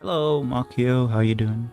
Hello, Makio. How you doing?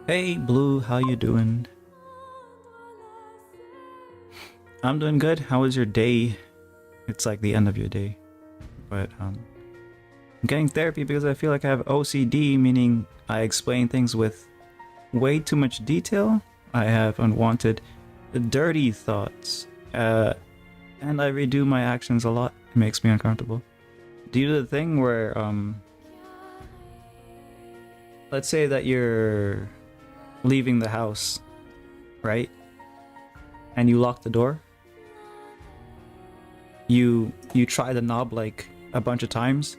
Hey, Blue. How you doing? I'm doing good. How was your day? It's like the end of your day, but I'm getting therapy because I feel like I have OCD, meaning I explain things with way too much detail. I have unwanted, dirty thoughts, and I redo my actions a lot. It makes me uncomfortable. Do you do the thing where, let's say that you're leaving the house, right? And you lock the door. You try the knob like a bunch of times.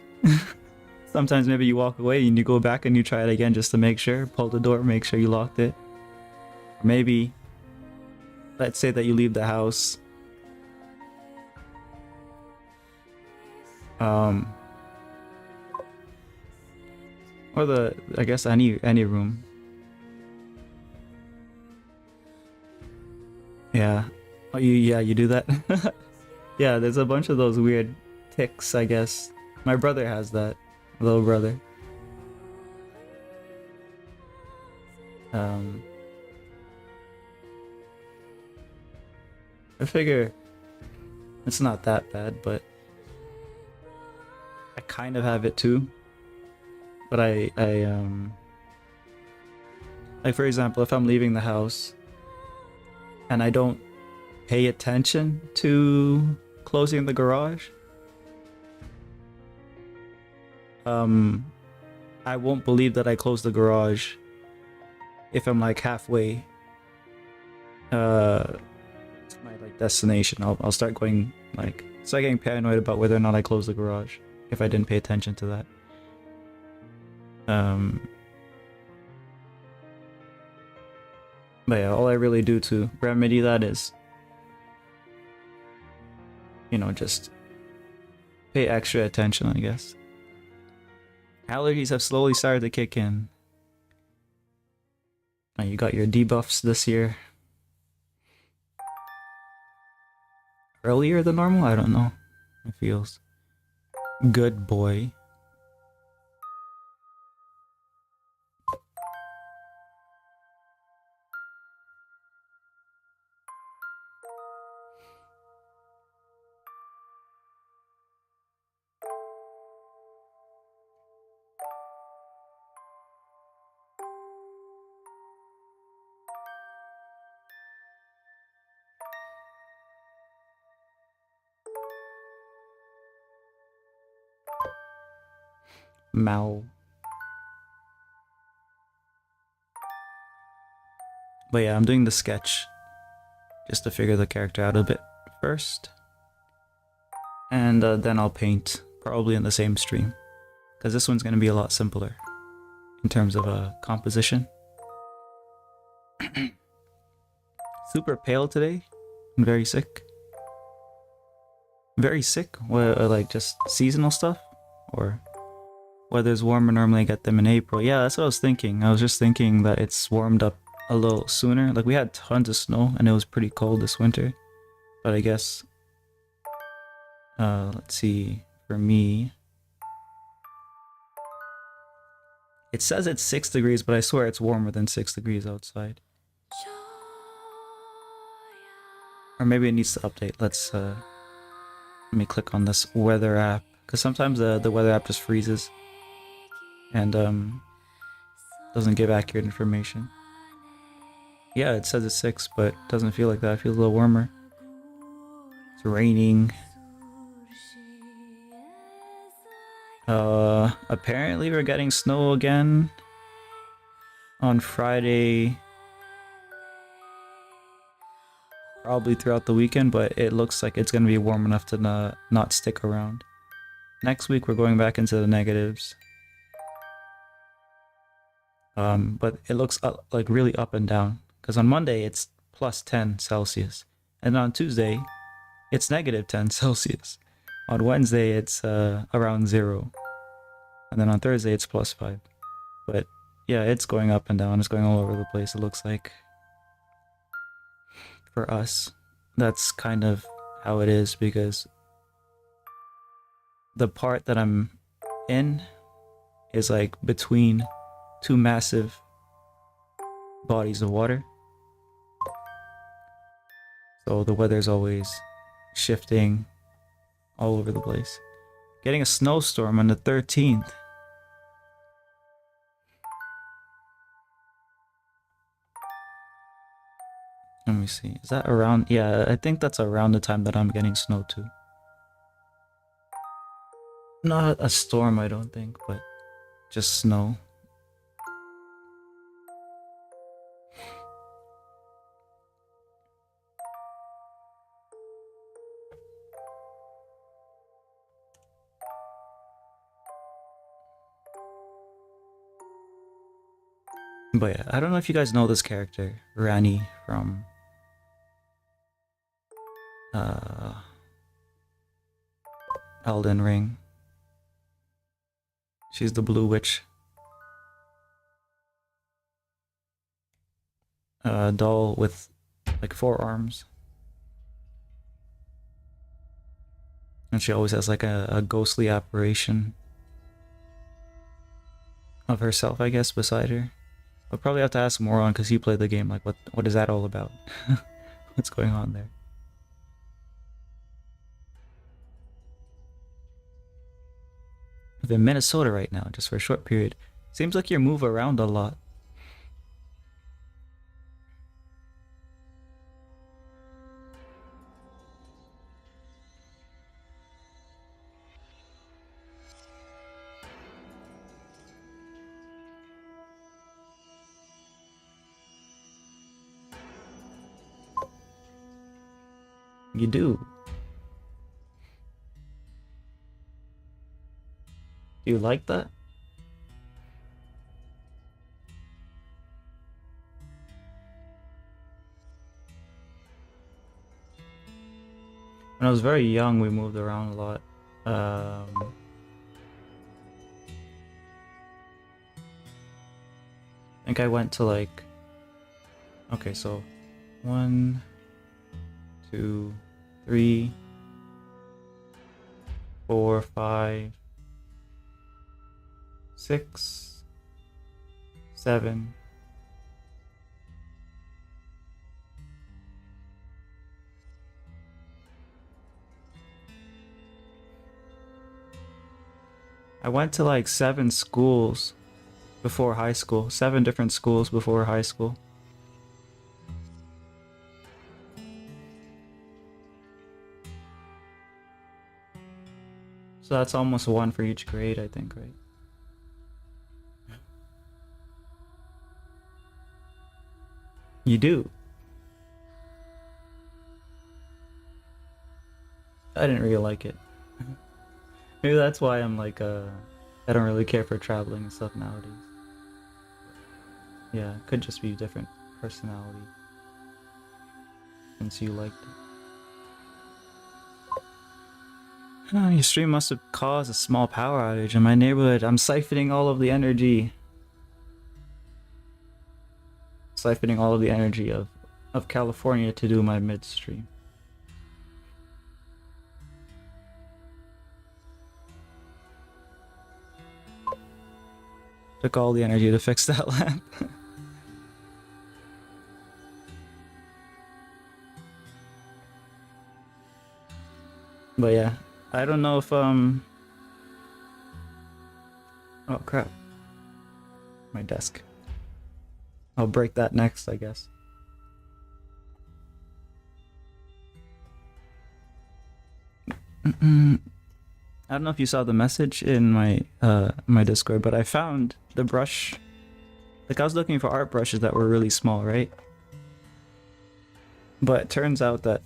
Sometimes maybe you walk away and you go back and you try it again just to make sure. Pull the door, make sure you locked it. Or maybe, let's say that you leave the house. Or I guess any room. Yeah. Oh, you do that? Yeah, there's a bunch of those weird tics, I guess. My brother has that. Little brother. I figure it's not that bad, but I kind of have it too. But like for example, if I'm leaving the house and I don't pay attention to closing the garage, I won't believe that I closed the garage if I'm like halfway to my like destination. I'll start getting paranoid about whether or not I closed the garage if I didn't pay attention to that. But yeah, all I really do to remedy that is, just pay extra attention, I guess. Allergies have slowly started to kick in. Oh, you got your debuffs this year. Earlier than normal? I don't know. It feels good, boy. Mao. But yeah, I'm doing the sketch just to figure the character out a bit first. And then I'll paint, probably in the same stream. Because this one's going to be a lot simpler in terms of composition. Super pale today and very sick. Very sick? What, like just seasonal stuff? Or weather's warmer, normally I get them in April. Yeah, that's what I was thinking. I was just thinking that it's warmed up a little sooner. Like we had tons of snow and it was pretty cold this winter. But I guess, let's see, for me, it says it's 6 degrees, but I swear it's warmer than 6 degrees outside. Or maybe it needs to update. Let me click on this weather app, because sometimes the weather app just freezes and doesn't give accurate information. Yeah, it says it's 6, but it doesn't feel like that. It feels a little warmer. It's raining. Apparently we're getting snow again on Friday. Probably throughout the weekend, but it looks like it's gonna be warm enough to not stick around. Next week we're going back into the negatives. But it looks like really up and down. Because on Monday it's plus 10 Celsius. And on Tuesday it's negative 10 Celsius. On Wednesday it's around 0. And then on Thursday it's plus 5. But yeah, it's going up and down. It's going all over the place, it looks like. For us, that's kind of how it is, because the part that I'm in is like between two massive bodies of water. So the weather's always shifting all over the place. Getting a snowstorm on the 13th. Let me see. Is that around? Yeah, I think that's around the time that I'm getting snow too. Not a storm, I don't think, but just snow. But yeah, I don't know if you guys know this character, Ranni from Elden Ring. She's the blue witch. Doll with like 4 arms. And she always has like a ghostly apparition of herself, I guess, beside her. I'll probably have to ask Moron because he played the game. Like, what is that all about? What's going on there? I'm in Minnesota right now, just for a short period. Seems like you move around a lot. You do. Do you like that? When I was very young, we moved around a lot. I think I went to like... Okay, so 1, 2, 3, 4, 5, 6, 7. I went to like 7 schools before high school. 7 different schools before high school. So that's almost 1 for each grade, I think, right? You do. I didn't really like it. Maybe that's why I'm like, I don't really care for traveling and stuff nowadays. Yeah, it could just be different personality. Since you liked it. Oh, your stream must have caused a small power outage in my neighborhood. I'm siphoning all of the energy. Siphoning all of the energy of California to do my midstream. Took all the energy to fix that lamp. But yeah, I don't know if oh crap. My desk. I'll break that next, I guess. I don't know if you saw the message in my Discord, but I found the brush. Like I was looking for art brushes that were really small, right? But it turns out that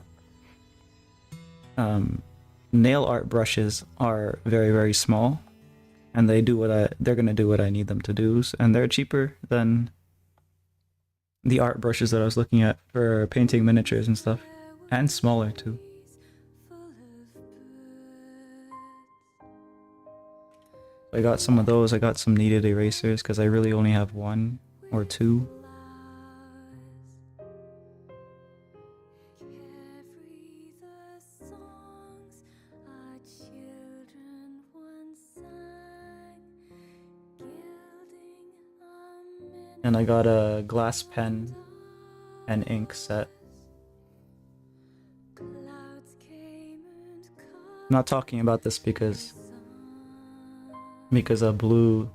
nail art brushes are very, very small, and they're gonna do what I need them to do, and they're cheaper than the art brushes that I was looking at for painting miniatures and stuff, and smaller too. I got some of those. I got some kneaded erasers because I really only have one or two. And I got a glass pen and ink set. I'm not talking about this because Blue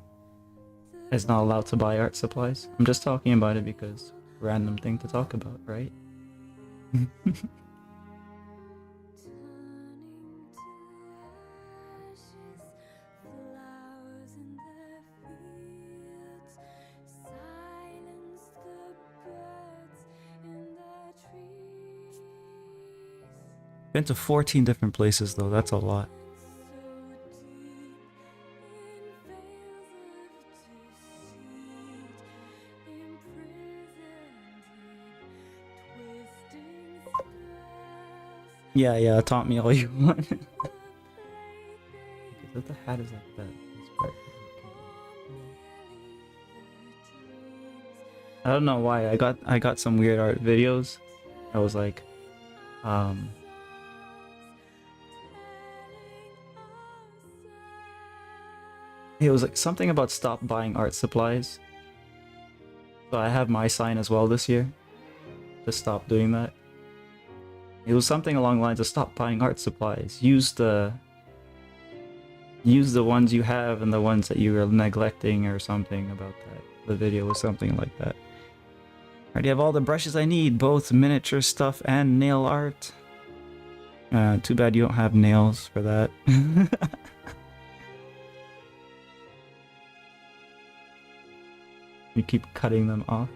is not allowed to buy art supplies. I'm just talking about it because random thing to talk about, right? Been to 14 different places though, that's a lot. Yeah, taunt me all you want. What the hat is like that? I don't know why. I got some weird art videos. I was like, it was like something about stop buying art supplies. So I have my sign as well this year. To stop doing that. It was something along the lines of stop buying art supplies. Use the ones you have and the ones that you are neglecting or something about that. The video was something like that. I already have all the brushes I need, both miniature stuff and nail art. Too bad you don't have nails for that. You keep cutting them off.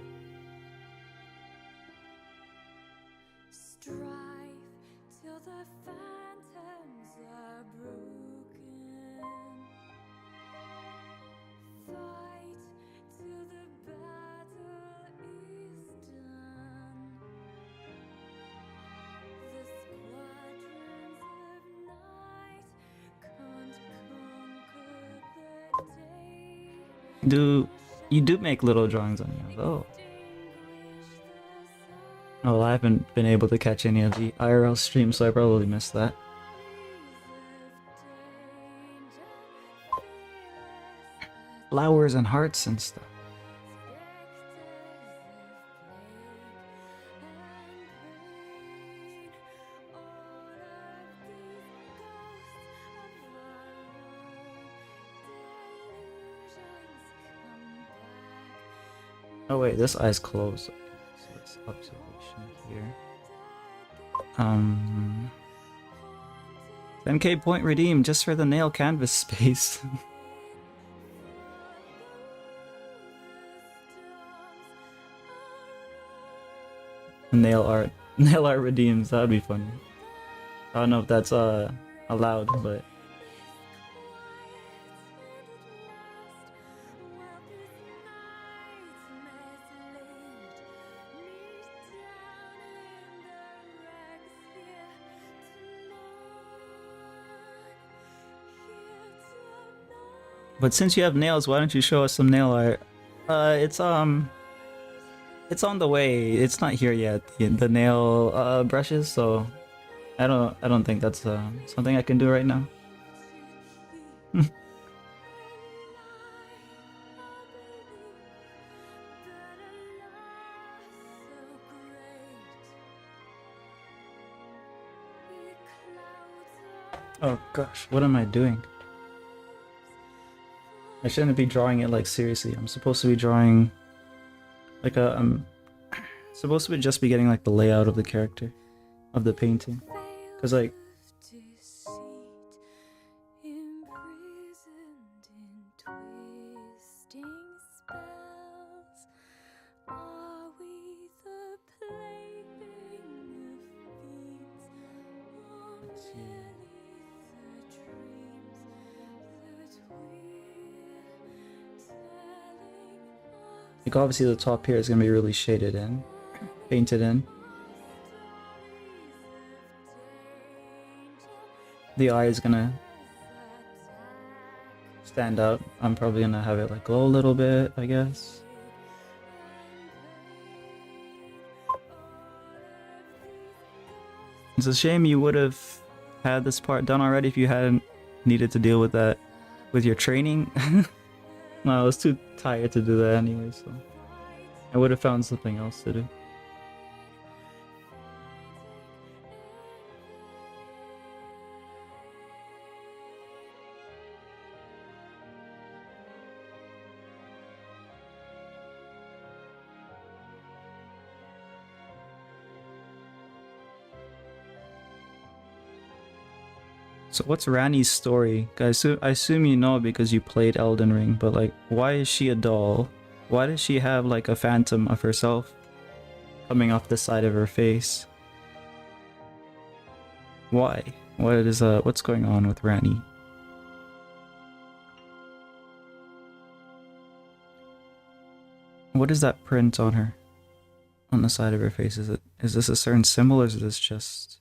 You do make little drawings on your though. Oh, I haven't been able to catch any of the IRL streams, so I probably missed that. Flowers and hearts and stuff. Oh wait, this eye's closed. Okay, so it's observation here. 10k point redeemed just for the nail canvas space. Nail art redeems, that'd be funny. I don't know if that's allowed, but since you have nails, why don't you show us some nail art? It's on the way. It's not here yet. The nail brushes, so I don't think that's something I can do right now. Oh gosh, what am I doing? I shouldn't be drawing it like seriously. I'm supposed to be drawing like I'm supposed to just be getting like the layout of the character of the painting, because like Like obviously the top here is gonna be really shaded in, painted in. The eye is gonna stand out. I'm probably gonna have it like glow a little bit, I guess. It's a shame you would have had this part done already if you hadn't needed to deal with that with your training. No, I was too tired to do that anyway, so I would have found something else to do. So what's Ranni's story? Guys, I assume you know because you played Elden Ring, but like, why is she a doll? Why does she have like a phantom of herself coming off the side of her face? Why? What's going on with Ranni? What is that print on her? On the side of her face? Is this a certain symbol or is this just...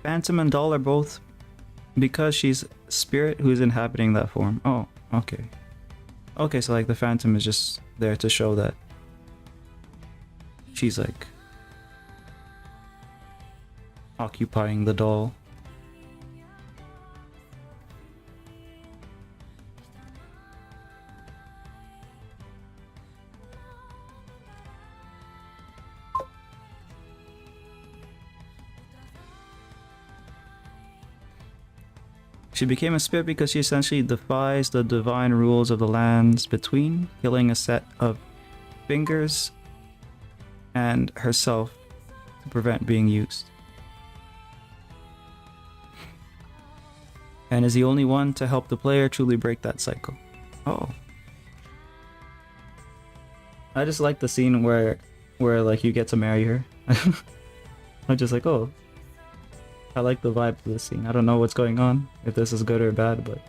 Phantom and doll are both because she's spirit who's inhabiting that form. Oh, okay. Okay, so like the phantom is just there to show that she's like occupying the doll. She became a spirit because she essentially defies the divine rules of the lands between, killing a set of fingers and herself to prevent being used. And is the only one to help the player truly break that cycle. Oh. I just like the scene where like you get to marry her. I'm just like, oh. I like the vibe of this scene. I don't know what's going on, if this is good or bad, but...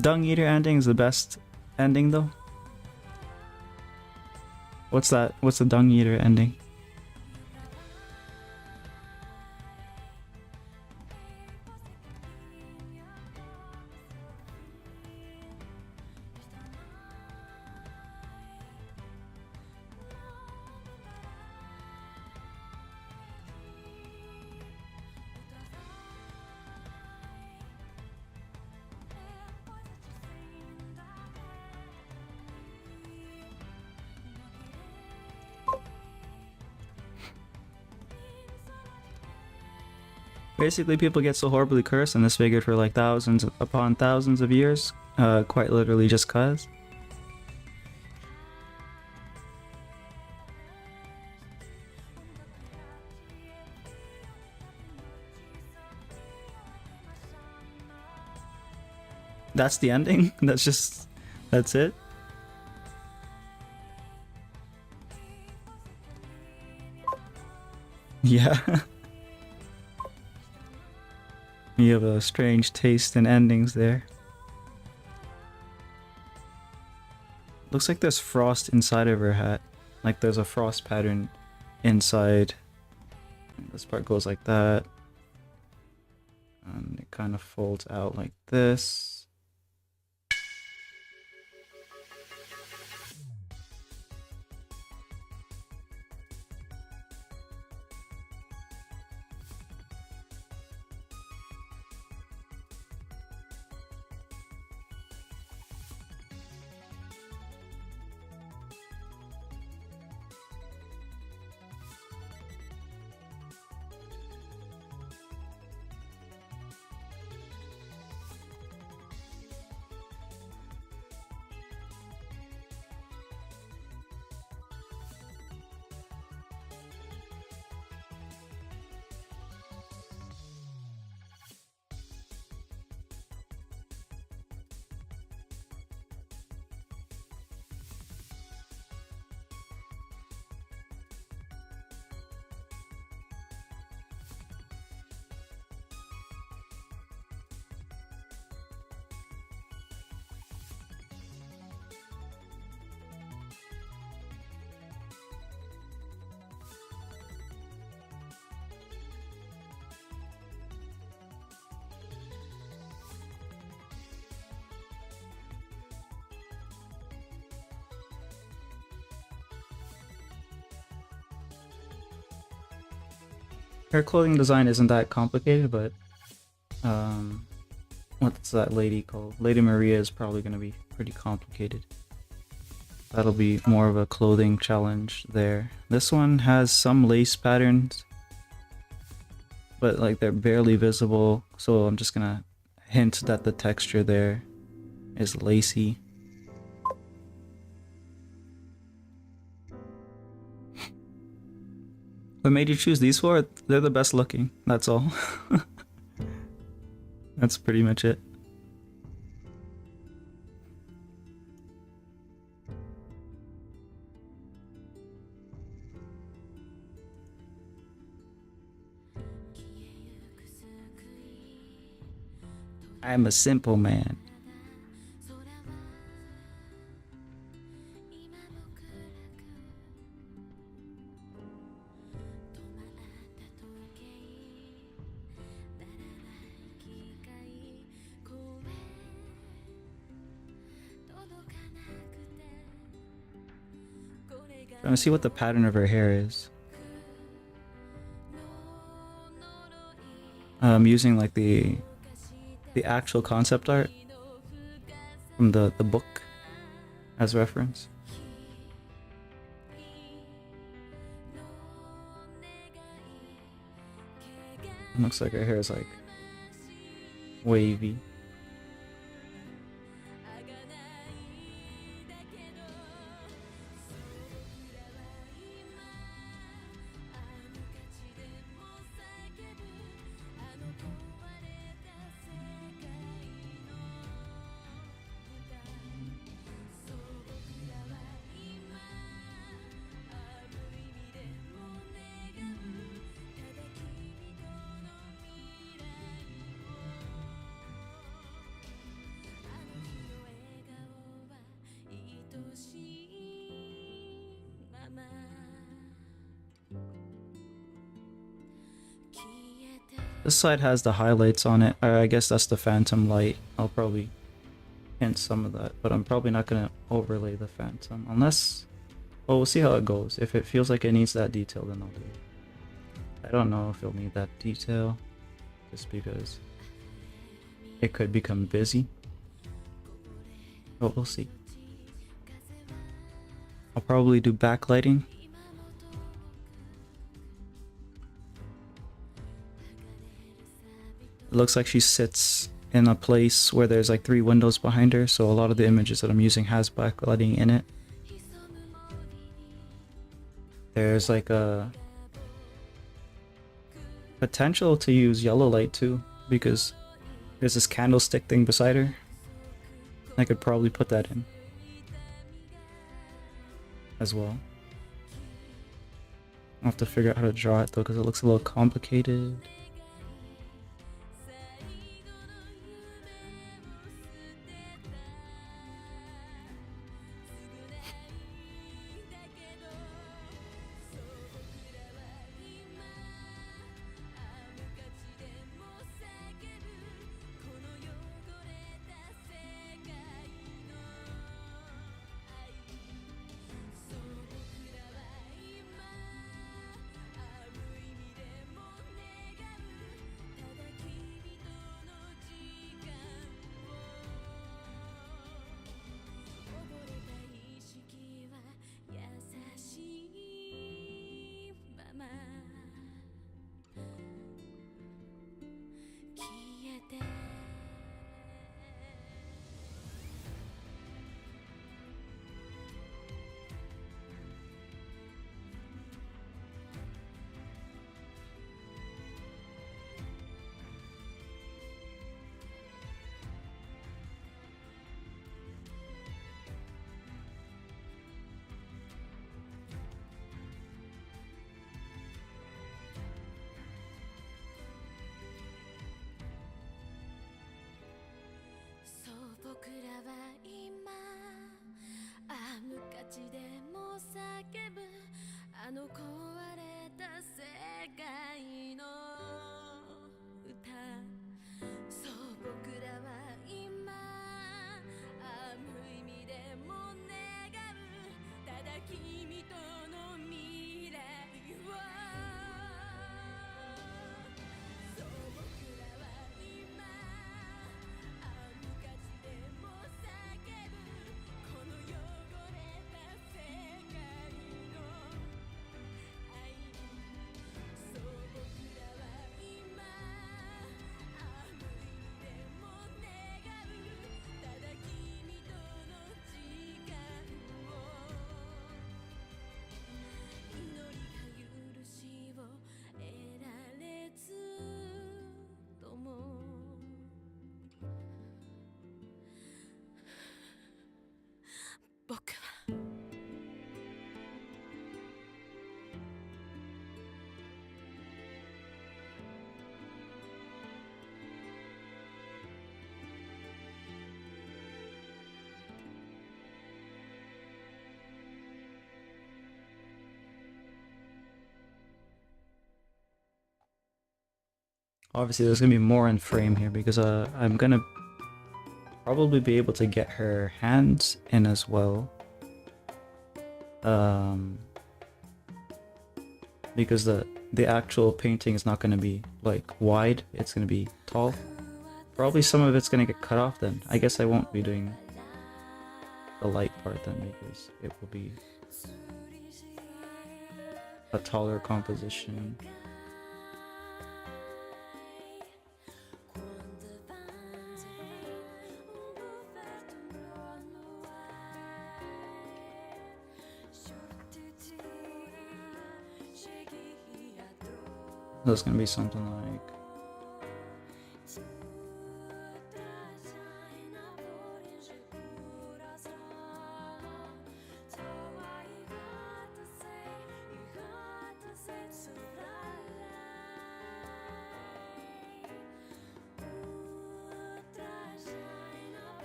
Dung Eater ending is the best ending though? What's that? What's the Dung Eater ending? Basically, people get so horribly cursed and disfigured for like thousands upon thousands of years, quite literally just cause. That's the ending? That's it? Yeah. You have a strange taste in endings there. Looks like there's frost inside of her hat. Like there's a frost pattern inside. This part goes like that. And it kind of folds out like this. Her clothing design isn't that complicated, but what's that lady called? Lady Maria is probably gonna be pretty complicated. That'll be more of a clothing challenge there. This one has some lace patterns, but like they're barely visible, so I'm just gonna hint that the texture there is lacy. What made you choose these four? They're the best looking, that's all. That's pretty much it. I'm a simple man. Trying to see what the pattern of her hair is. I'm using like the actual concept art from the book as reference. It looks like her hair is like wavy. This side has the highlights on it. I guess that's the phantom light. I'll probably hint some of that, but I'm probably not going to overlay the phantom unless... Well, we'll see how it goes. If it feels like it needs that detail, then I'll do it. I don't know if it'll need that detail, just because it could become busy. But we'll see. I'll probably do backlighting. It looks like she sits in a place where there's like 3 windows behind her, so a lot of the images that I'm using has backlighting in it. There's like a potential to use yellow light too, because there's this candlestick thing beside her. I could probably put that in as well. I'll have to figure out how to draw it though, because it looks a little complicated. Obviously, there's gonna be more in frame here because I'm gonna probably be able to get her hands in as well. Because the actual painting is not gonna be like wide; it's gonna be tall. Probably some of it's gonna get cut off then. I guess I won't be doing the light part then because it will be a taller composition. So it's gonna be something like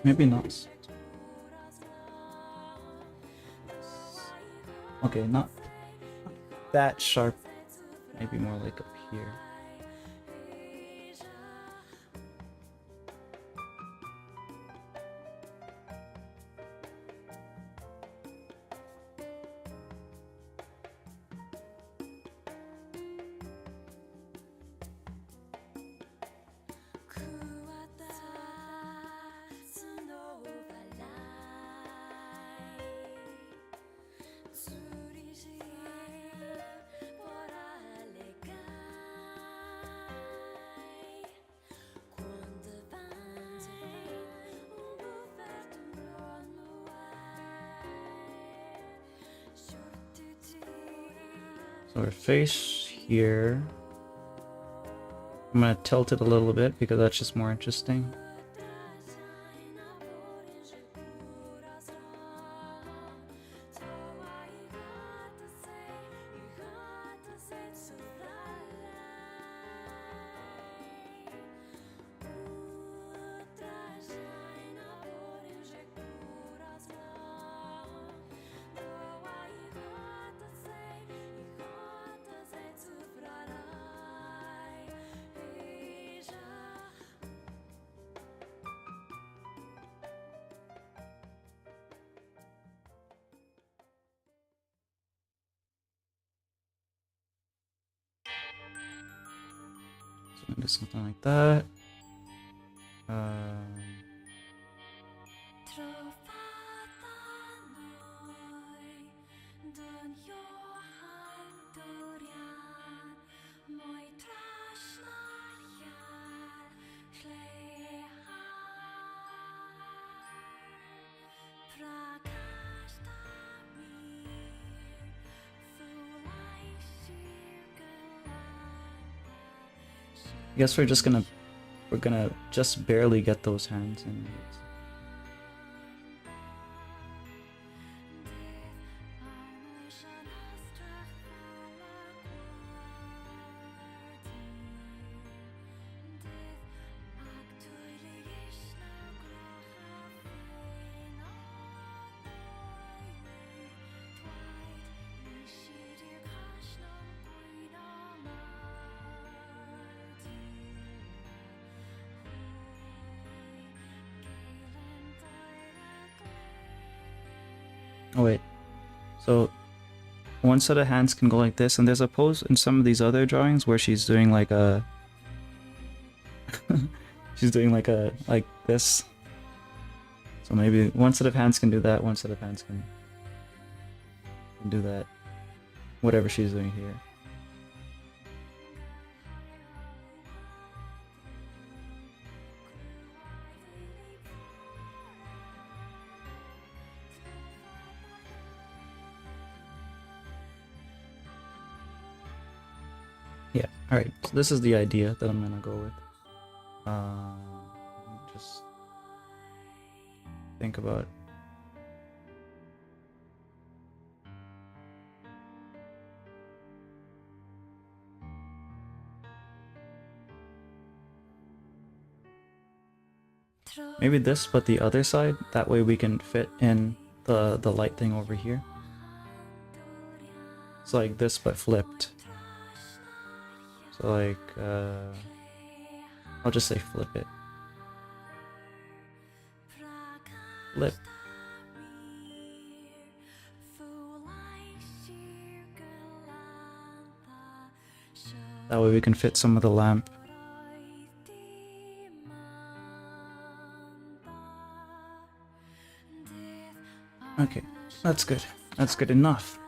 maybe not. Okay, not that sharp. Maybe more like up here. So her face here, I'm gonna tilt it a little bit because that's just more interesting. So do something like that. I guess we're gonna just barely get those hands in. Oh wait, so one set of hands can go like this, and there's a pose in some of these other drawings where she's doing like a she's doing like this. So maybe one set of hands can do that, one set of hands can do that. Whatever she's doing here. Yeah, alright, so this is the idea that I'm gonna go with. Just think about maybe this, but the other side. That way we can fit in the light thing over here. It's like this, but flipped. So like, I'll just say flip it. Flip. That way we can fit some of the lamp. Okay, that's good. That's good enough.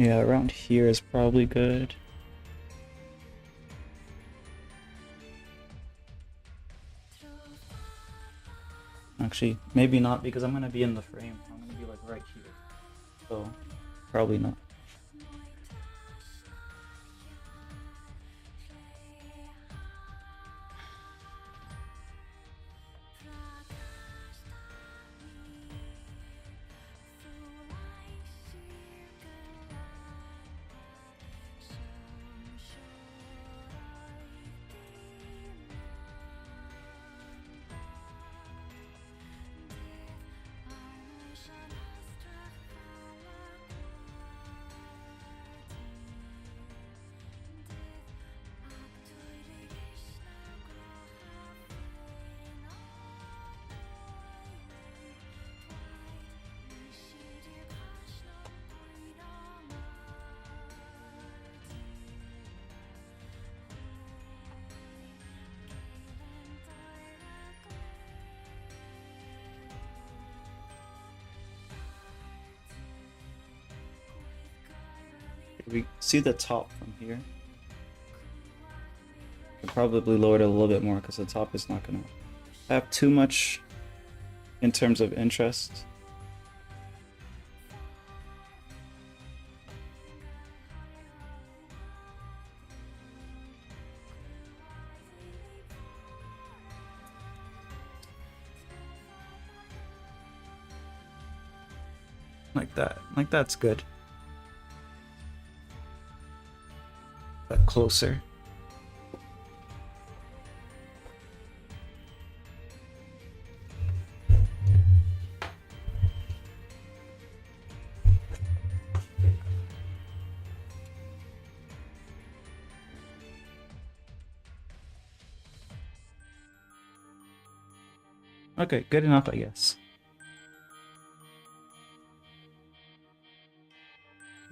Yeah, around here is probably good. Actually, maybe not because I'm gonna be in the frame. I'm gonna be like right here. So, probably not. We see the top from here. I'll probably lower it a little bit more because the top is not gonna have too much in terms of interest. Like that. Like that's good. But closer. Okay, good enough, I guess.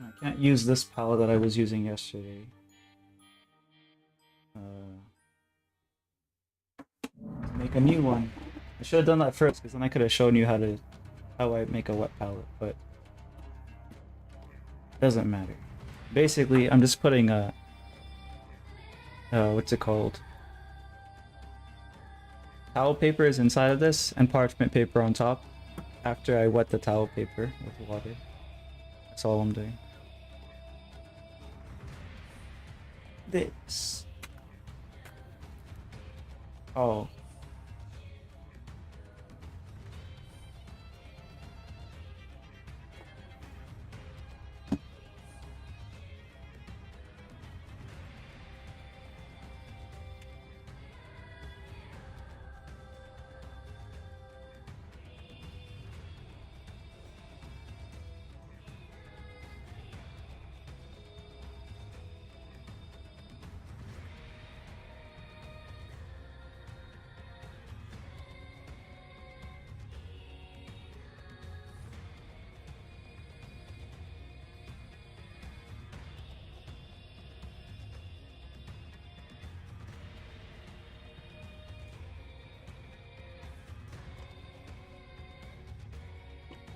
I can't use this palette that I was using yesterday. Make a new one. I should have done that first, because then I could have shown you how I make a wet palette, but it doesn't matter. Basically, I'm just putting a what's it called? Towel paper is inside of this, and parchment paper on top. After I wet the towel paper with water, that's all I'm doing. This. Oh.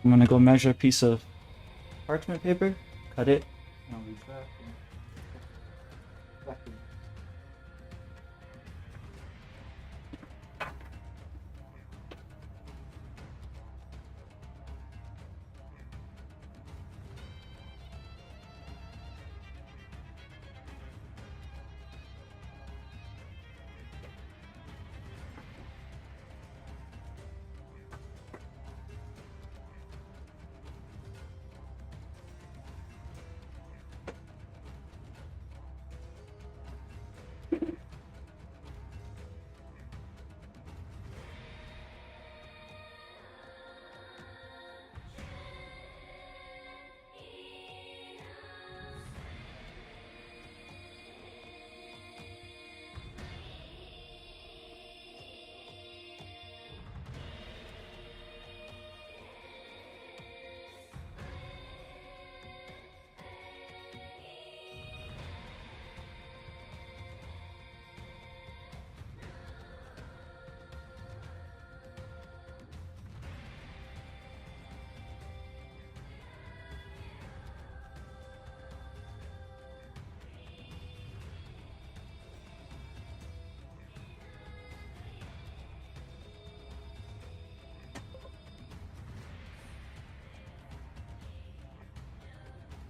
I'm gonna go measure a piece of parchment paper, cut it, and I'll use that. Exactly.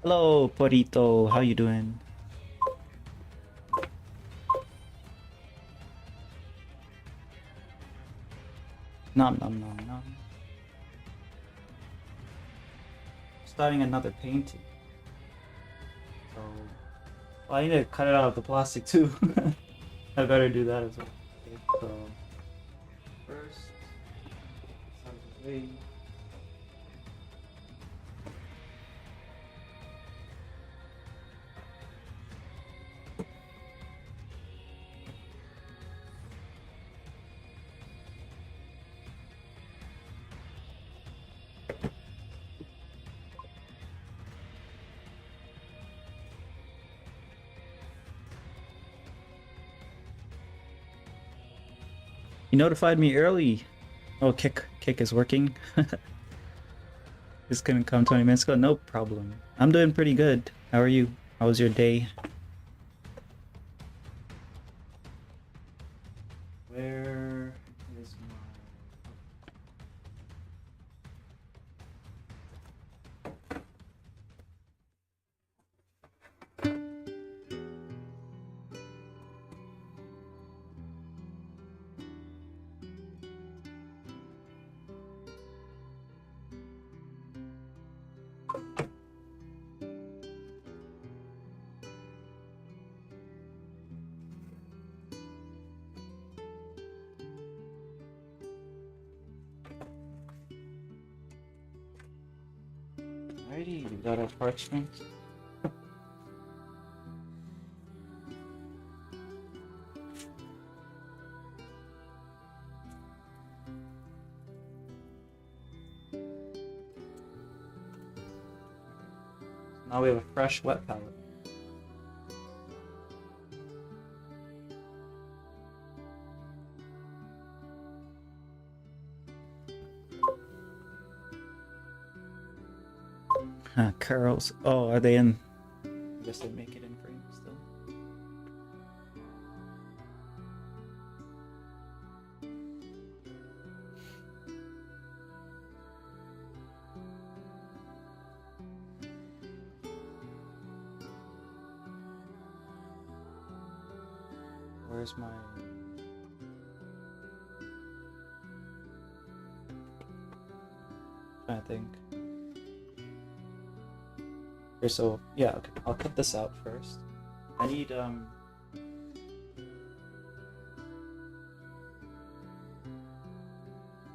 Hello, Porito. How you doing? Nom nom nom nom. Starting another painting. So, well, I need to cut it out of the plastic too. I better do that as well. Okay, so first, this out of the way. You notified me early. Oh, kick is working. This couldn't come 20 minutes ago. No problem. I'm doing pretty good. How are you? How was your day? Where is my... Alrighty, we got our parchment. Now we have a fresh wet palette. Curls. Oh, are they in? I guess they make it in frame still. Where's my... trying to think. Here, so yeah, okay. I'll cut this out first. I need I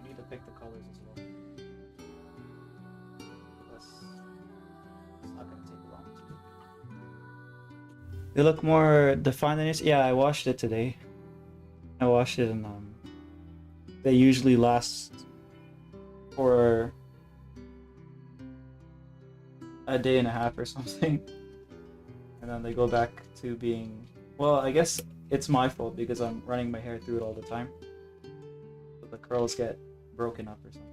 need to pick the colors as well. It's not gonna take long. They look more defined than it. Yeah, I washed it today. I washed it and they usually last for a day and a half or something, and then they go back to being, well, I guess it's my fault because I'm running my hair through it all the time, so the curls get broken up or something.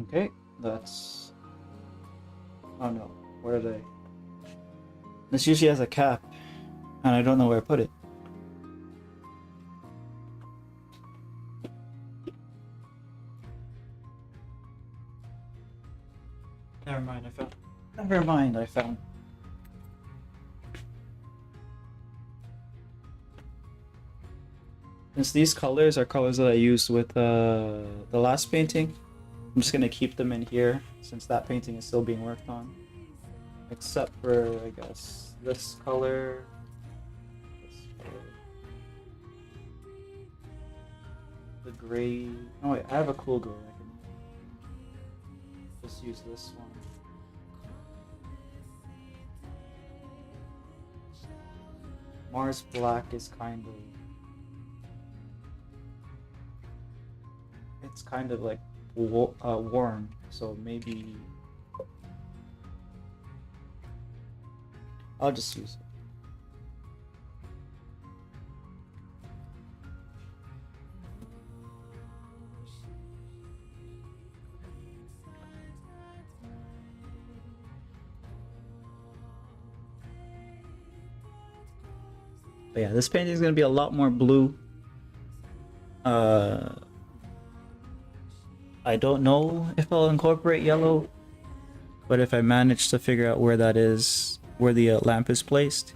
Okay, that's... Oh no, where did I... This usually has a cap, and I don't know where I put it. Never mind, I found... Never mind, I found... Since these colors are colors that I used with the last painting, I'm just gonna keep them in here since that painting is still being worked on. Except for, I guess, this color. The gray. Oh wait, I have a cool gray. I can just use this one. Mars Black is kind of... It's kind of like warm, so maybe I'll just use it. But yeah, this painting is going to be a lot more blue. I don't know if I'll incorporate yellow, but if I manage to figure out where that is, where the lamp is placed,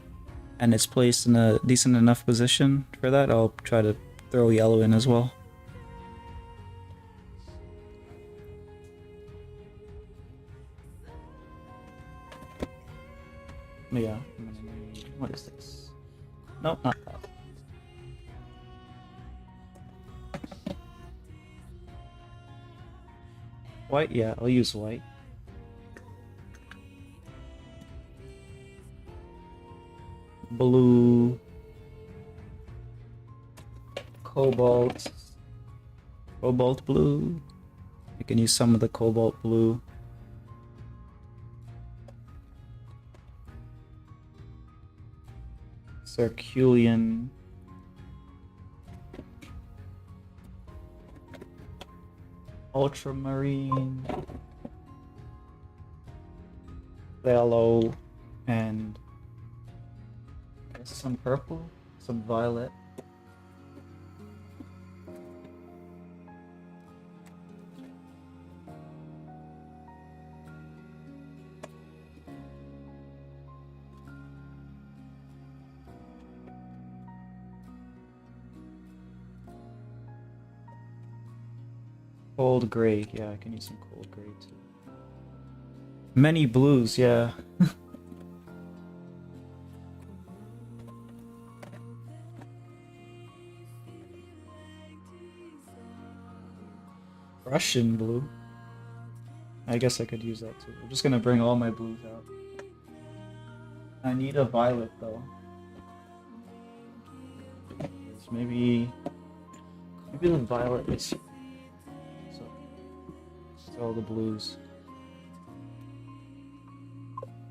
and it's placed in a decent enough position for that, I'll try to throw yellow in as well. But yeah, I'm gonna need... What is this? Nope, not that. White? Yeah, I'll use white. Blue. Cobalt. Cobalt blue. I can use some of the cobalt blue. Circulian. Ultramarine, yellow, and some purple, some violet. Cold gray, yeah, I can use some cold gray too. Many blues, yeah. Russian blue. I guess I could use that too. I'm just gonna bring all my blues out. I need a violet though. Maybe the violet is... all the blues.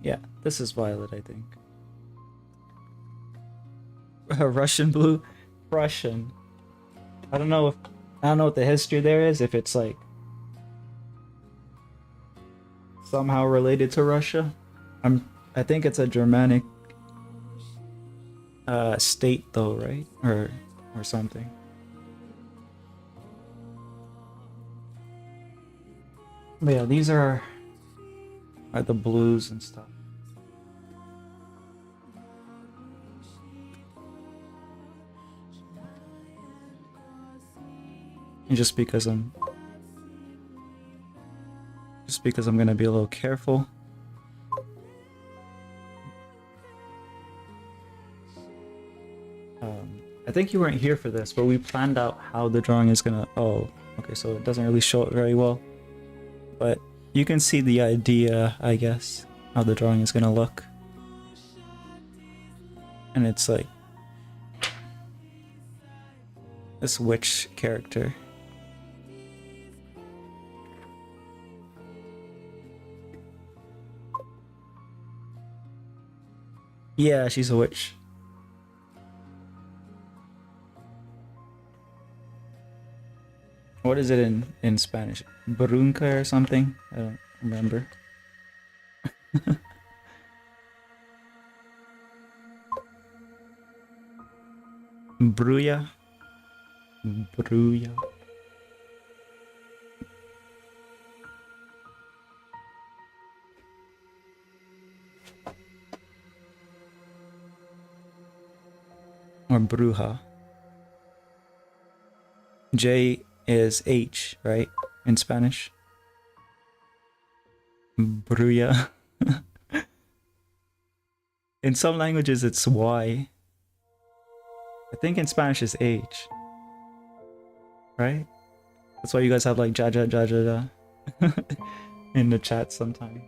Yeah, this is violet, I think. Russian blue? Prussian. I don't know what the history there is, if it's like somehow related to Russia. I think it's a Germanic state though, right? Or something. But yeah, these are the blues and stuff. And just because I'm gonna be a little careful. I think you weren't here for this, but we planned out how the drawing is gonna... Oh, okay, so it doesn't really show it very well. But you can see the idea, I guess, how the drawing is gonna look. And it's like this witch character. Yeah, she's a witch. What is it in Spanish? Brunca or something? I don't remember. Bruya. Bruya. Or bruja. J is H, right? In Spanish. Bruya. In some languages it's Y. I think in Spanish it's H. Right? That's why you guys have like ja ja ja ja ja in the chat sometimes.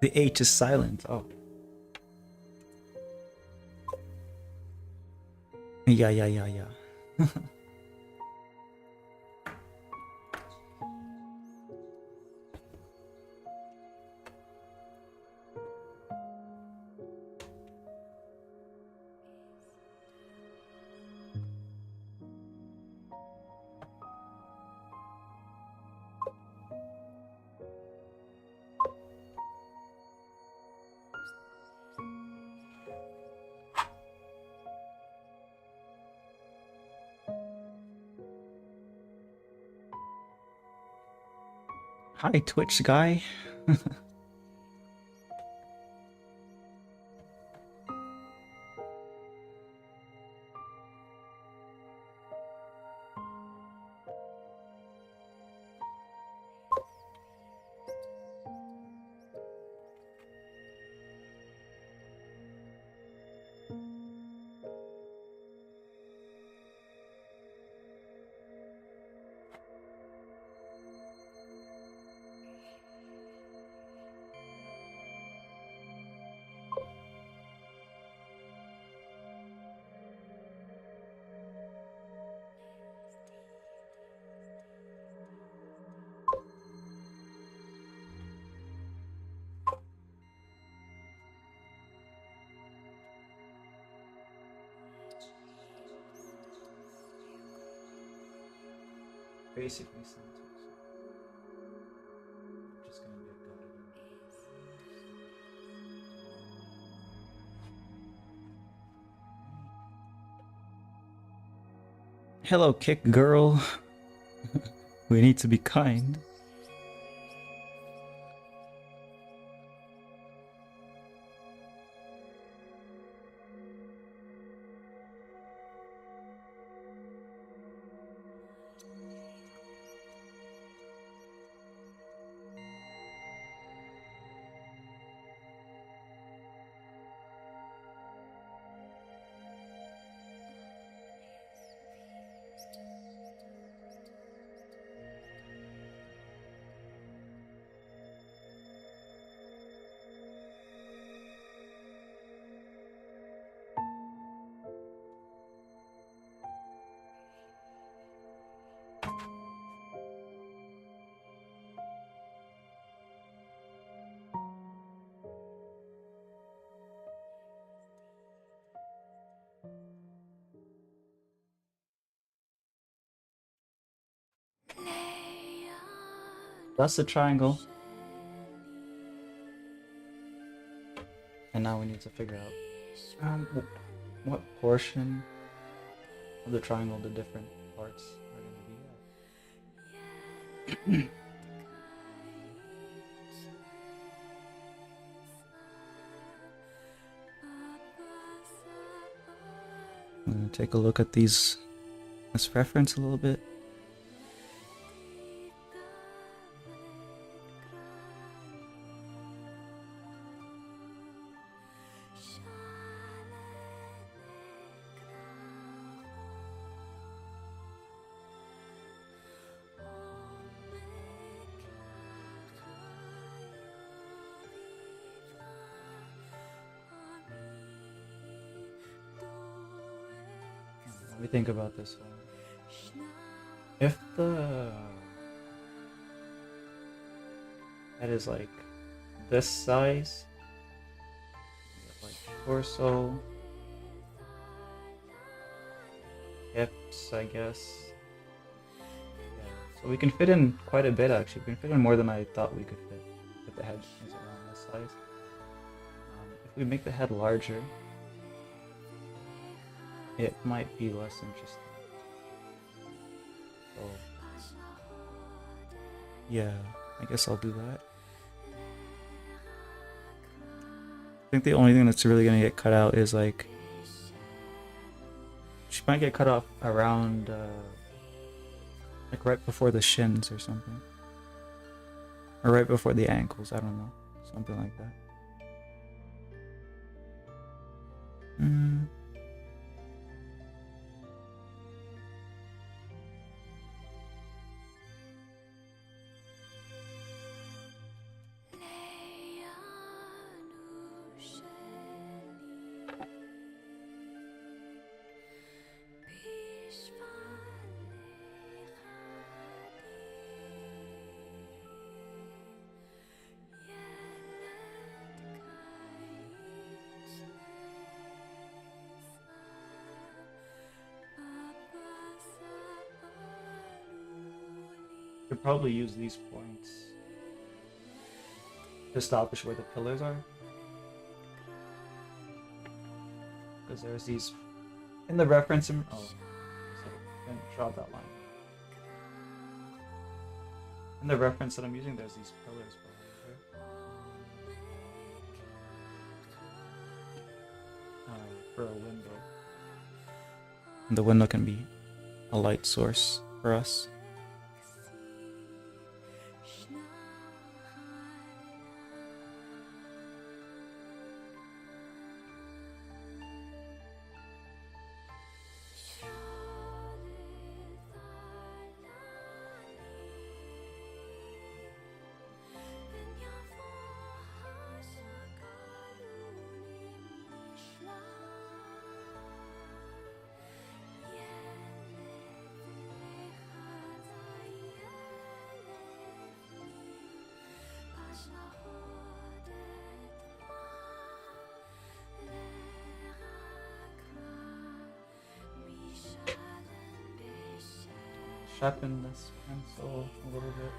The H is silent. Oh. Yeah, yeah, yeah, yeah. Hi, Twitch guy. Basically, sometimes just gonna be a god again. Hello, kick girl. We need to be kind. That's the triangle. And now we need to figure out what portion of the triangle the different parts are going to be at. I'm going to take a look at this reference a little bit. Let me think about this one. If the head is like this size, torso, hips, I guess. Yeah. So we can fit in quite a bit actually. We can fit in more than I thought we could fit if the head is around this size. If we make the head larger, it might be less interesting. So yeah, I guess I'll do that. I think the only thing that's really gonna get cut out is like she might get cut off around like right before the shins or something, or right before the ankles. I don't know, something like that. Mm. Could probably use these points to establish where the pillars are, because there's these in the reference. Oh, so I didn't draw that line. In the reference that I'm using, there's these pillars for a window. And the window can be a light source for us. Sharpen this pencil a little bit.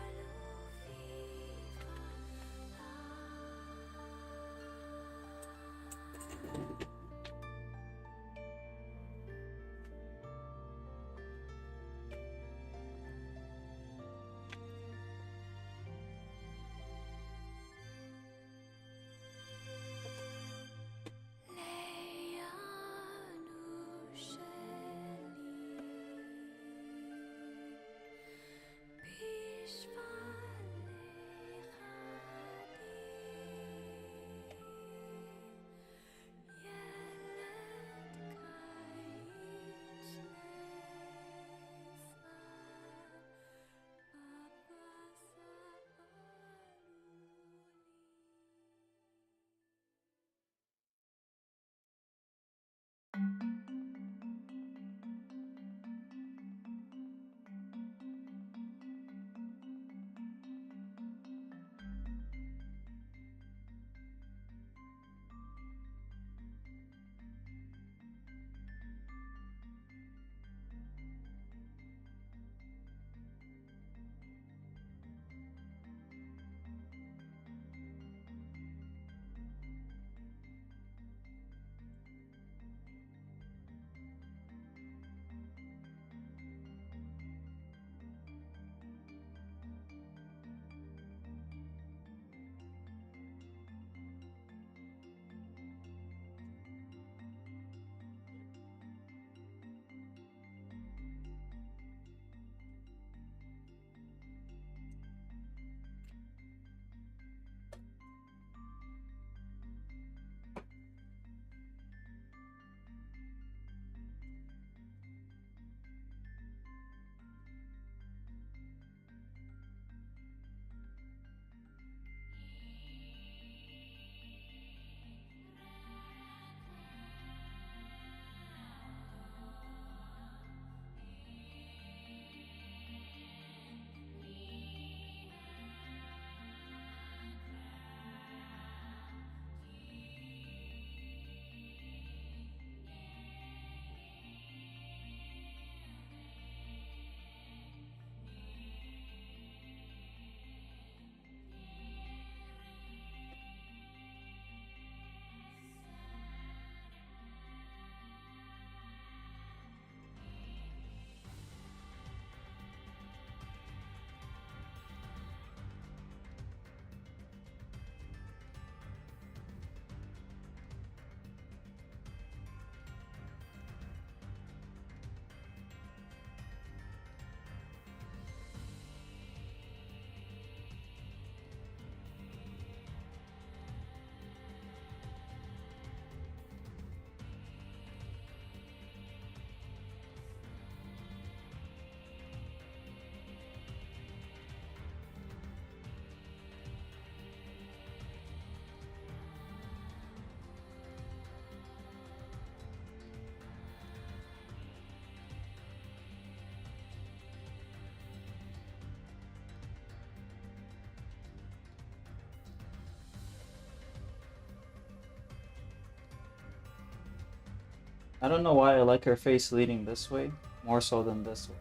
I don't know why I like her face leaning this way more so than this way.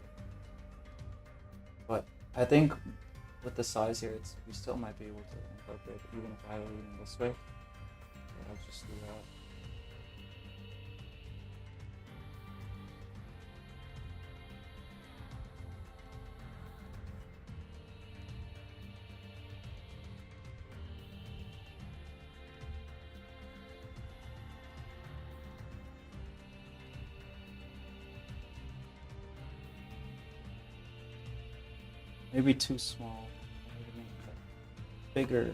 But I think with the size here, we still might be able to incorporate it even if I lean this way. But I'll just do that. Maybe too small. Maybe make it bigger.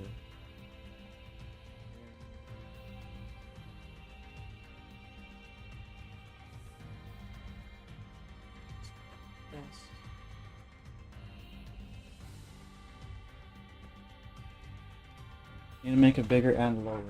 Yes. Need to make it bigger and lower.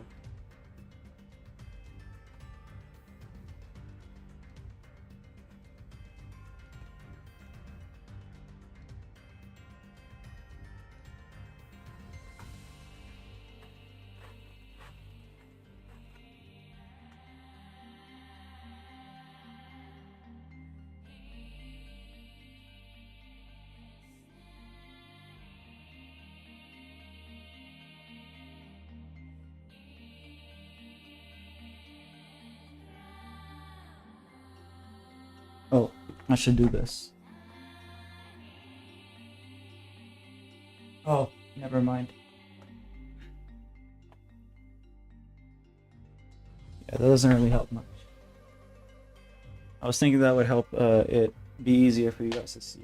Oh, I should do this. Oh, never mind. Yeah, that doesn't really help much. I was thinking that would help it be easier for you guys to see.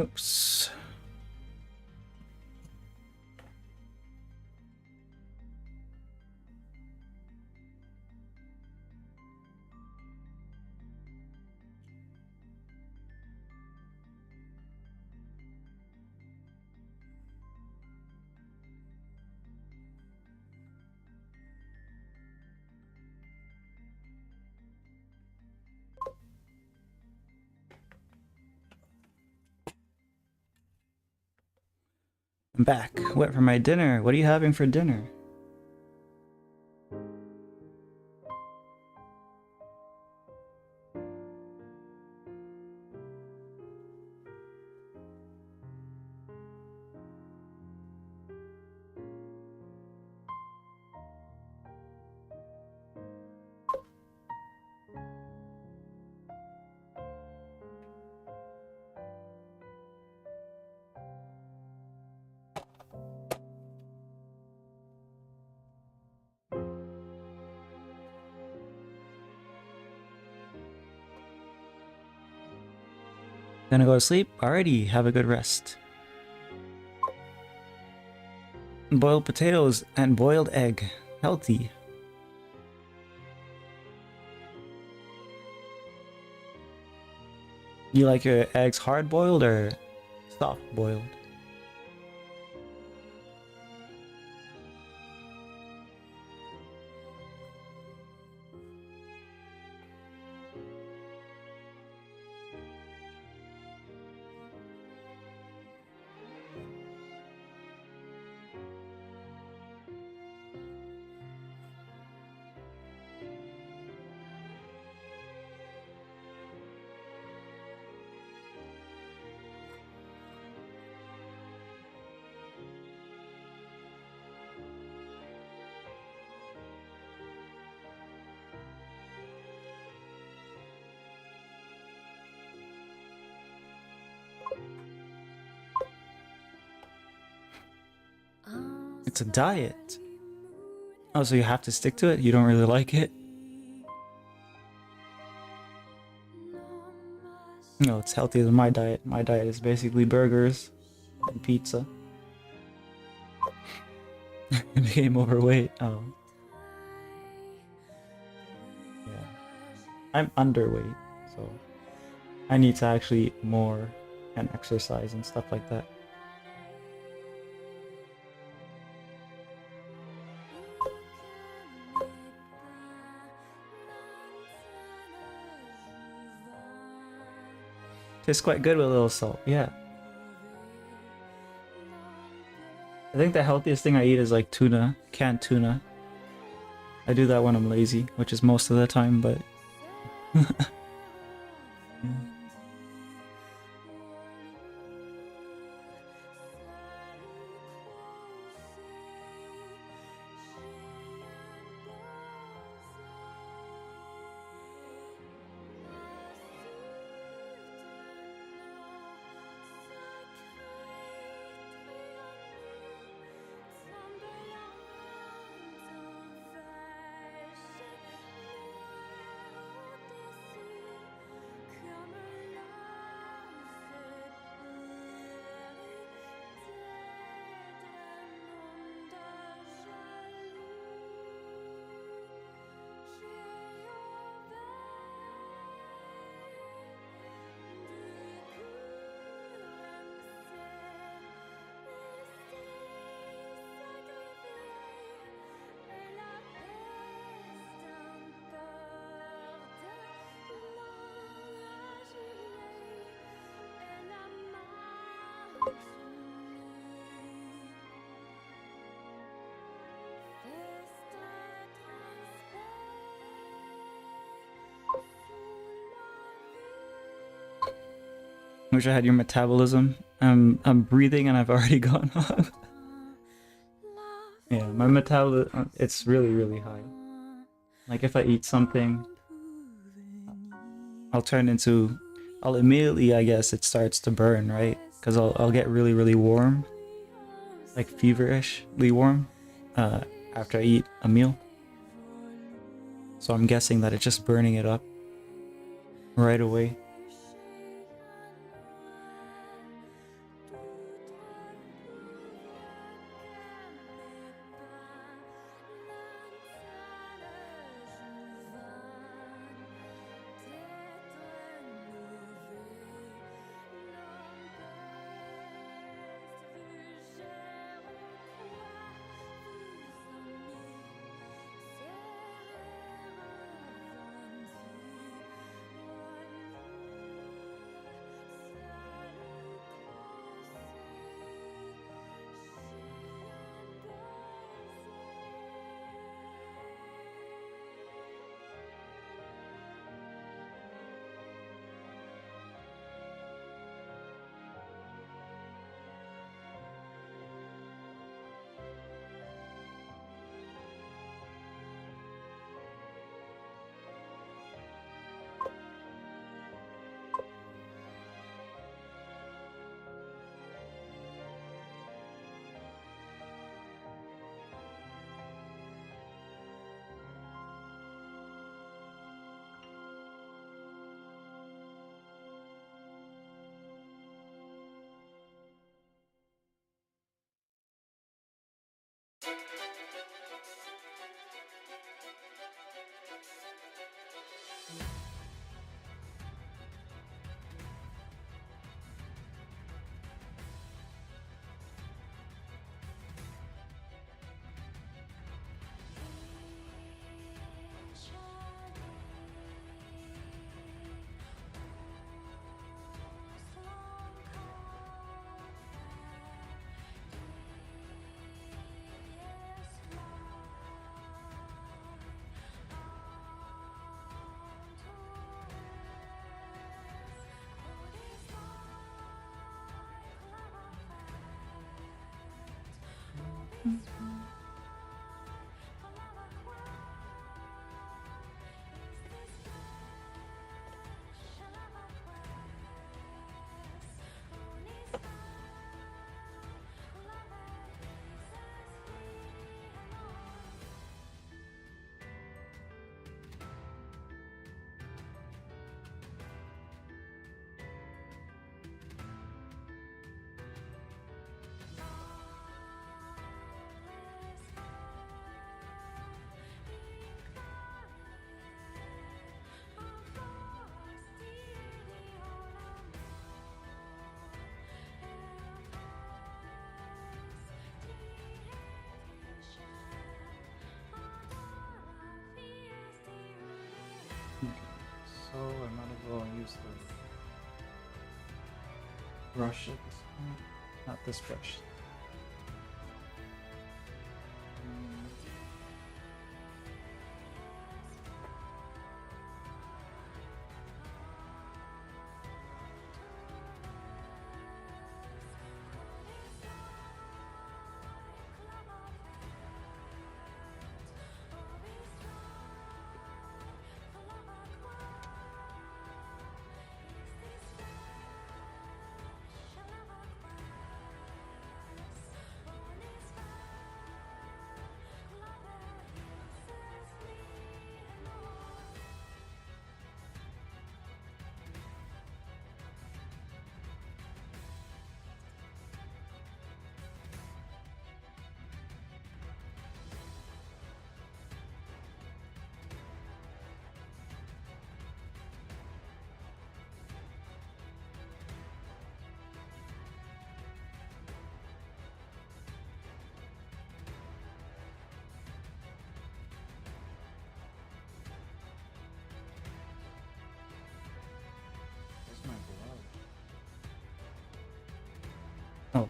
Oops. I'm back. What for my dinner? What are you having for dinner? Gonna go to sleep? Alrighty, have a good rest. Boiled potatoes and boiled egg. Healthy. You like your eggs hard boiled or soft boiled? It's a diet. Oh, so you have to stick to it? You don't really like it? No, it's healthier than my diet. My diet is basically burgers and pizza. I became overweight. Oh. Yeah. I'm underweight, so I need to actually eat more and exercise and stuff like that. Tastes quite good with a little salt, yeah. I think the healthiest thing I eat is like tuna, canned tuna. I do that when I'm lazy, which is most of the time, but yeah. Wish I had your metabolism. I'm breathing and I've already gone off. Yeah, my metabolism, it's really high. Like if I eat something, I'll immediately, I guess, it starts to burn, right? Because I'll get really warm, like feverishly warm, after I eat a meal. So I'm guessing that it's just burning it up right away. so I might as well use the brush at this point. Not this brush. Where's my glove? Oh.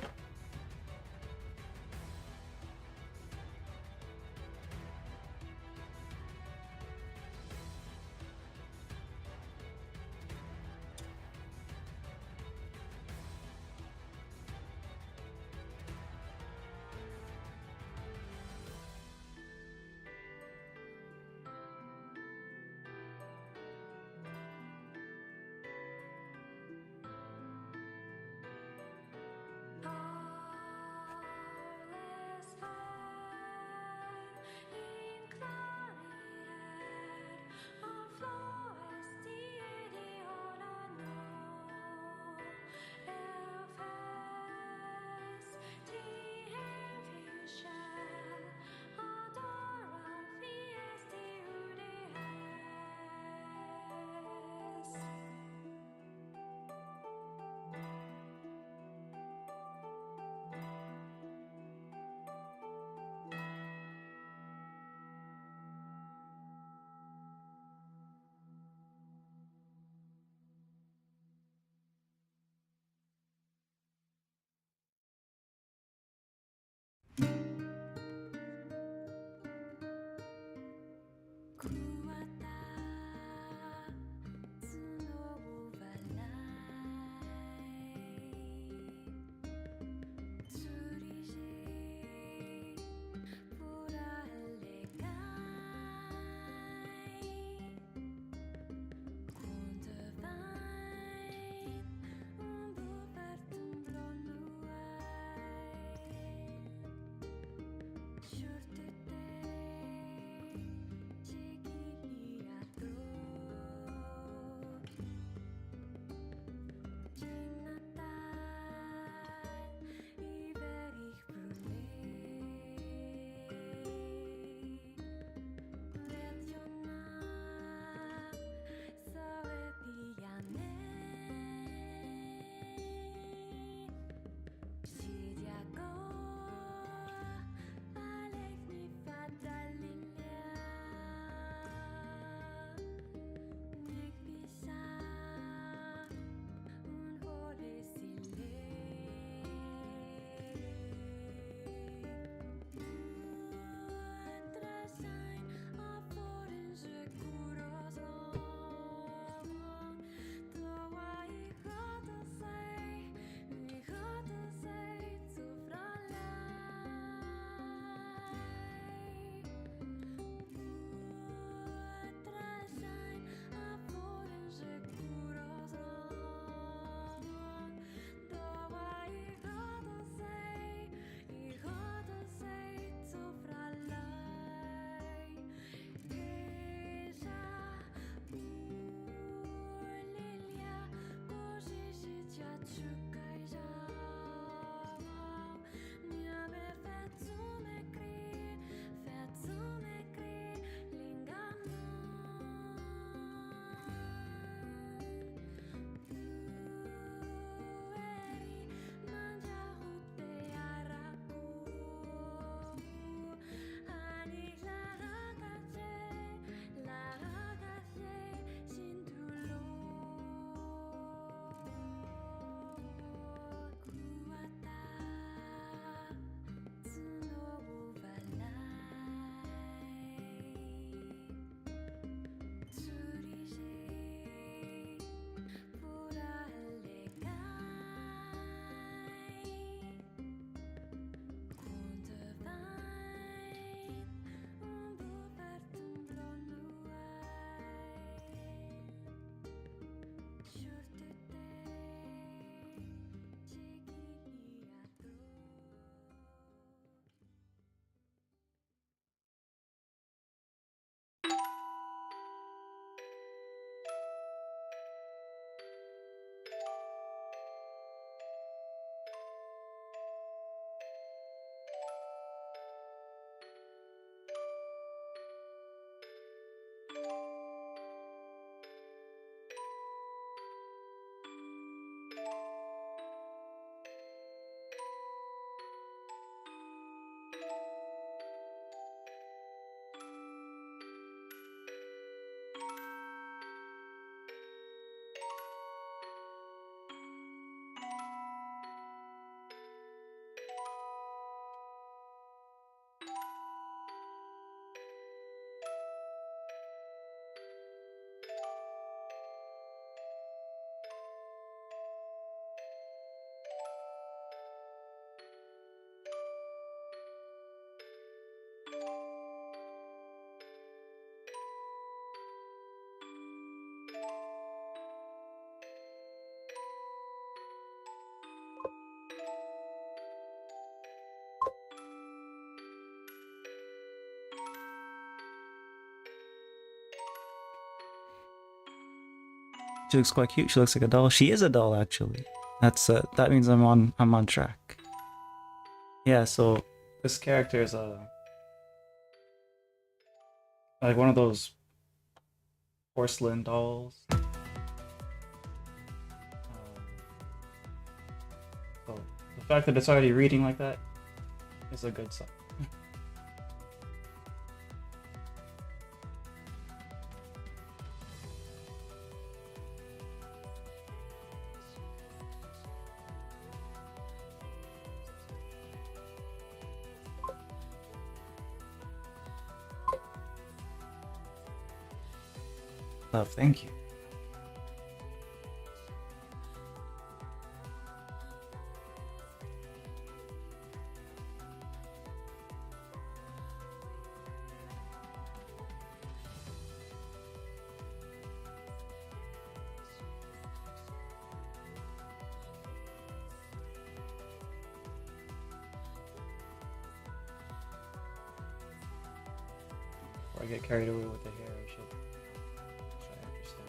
She looks quite cute. She looks like a doll. She is a doll, actually. That means I'm on track. Yeah. So this character is like one of those porcelain dolls. So the fact that it's already reading like that is a good sign. Love, thank you. Before I get carried away with the hair, I should try to understand this here.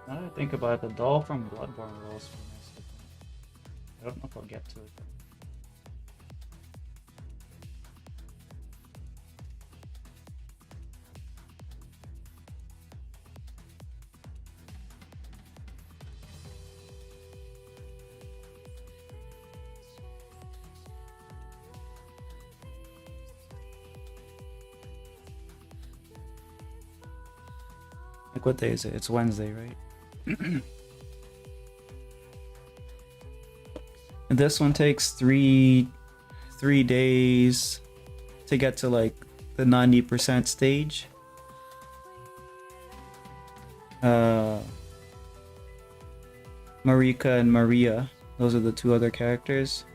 Now that I think about it, the doll from Bloodborne will also be nice looking. I don't know if I'll get to it though. Like what day is it? It's Wednesday, right? And this one takes three days to get to like the 90% stage. Marika and Maria, those are the two other characters.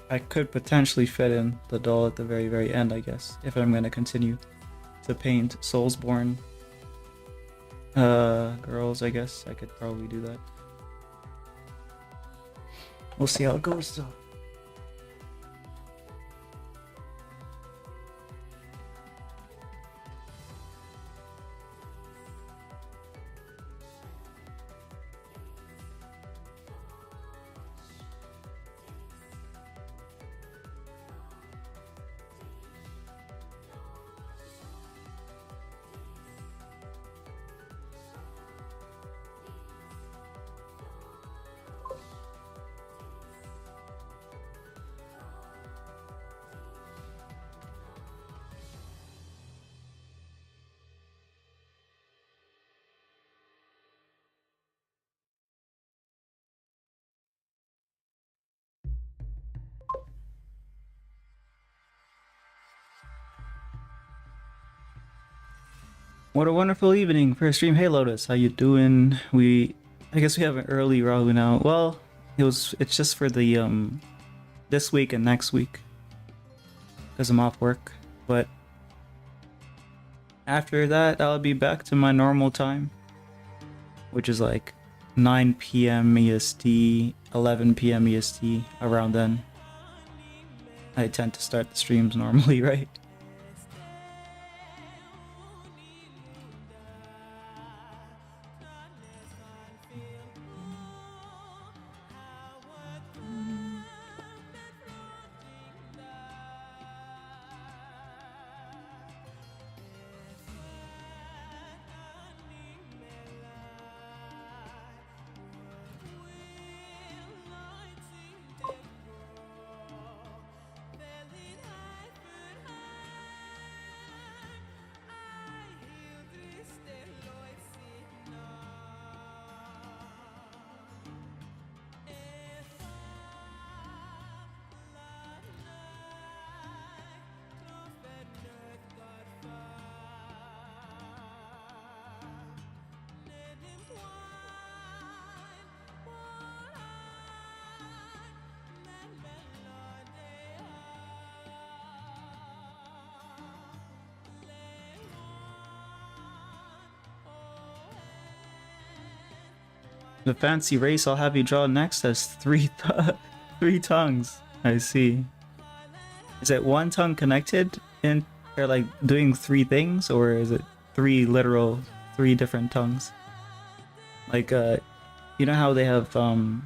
I could potentially fit in the doll at the very end, I guess, if I'm gonna continue to paint Soulsborne girls. I guess I could probably do that. We'll see how it goes though. What a wonderful evening for a stream. Hey Lotus, how you doing? I guess we have an early Rahu now. Well, it's just for the this week and next week because I'm off work. But after that, I'll be back to my normal time, which is like 9 p.m. EST, 11 p.m. EST. Around then, I tend to start the streams normally, right? The fancy race I'll have you draw next has three tongues. I see. Is it one tongue connected in or like doing three things, or is it three different tongues? Like you know how they have the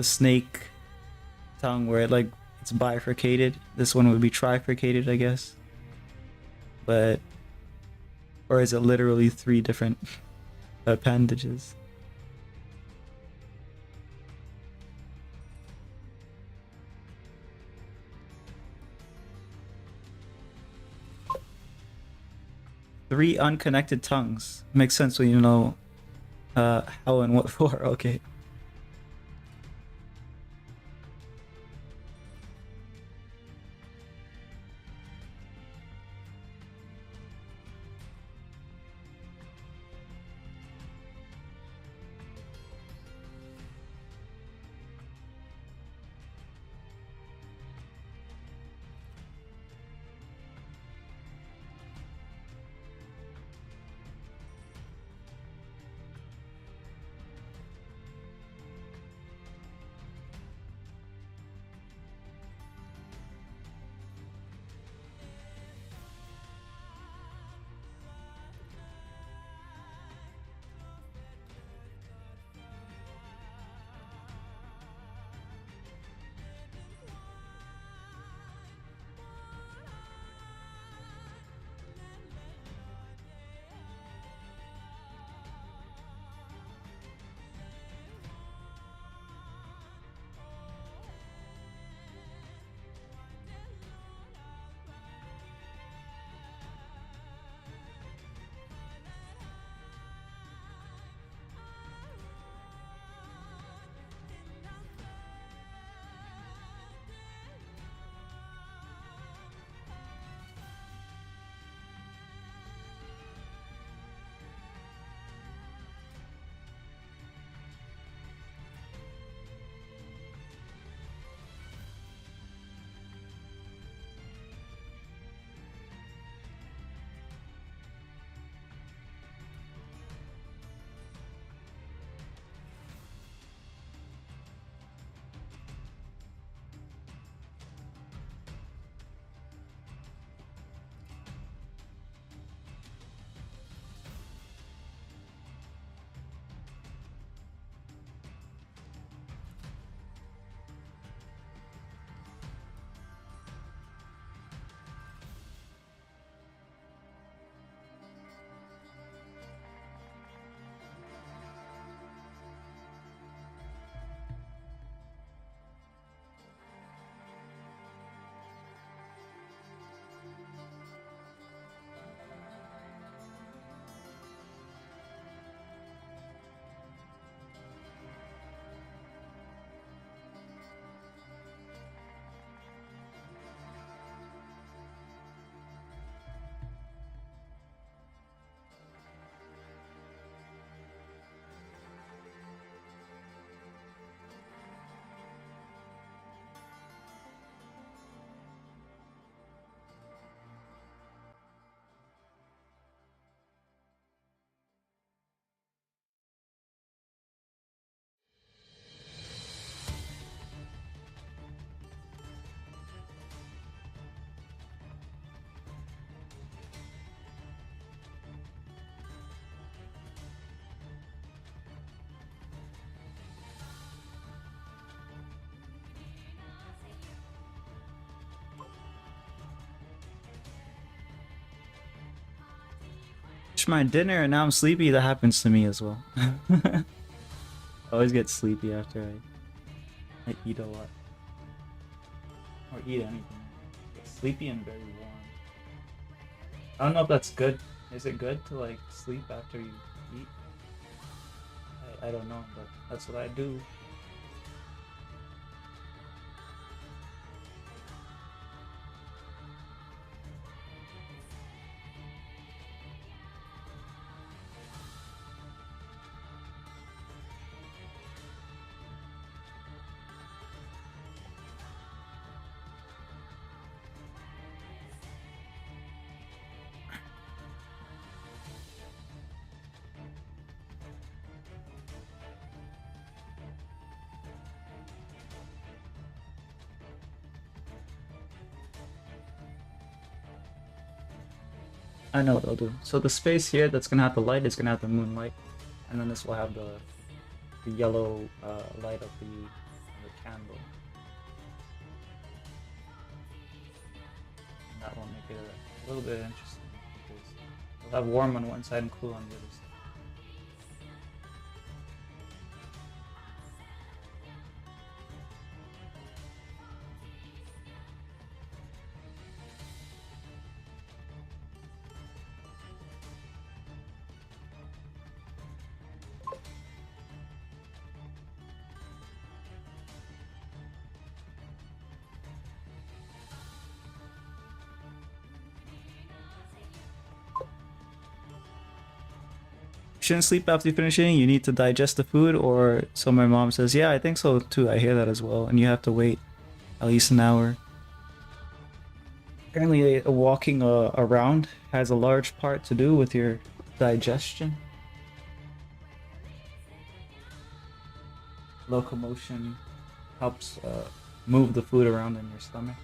snake tongue where it's bifurcated? This one would be trifurcated, I guess. But or is it literally three different appendages? Three unconnected tongues. Makes sense when you know how and what for. Okay. my dinner and now I'm sleepy. That happens to me as well. I always get sleepy after I eat a lot. Or eat anything. I get sleepy and very warm. I don't know if that's good. Is it good to like sleep after you eat? I don't know, but that's what I do. I know what I'll do. So the space here that's gonna have the light is gonna have the moonlight, and then this will have the yellow light of the candle. And that will make it a little bit interesting because it'll have warm on one side and cool on the other side. Shouldn't sleep after you finish eating. You need to digest the food, or so my mom says. Yeah, I think so too. I hear that as well. And you have to wait at least an hour. Apparently, walking around has a large part to do with your digestion. Locomotion helps move the food around in your stomach.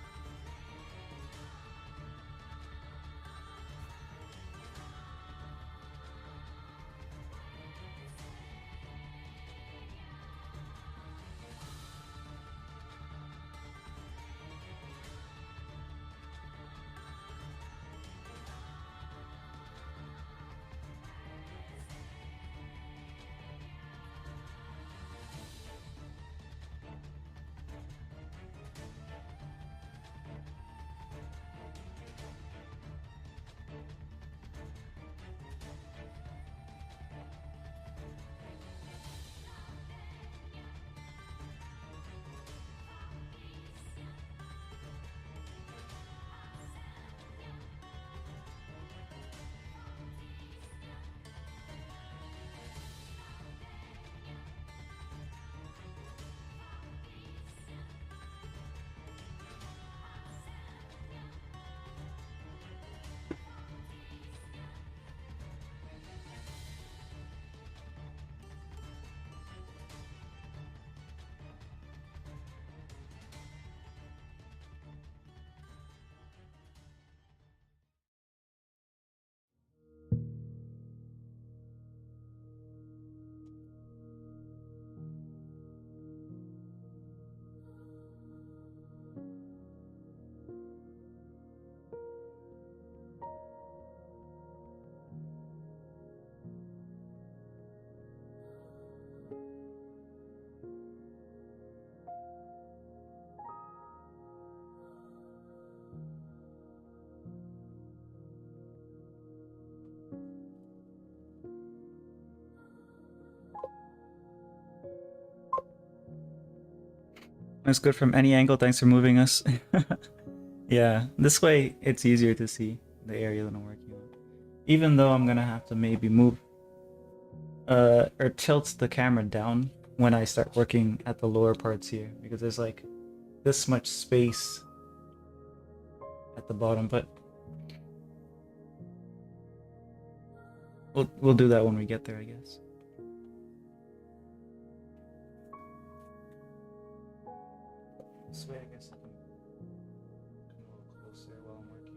It's good from any angle. Thanks for moving us. Yeah, this way it's easier to see the area that I'm working on. Even though I'm gonna have to maybe move or tilt the camera down when I start working at the lower parts here, because there's like this much space at the bottom, but we'll do that when we get there, I guess. This way, I guess I can come a little closer while I'm working.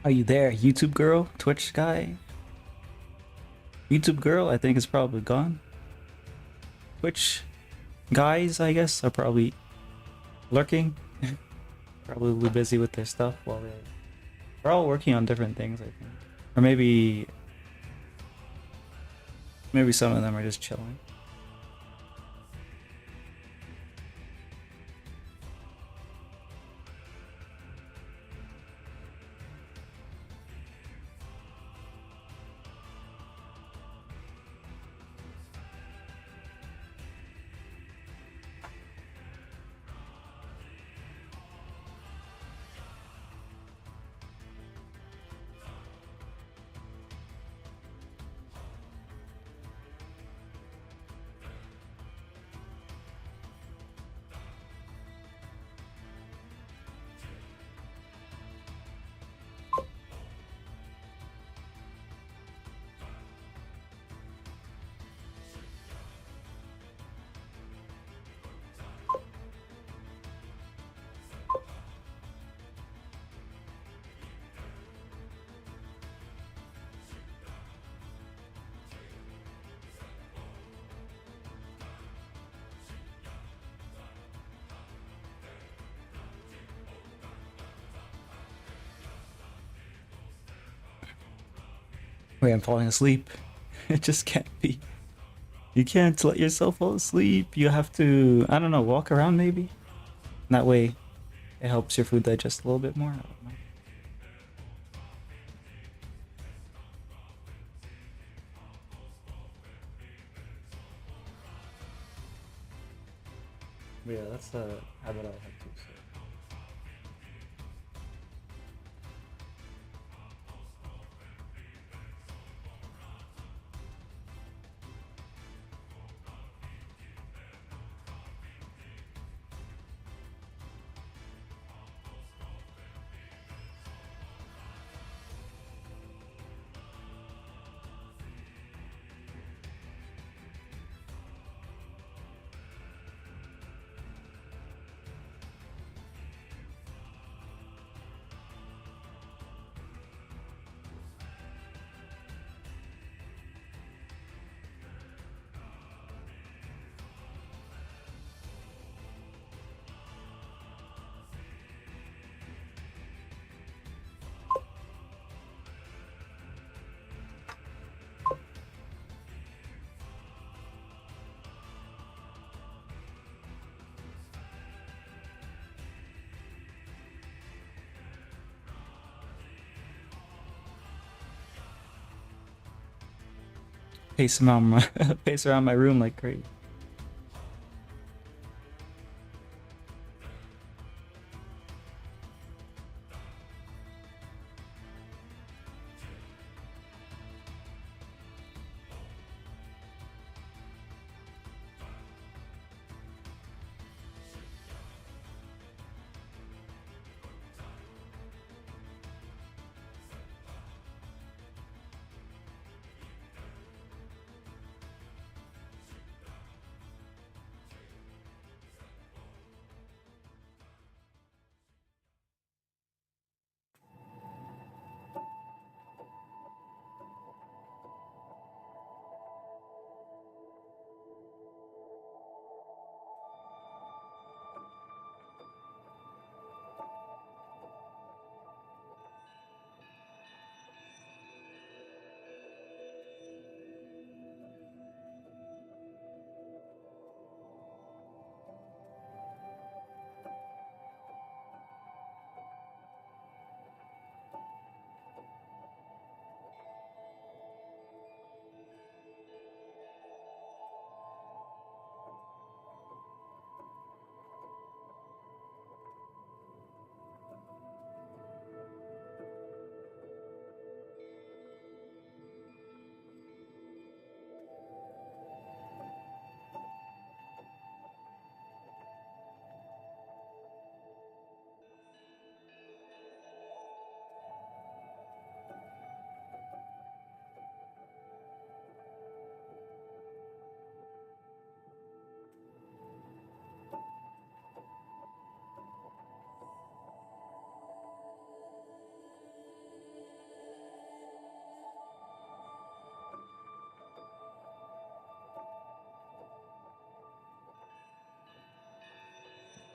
Are you there? YouTube girl? Twitch guy? YouTube girl, I think, is probably gone. Twitch guys, I guess, are probably lurking. Probably busy with their stuff while they're all working on different things, I think. Or maybe some of them are just chilling. Wait, I'm falling asleep. It just can't be. You can't let yourself fall asleep. You have to, I don't know, walk around maybe? That way it helps your food digest a little bit more. I don't know. But yeah, that's a habit I'll have to. So. Pace around my room like crazy.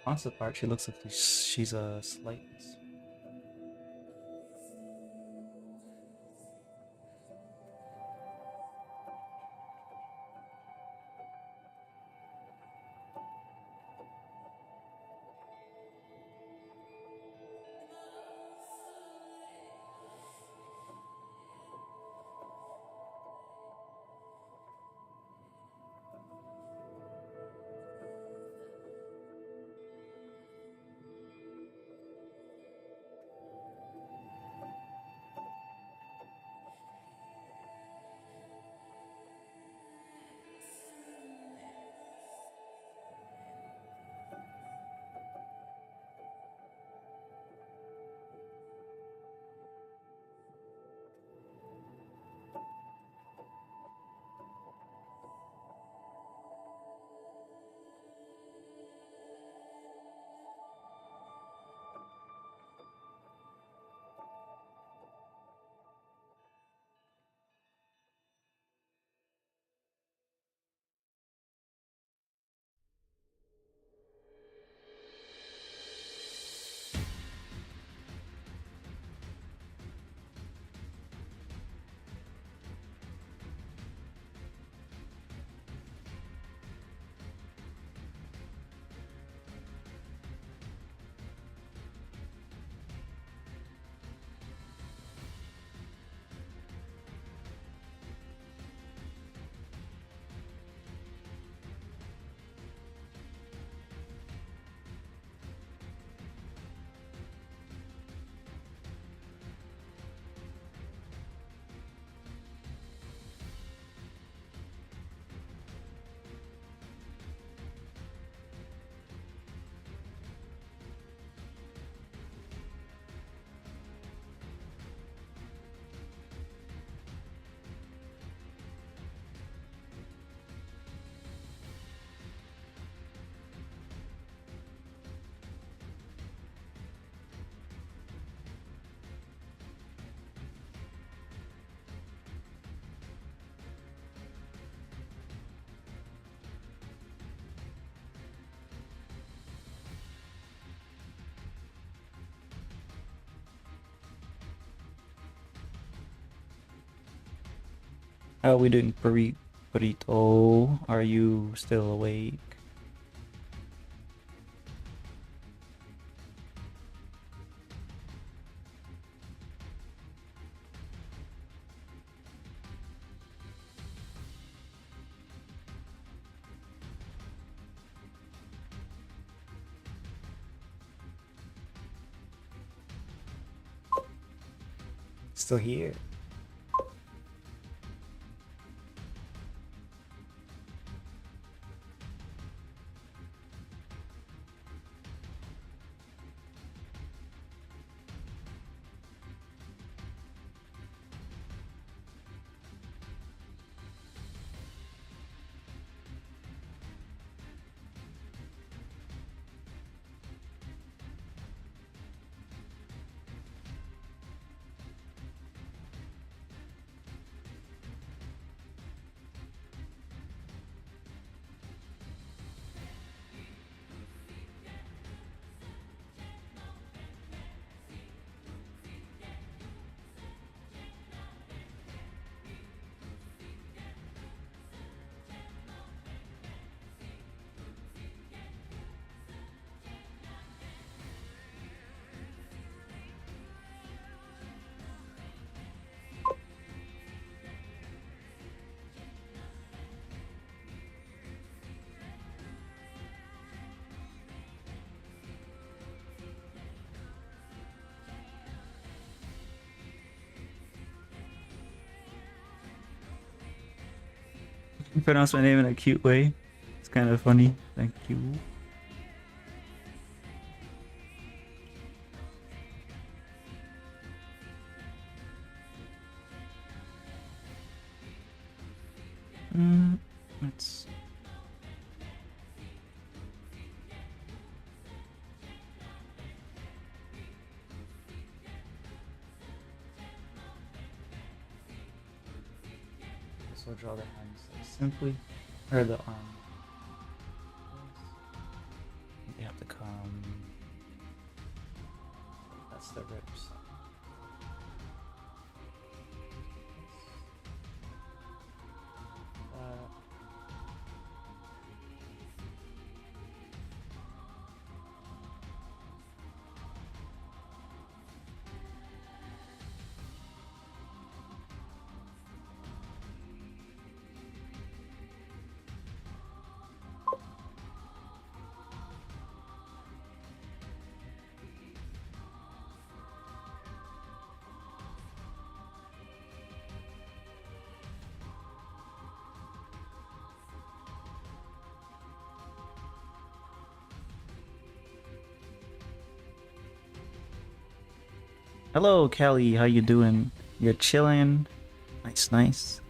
concept art, she looks like she's a slight. How are we doing, Burrito? Are you still awake? Still here. You pronounce my name in a cute way. It's kind of funny. Thank you. Let's. So we'll draw the hands simply, or the arm. They have to come. the ribs. Hello, Kelly. How you doing? You're chilling. Nice, nice.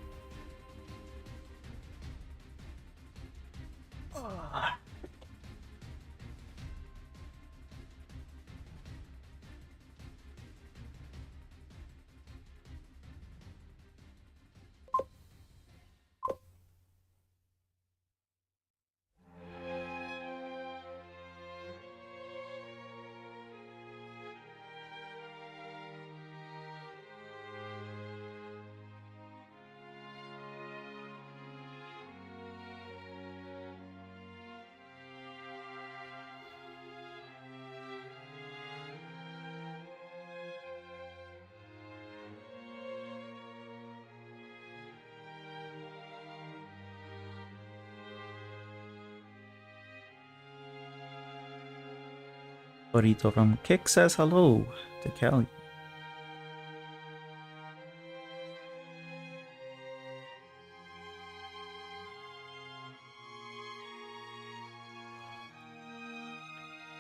Burrito from Kick says hello to Kelly.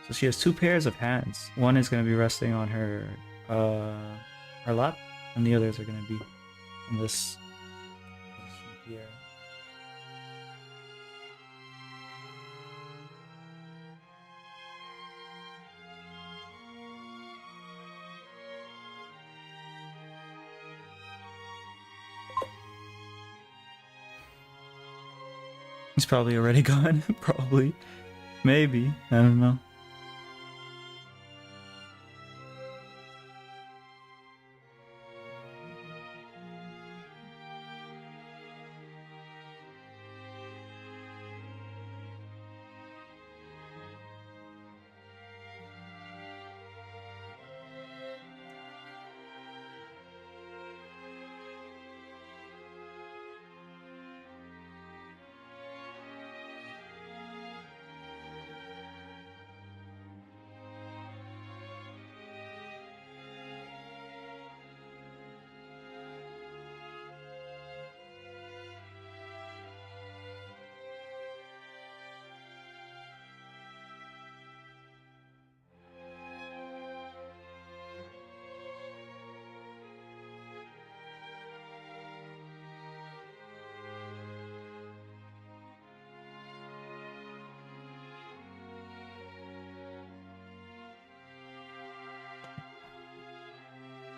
So she has two pairs of hands. One is going to be resting on her lap, and the others are going to be on this here. He's probably already gone. Probably. Maybe. I don't know.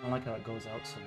I like how it goes out so much.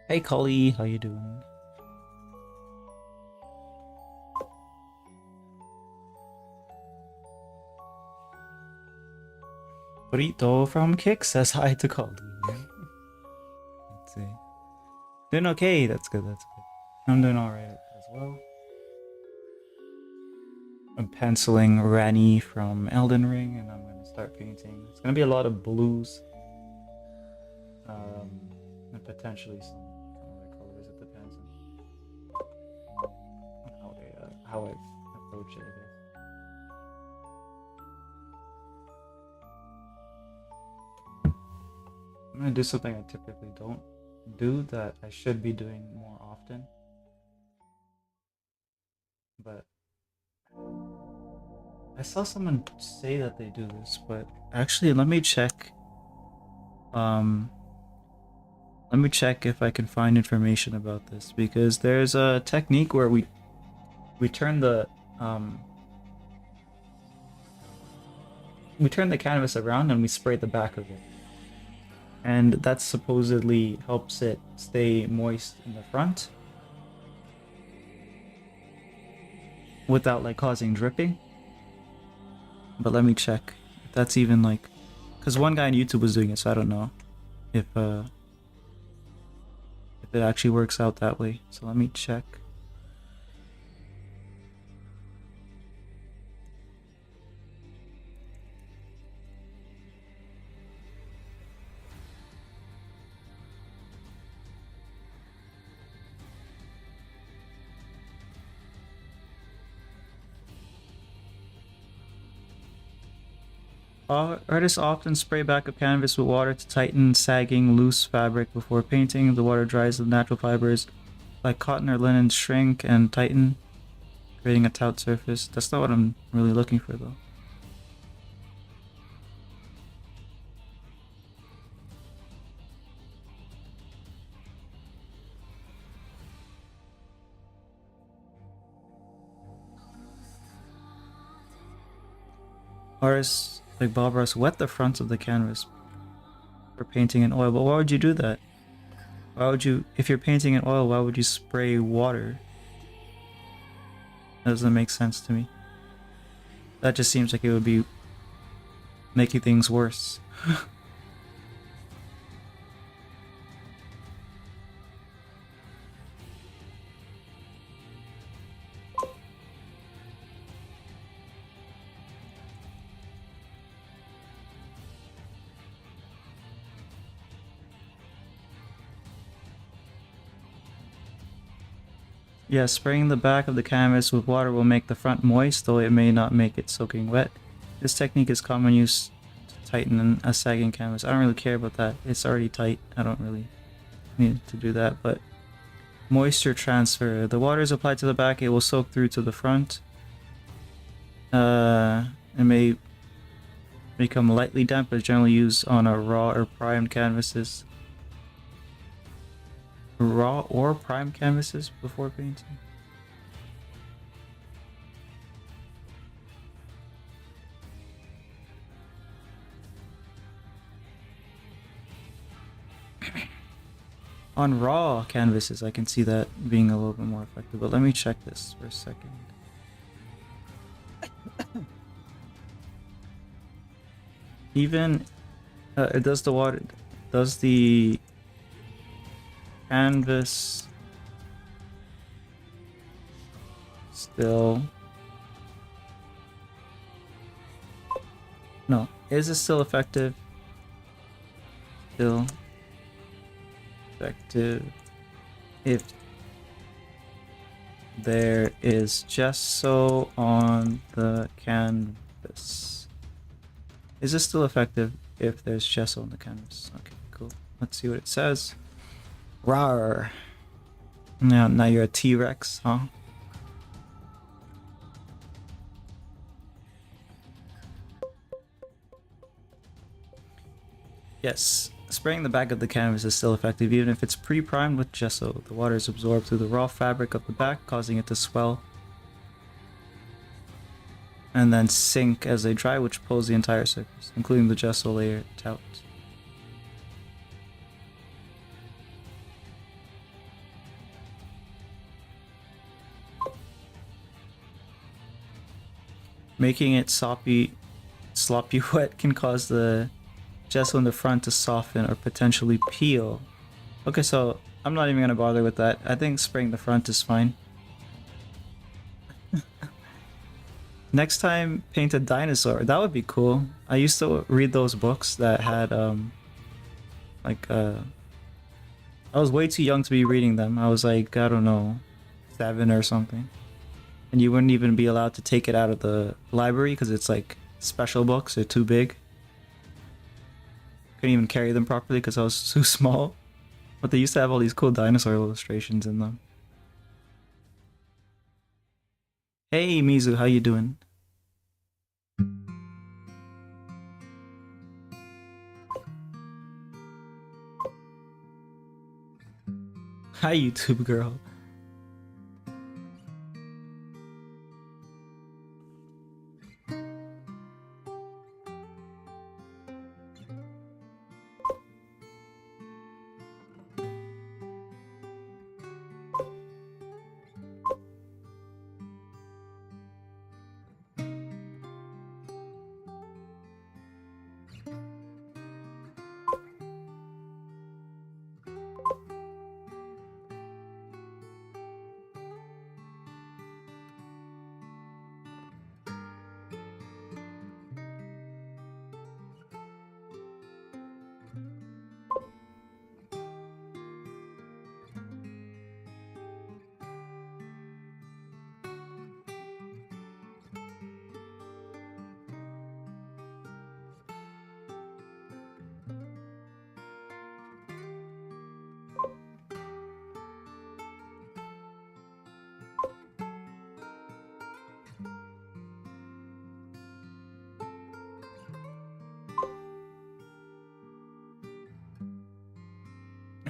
Hey Collie, how you doing? Burrito from Kick says hi to Collie. Let's see. Doing okay, that's good, that's good. I'm doing alright as well. I'm penciling Ranni from Elden Ring and I'm gonna start painting. It's gonna be a lot of blues. And potentially some other colors, it depends on how I approach it, I guess. I'm gonna do something I typically don't do that I should be doing more often. But I saw someone say that they do this, but actually let me check. Let me check if I can find information about this, because there's a technique where we turn the canvas around and we spray the back of it. And that supposedly helps it stay moist in the front without like causing dripping. But let me check if that's even like, because one guy on YouTube was doing it, so I don't know if it actually works out that way. So let me check. Artists often spray back a canvas with water to tighten sagging loose fabric before painting. The water dries the natural fibers like cotton or linen shrink and tighten, creating a taut surface. That's not what I'm really looking for though. Artists like Bob Ross wet the front of the canvas for painting in oil, but why would you do that? Why would you, if you're painting in oil, why would you spray water? That doesn't make sense to me. That just seems like it would be making things worse. Yeah, spraying the back of the canvas with water will make the front moist, though it may not make it soaking wet. This technique is commonly used to tighten a sagging canvas. I don't really care about that. It's already tight. I don't really need to do that, but moisture transfer. The water is applied to the back, it will soak through to the front. It may become lightly damp, but is generally used on a raw or primed canvases. Raw or primed canvases before painting. On raw canvases, I can see that being a little bit more effective, but let me check this for a second. Even does the canvas still, no, is it still effective? Still effective if there is gesso on the canvas. Is this still effective if there's gesso on the canvas? Okay, cool. Let's see what it says. Rawr. Now you're a T-Rex, huh? Yes, spraying the back of the canvas is still effective even if it's pre-primed with gesso. The water is absorbed through the raw fabric of the back, causing it to swell and then sink as they dry, which pulls the entire surface, including the gesso layer, taut. Making it sloppy wet can cause the gesso in the front to soften or potentially peel. Okay, so I'm not even gonna bother with that. I think spraying the front is fine. Next time, paint a dinosaur. That would be cool. I used to read those books that had like I was way too young to be reading them. I was like, I don't know, 7 or something. And you wouldn't even be allowed to take it out of the library because it's like special books. They're too big. Couldn't even carry them properly because I was too small. But they used to have all these cool dinosaur illustrations in them. Hey Mizu, how you doing? Hi YouTube girl.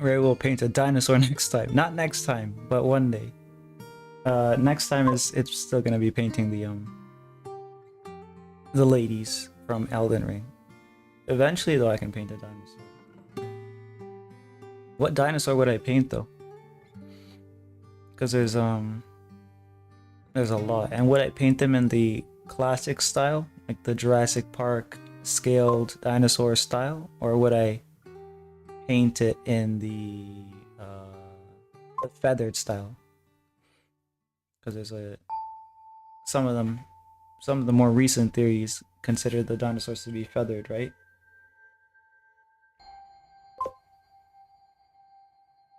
Ray will paint a dinosaur next time. Not next time, but one day. Next time it's still gonna be painting the ladies from Elden Ring. Eventually though I can paint a dinosaur. What dinosaur would I paint though? Because there's a lot. And would I paint them in the classic style? Like the Jurassic Park scaled dinosaur style? Or would I paint it in the feathered style? Because there's some of the more recent theories consider the dinosaurs to be feathered, right?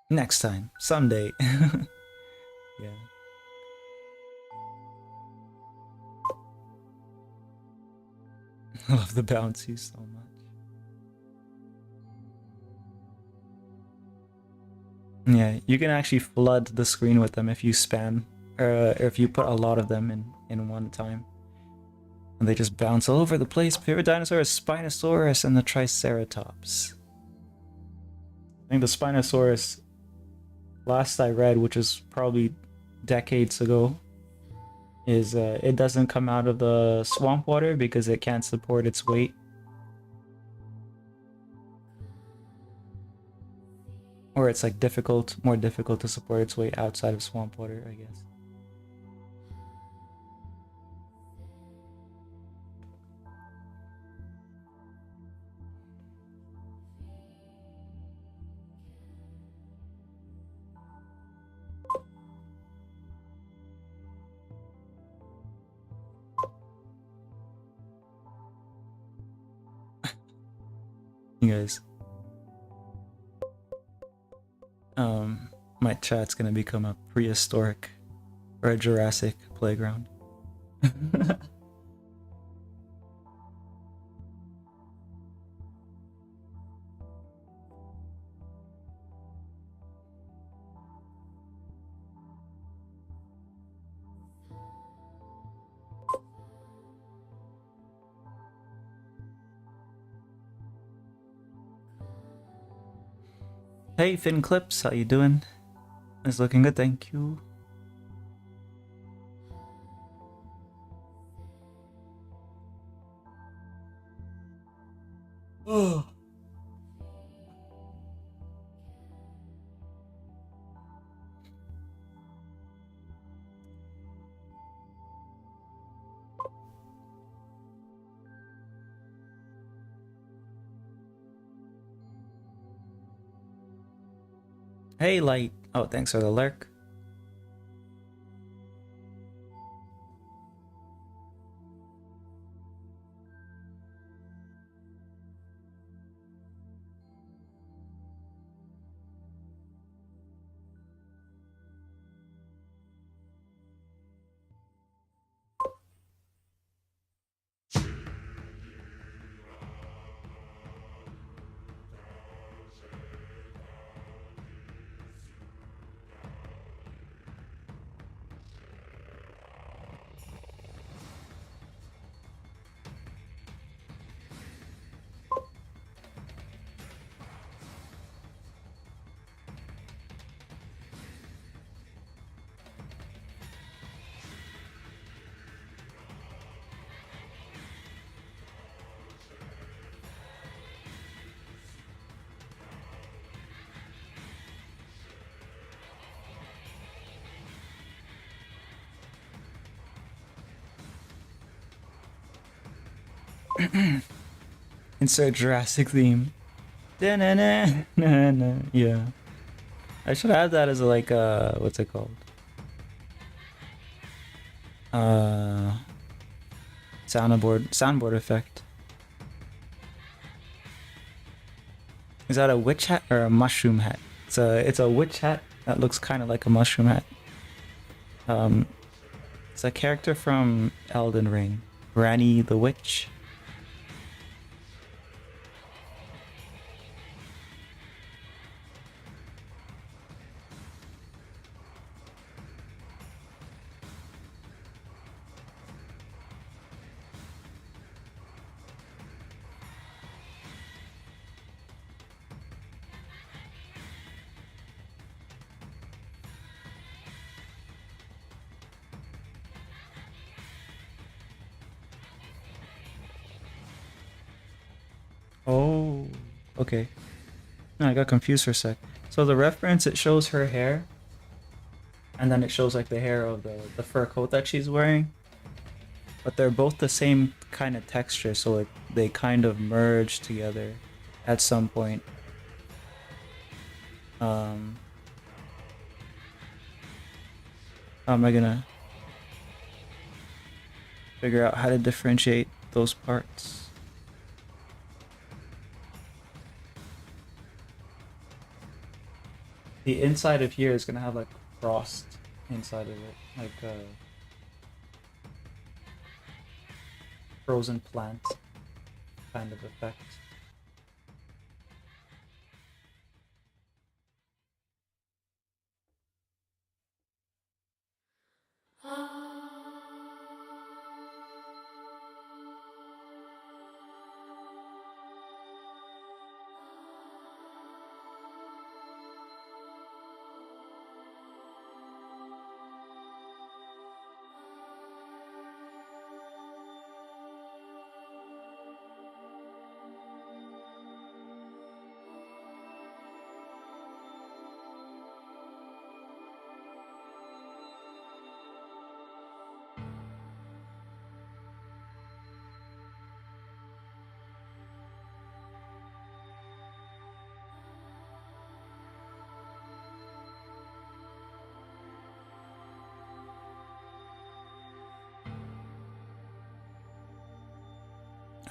Next time, someday. Yeah. I love the bouncies so much. Yeah, you can actually flood the screen with them if you spam, or if you put a lot of them in one time. And they just bounce all over the place. Favorite dinosaur is Spinosaurus and the Triceratops. I think the Spinosaurus, last I read, which is probably decades ago, is it doesn't come out of the swamp water because it can't support its weight. Or it's like more difficult to support its weight outside of swamp water, I guess. You guys. My chat's gonna become a prehistoric or a Jurassic playground. Hey Finn Clips, how you doing? It's looking good, thank you. Oh. Hey, Light. Oh, thanks for the lurk. Insert Jurassic theme. Da-na-na-na-na. Yeah. I should add that as like what's it called? Uh soundboard effect. Is that a witch hat or a mushroom hat? It's a witch hat that looks kind of like a mushroom hat. Um it's a character from Elden Ring. Ranni the witch. Oh, okay. No, I got confused for a sec. So the reference, it shows her hair, and then it shows like the hair of the fur coat that she's wearing. But they're both the same kind of texture, so like they kind of merge together at some point. Um, how am I gonna figure out how to differentiate those parts? The inside of here is gonna have like frost inside of it, like a frozen plant kind of effect.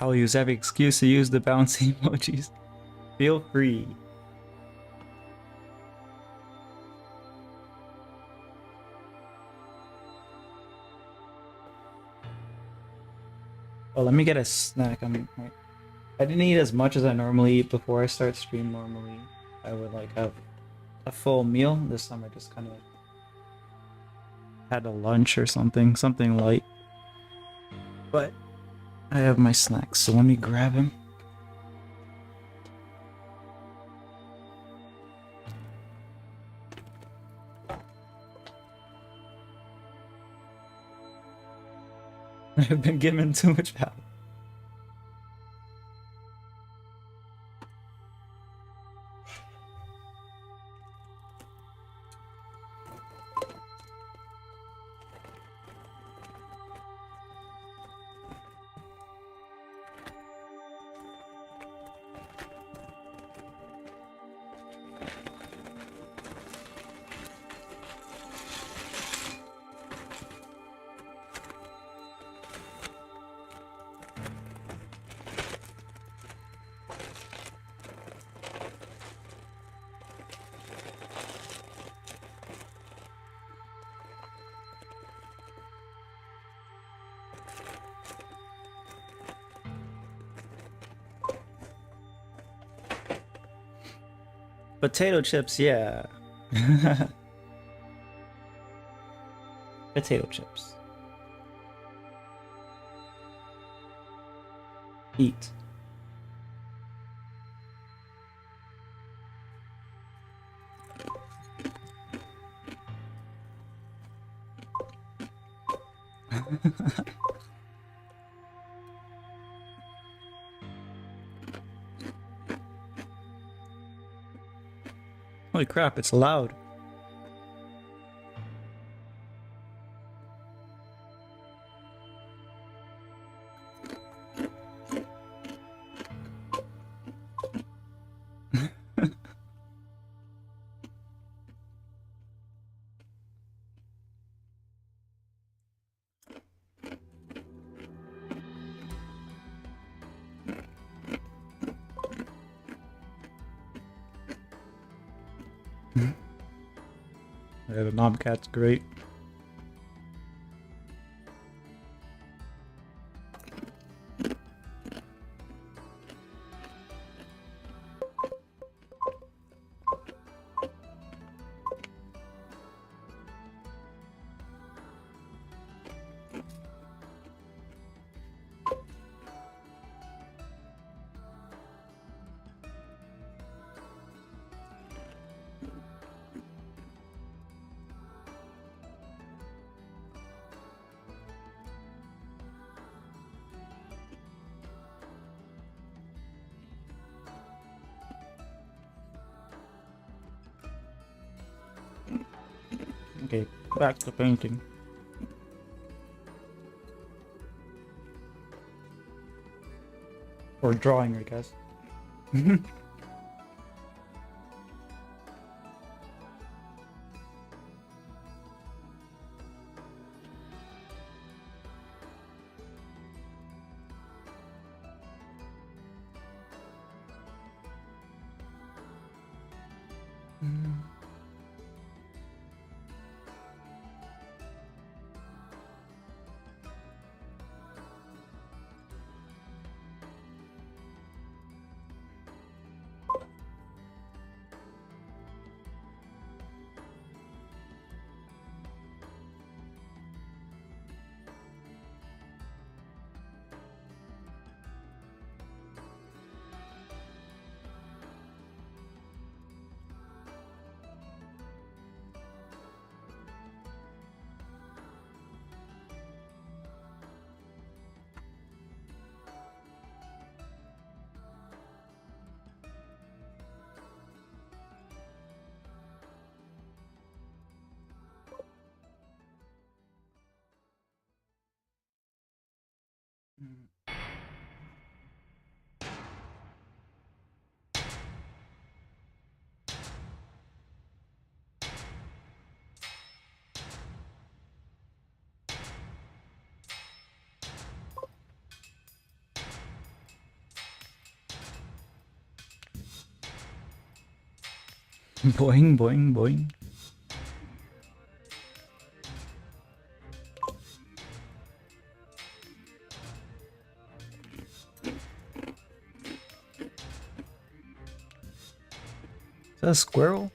I will use every excuse to use the bouncy emojis. Feel free. Oh, let me get a snack. I didn't eat as much as I normally eat before I start stream. Normally, I would like have a full meal. This time, I just kind of had a lunch or something light. But I have my snacks, so let me grab him. I've been given too much power. Potato chips, yeah. Potato chips. Eat. Holy crap, it's loud. Yeah, the knobcat's great. Okay, back to painting. Or drawing, I guess. Boing, boing, boing. Is that a squirrel?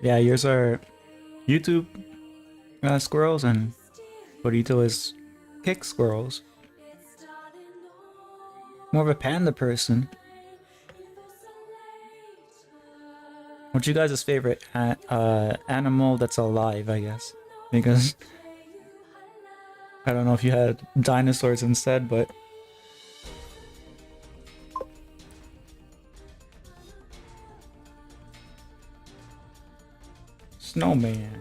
Yeah, yours are YouTube squirrels, and Burrito is kick squirrels. More of a panda person. What's you guys' favorite animal that's alive, I guess? because I don't know if you had dinosaurs instead, but snowman.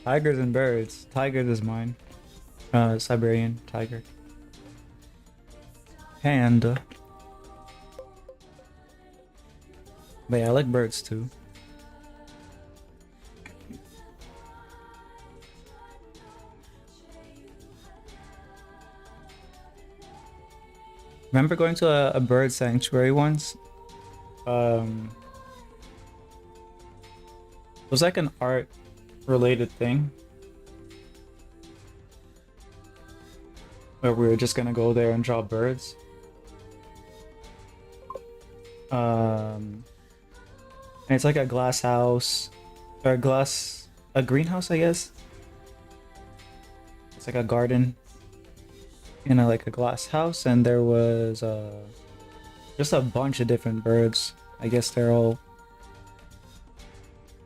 Tigers and birds. Tigers is mine. Siberian tiger. Panda. But yeah, I like birds too. Remember going to a bird sanctuary once? It was like an art related thing where we were just gonna go there and draw birds. And it's like a glass house or a greenhouse, I guess. It's like a garden in like a glass house, and there was just a bunch of different birds. I guess they're all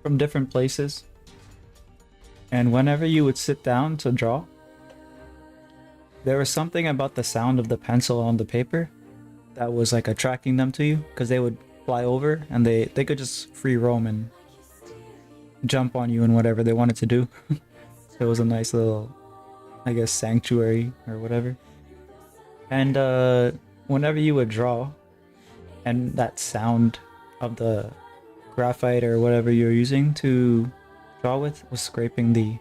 from different places. And whenever you would sit down to draw, there was something about the sound of the pencil on the paper that was like attracting them to you, because they would fly over and they could just free roam and jump on you and whatever they wanted to do. It was a nice little, I guess, sanctuary or whatever. And whenever you would draw, and that sound of the graphite or whatever you're using to draw with was scraping the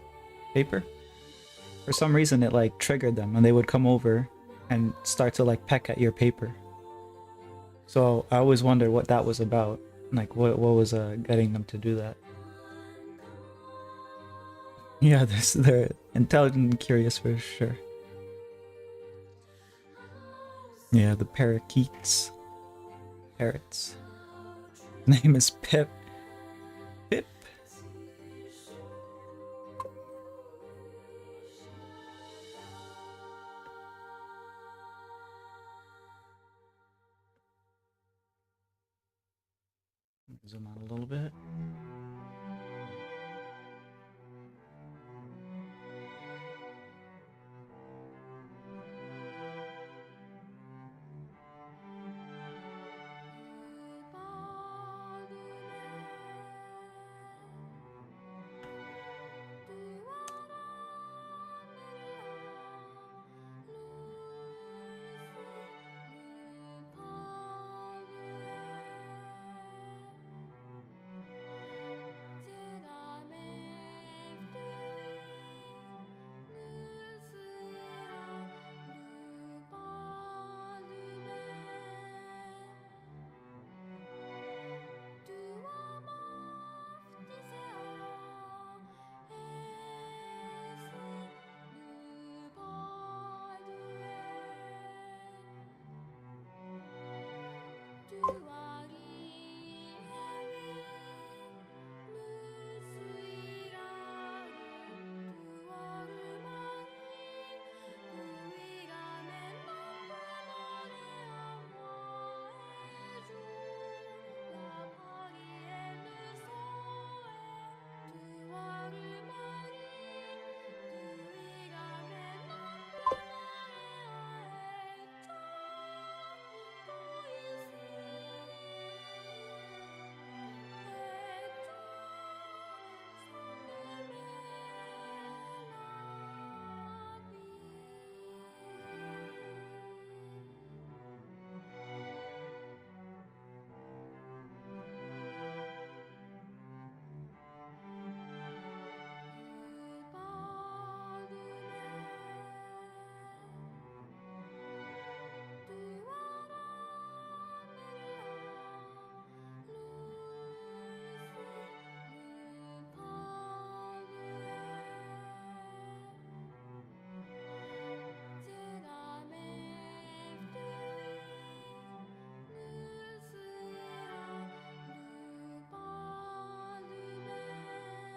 paper, for some reason it like triggered them and they would come over and start to like peck at your paper. So I always wondered what that was about, like what was getting them to do that. Yeah, they're intelligent and curious for sure. Yeah, the parakeets. Parrots. Name is Pip. Pip. Zoom out a little bit.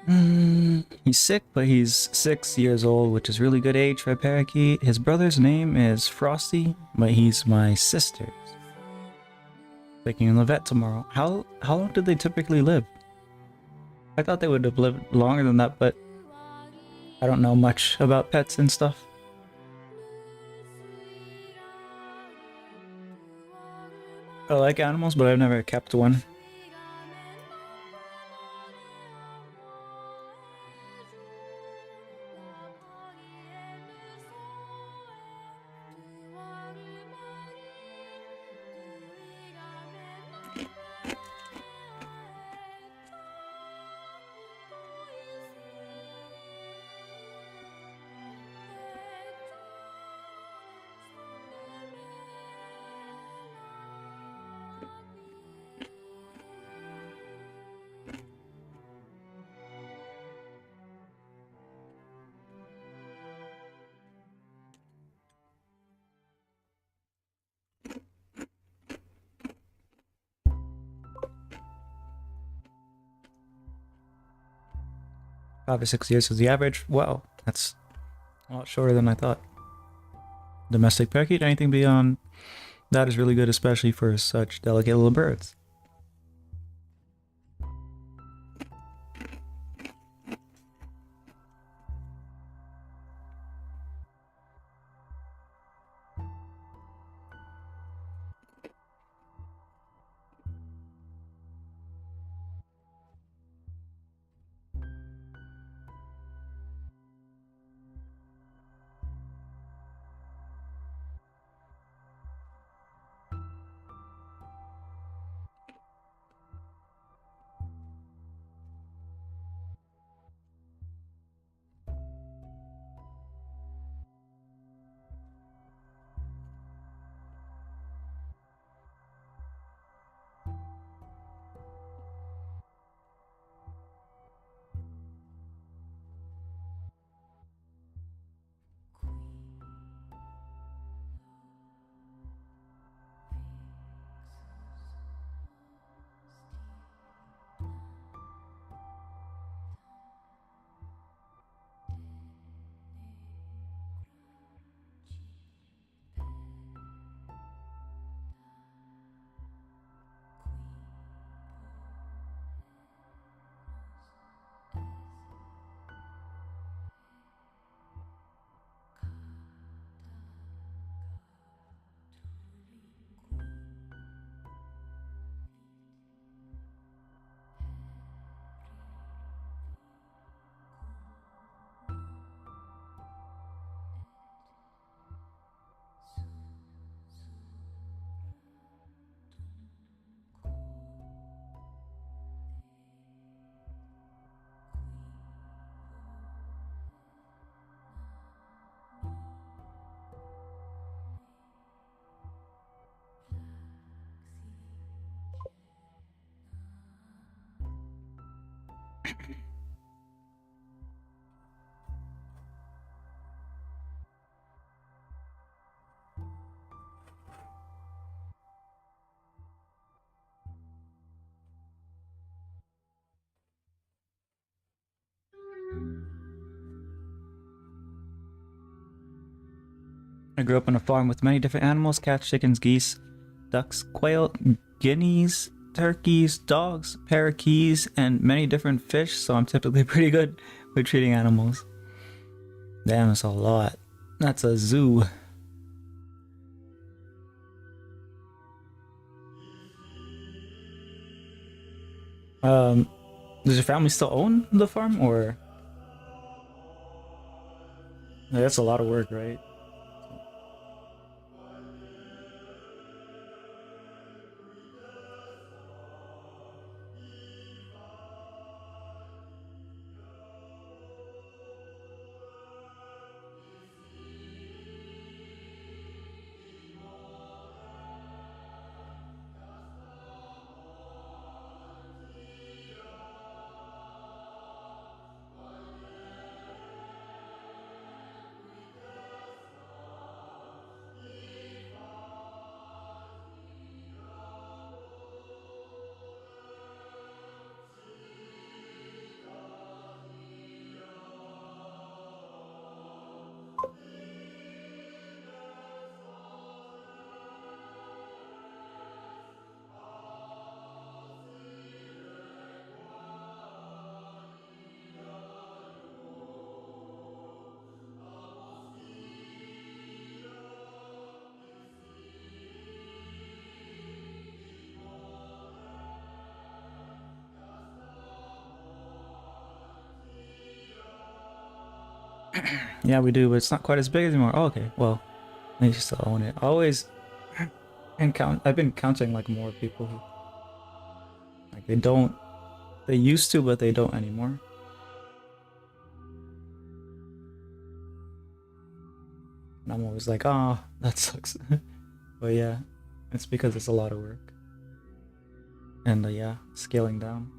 He's sick, but he's 6 years old, which is really good age for a parakeet. His brother's name is Frosty, but he's my sister's. Taking him to the vet tomorrow. How long do they typically live? I thought they would have lived longer than that, but I don't know much about pets and stuff. I like animals, but I've never kept one. Five to 6 years is the average. Wow, that's a lot shorter than I thought. Domestic parakeet, anything beyond that is really good, especially for such delicate little birds. I grew up on a farm with many different animals: cats, chickens, geese, ducks, quail, guineas, turkeys, dogs, parakeets, and many different fish, so I'm typically pretty good with treating animals. Damn, it's a lot. That's a zoo. Um, does your family still own the farm, or that's a lot of work, right? Yeah, we do, but it's not quite as big anymore. Oh, okay, well, they still own it. Always, and count. I've been counting like more people who like they don't. They used to, but they don't anymore. And I'm always like, oh, that sucks. But yeah, it's because it's a lot of work. And yeah, scaling down.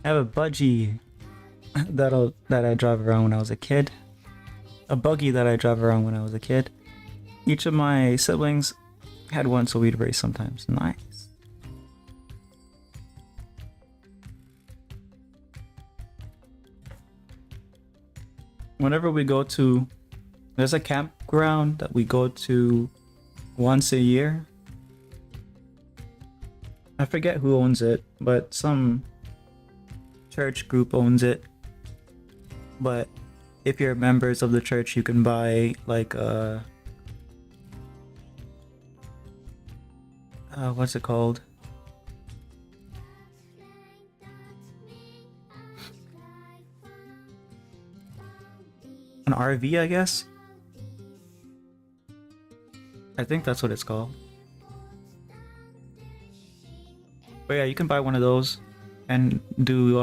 I have a budgie that I drive around when I was a kid. A buggy that I drive around when I was a kid. Each of my siblings had one, so we'd race sometimes. Nice. Whenever we go to, there's a campground that we go to once a year. I forget who owns it, but some church group owns it. But if you're members of the church, you can buy like what's it called? An RV, I guess. I think that's what it's called. But yeah, you can buy one of those and do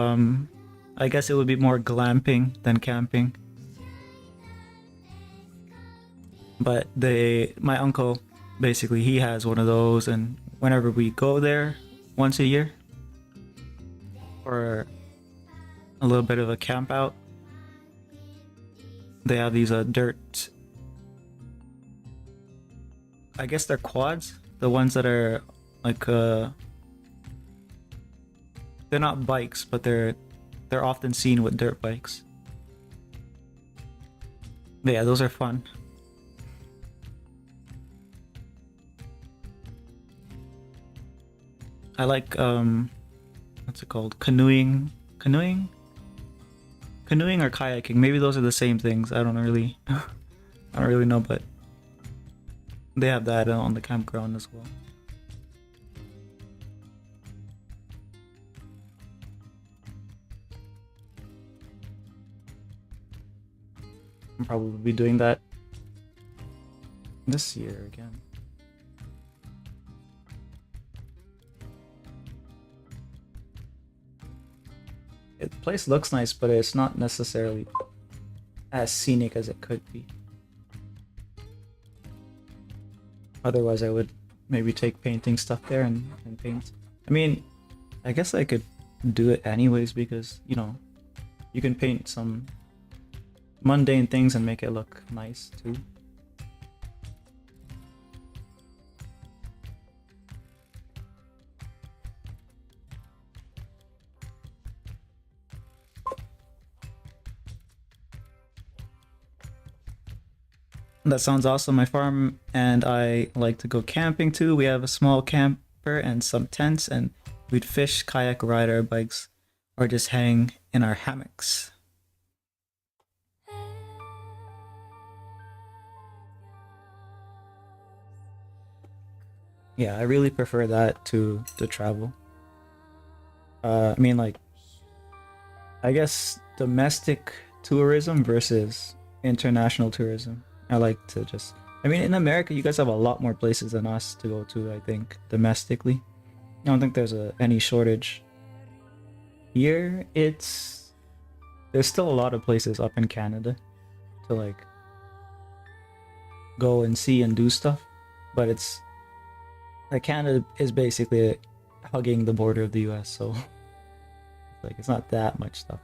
I guess it would be more glamping than camping. But my uncle basically he has one of those, and whenever we go there once a year for a little bit of a camp out, they have these dirt, I guess they're quads, the ones that are like they're not bikes, but they're often seen with dirt bikes. But yeah, those are fun. I like what's it called? Canoeing or kayaking. Maybe those are the same things. I don't really know, but they have that on the campground as well. I'll probably be doing that this year again. the place looks nice, but it's not necessarily as scenic as it could be. Otherwise, I would maybe take painting stuff there and paint. I mean, I guess I could do it anyways because, you know, you can paint some mundane things and make it look nice too. That sounds awesome. My farm and I like to go camping too. We have a small camper and some tents, and we'd fish, kayak, ride our bikes, or just hang in our hammocks. Yeah, I really prefer that to travel. I mean, like, I guess domestic tourism versus international tourism. I like to just, I mean, in America, you guys have a lot more places than us to go to, I think, domestically. I don't think there's any shortage. Here, there's still a lot of places up in Canada to, like, go and see and do stuff. But it's, like, Canada is basically hugging the border of the US, so, like, it's not that much stuff.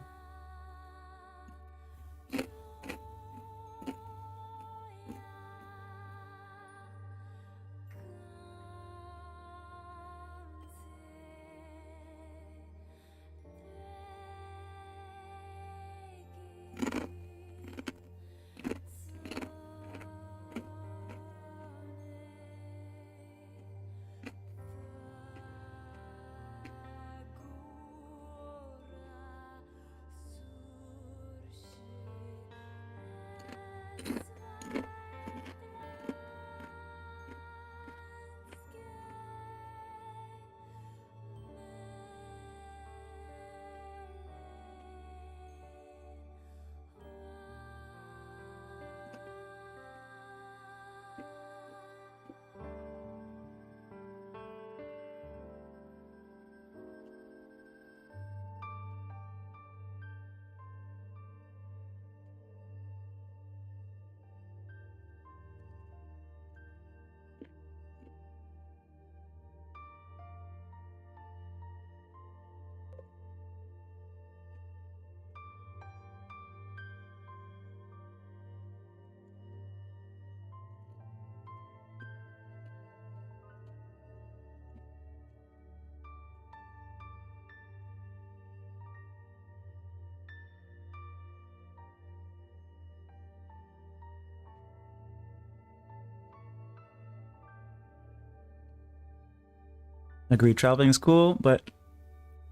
Agree, traveling is cool, but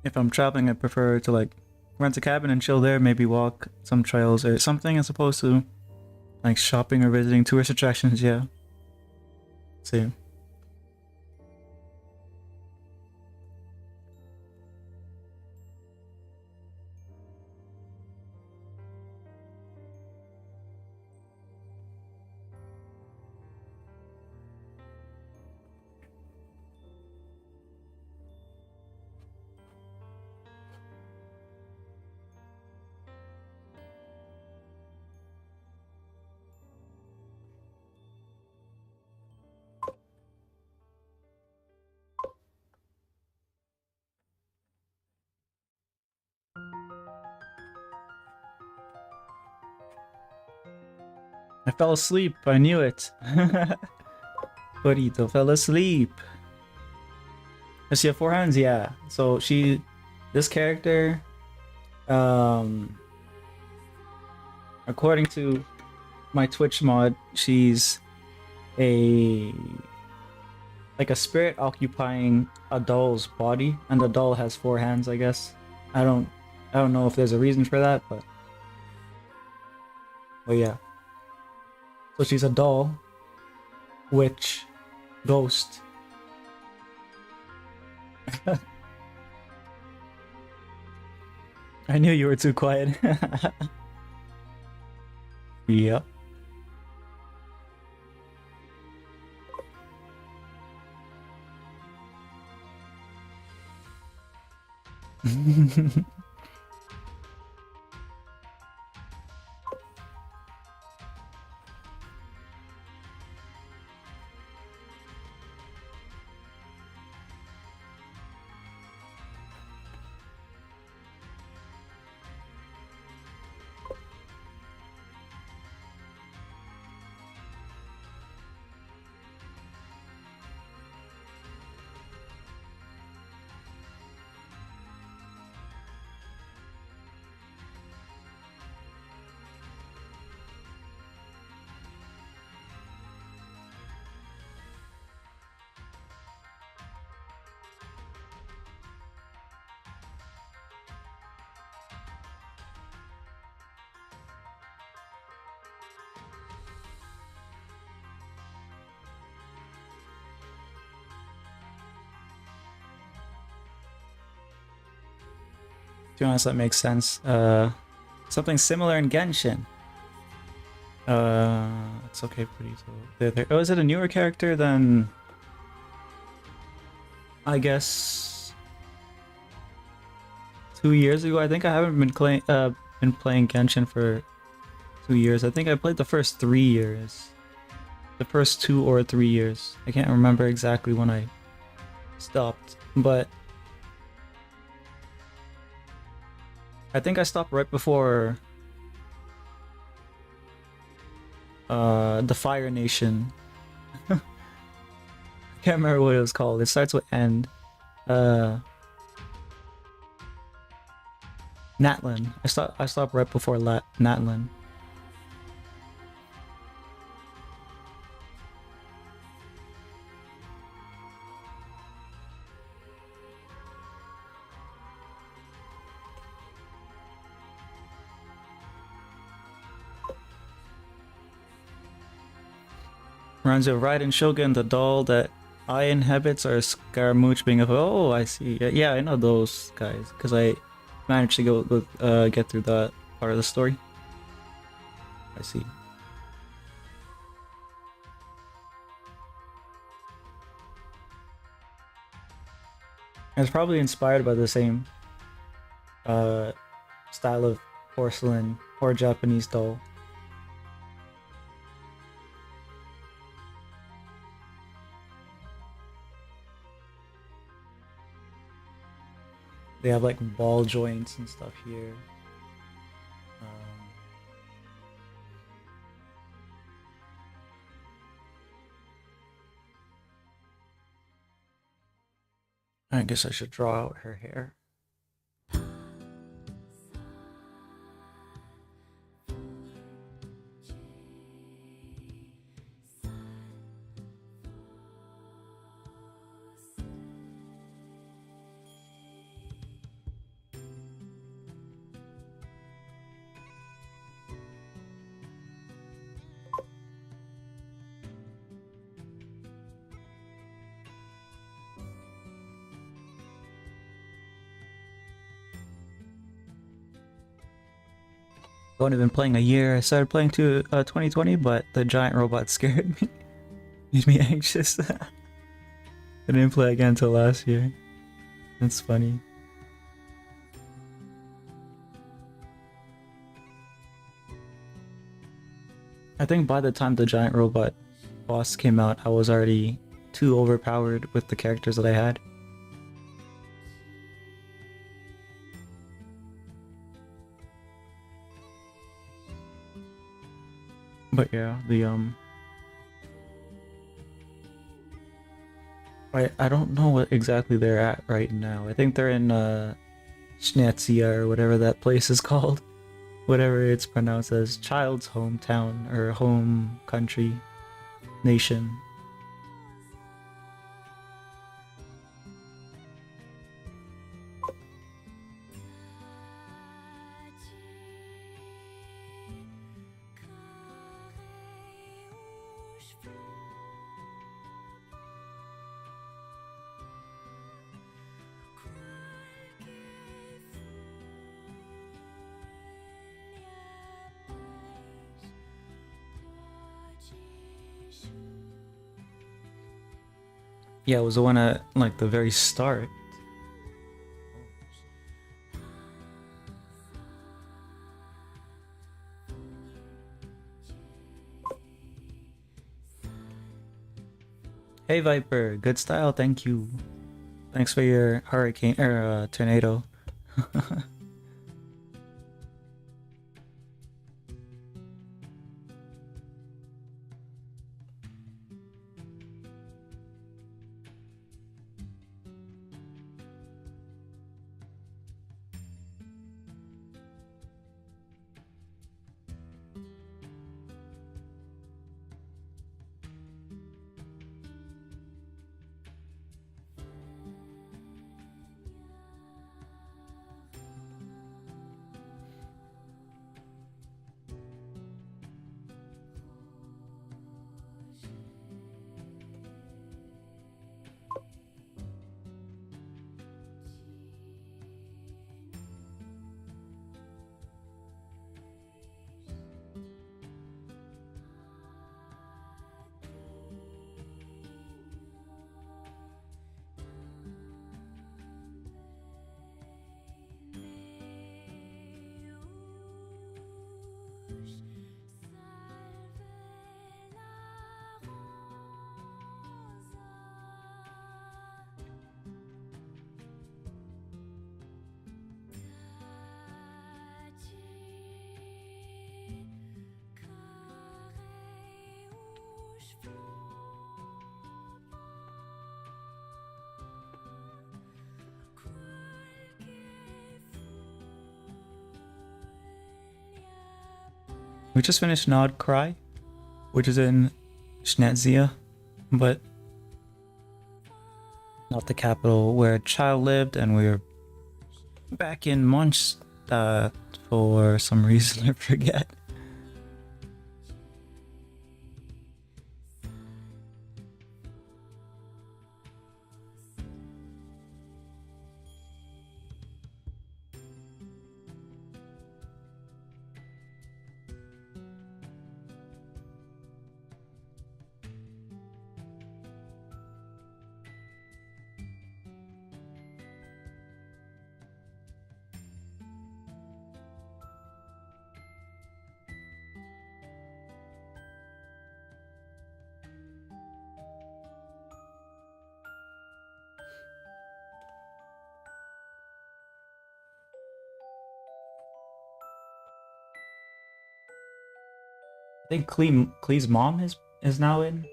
if I'm traveling, I prefer to, like, rent a cabin and chill there, maybe walk some trails or something, as opposed to, like, shopping or visiting tourist attractions. Yeah, same. I fell asleep. I knew it. Burrito fell asleep. Does she have four hands? Yeah. So this character, according to my Twitch mod, she's like a spirit occupying a doll's body, and the doll has four hands, I guess. I don't know if there's a reason for that, but yeah. So she's a doll, witch, ghost. I knew you were too quiet. Yep. be honest, that makes sense. Something similar in Genshin. It's okay, pretty. Oh, is it a newer character? Then I guess 2 years ago. I think I haven't been playing Genshin for 2 years. I think I played the first 3 years. The first 2 or 3 years. I can't remember exactly when I stopped, but I think I stopped right before the Fire Nation. I can't remember what it was called. It starts with N. Natlin. I stopped right before Natlin. Ranzo, Raiden Shogun, the doll that I inhabits, or Scaramouche being of. Oh, I see. Yeah, I know those guys because I managed to get through that part of the story. I see. It's probably inspired by the same style of porcelain or Japanese doll. They have like ball joints and stuff here. I guess I should draw out her hair. I've only been playing a year. I started playing to 2020, but the giant robot scared me. Made me anxious. I didn't play again until last year. That's funny. I think by the time the giant robot boss came out, I was already too overpowered with the characters that I had. But yeah, I don't know what exactly they're at right now. I think they're in Schnetsia or whatever that place is called. Whatever it's pronounced as, child's hometown or home country nation. Yeah, it was the one at like the very start. Hey Viper, good style, thank you. Thanks for your hurricane or tornado. We just finished Nod Cry, which is in Schnezia, but not the capital where a child lived, and we're back in Mondstadt for some reason I forget. I think Klee's mom is now in.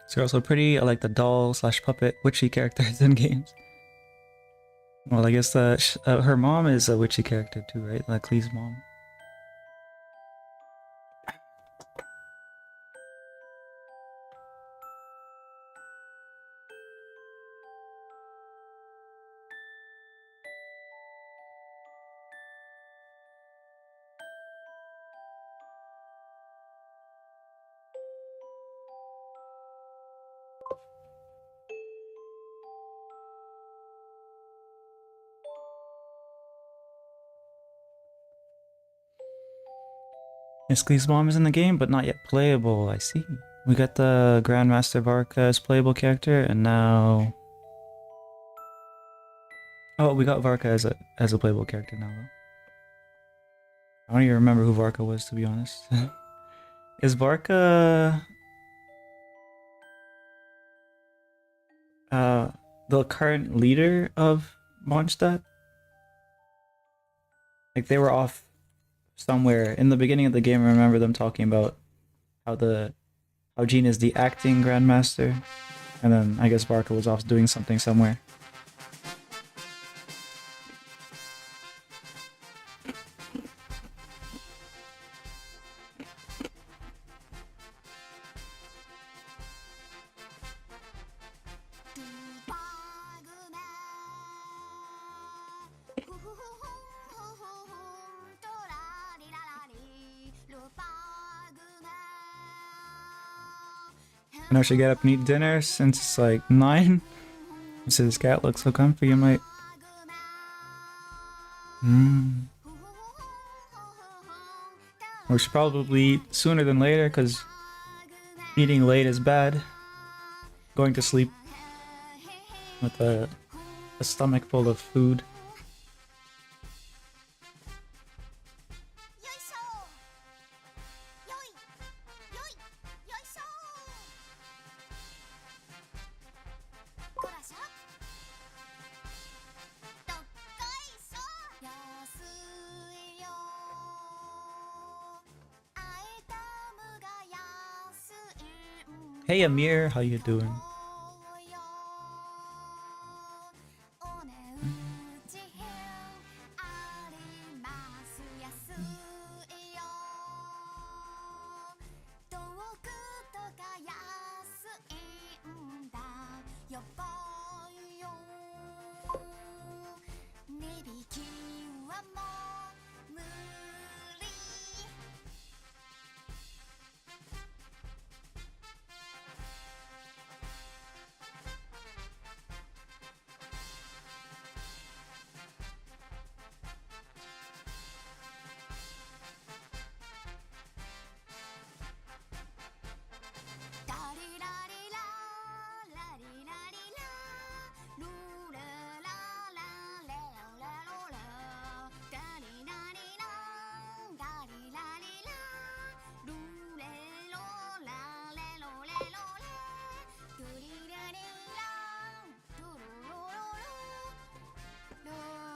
So also pretty. I like the doll slash puppet witchy characters in games. Well, I guess her mom is a witchy character too, right? Like Klee's mom. Yes, Klee's mom is in the game, but not yet playable. I see. We got the Grandmaster Varka as playable character, and now... Oh, we got Varka as a playable character now, though. I don't even remember who Varka was, to be honest. Is Varka... the current leader of Mondstadt? Like, they were off somewhere. In the beginning of the game, I remember them talking about how Jean is the acting Grandmaster, and then I guess Varka was off doing something somewhere. I know I should get up and eat dinner since it's like 9. So this cat looks so comfy, I might... We should probably eat sooner than later, because eating late is bad. Going to sleep with a stomach full of food. Hey Amir, how you doing?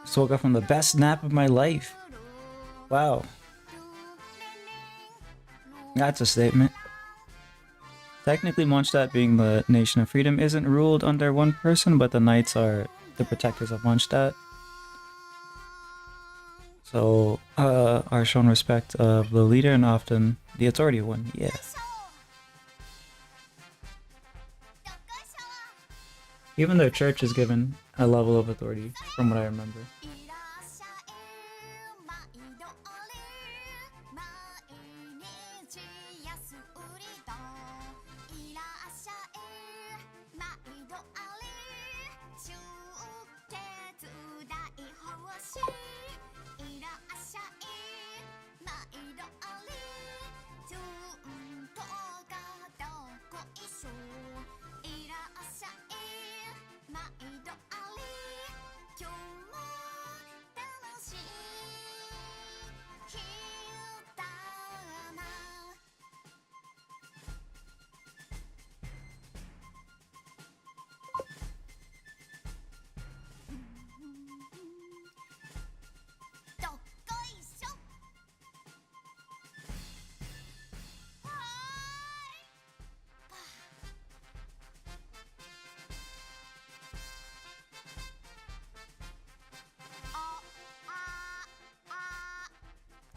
Just woke up from the best nap of my life. Wow. That's a statement. Technically, Mondstadt, being the nation of freedom, isn't ruled under one person, but the knights are the protectors of Mondstadt. So, are shown respect of the leader and often the authority one. Yeah. Even their church is given a level of authority, from what I remember.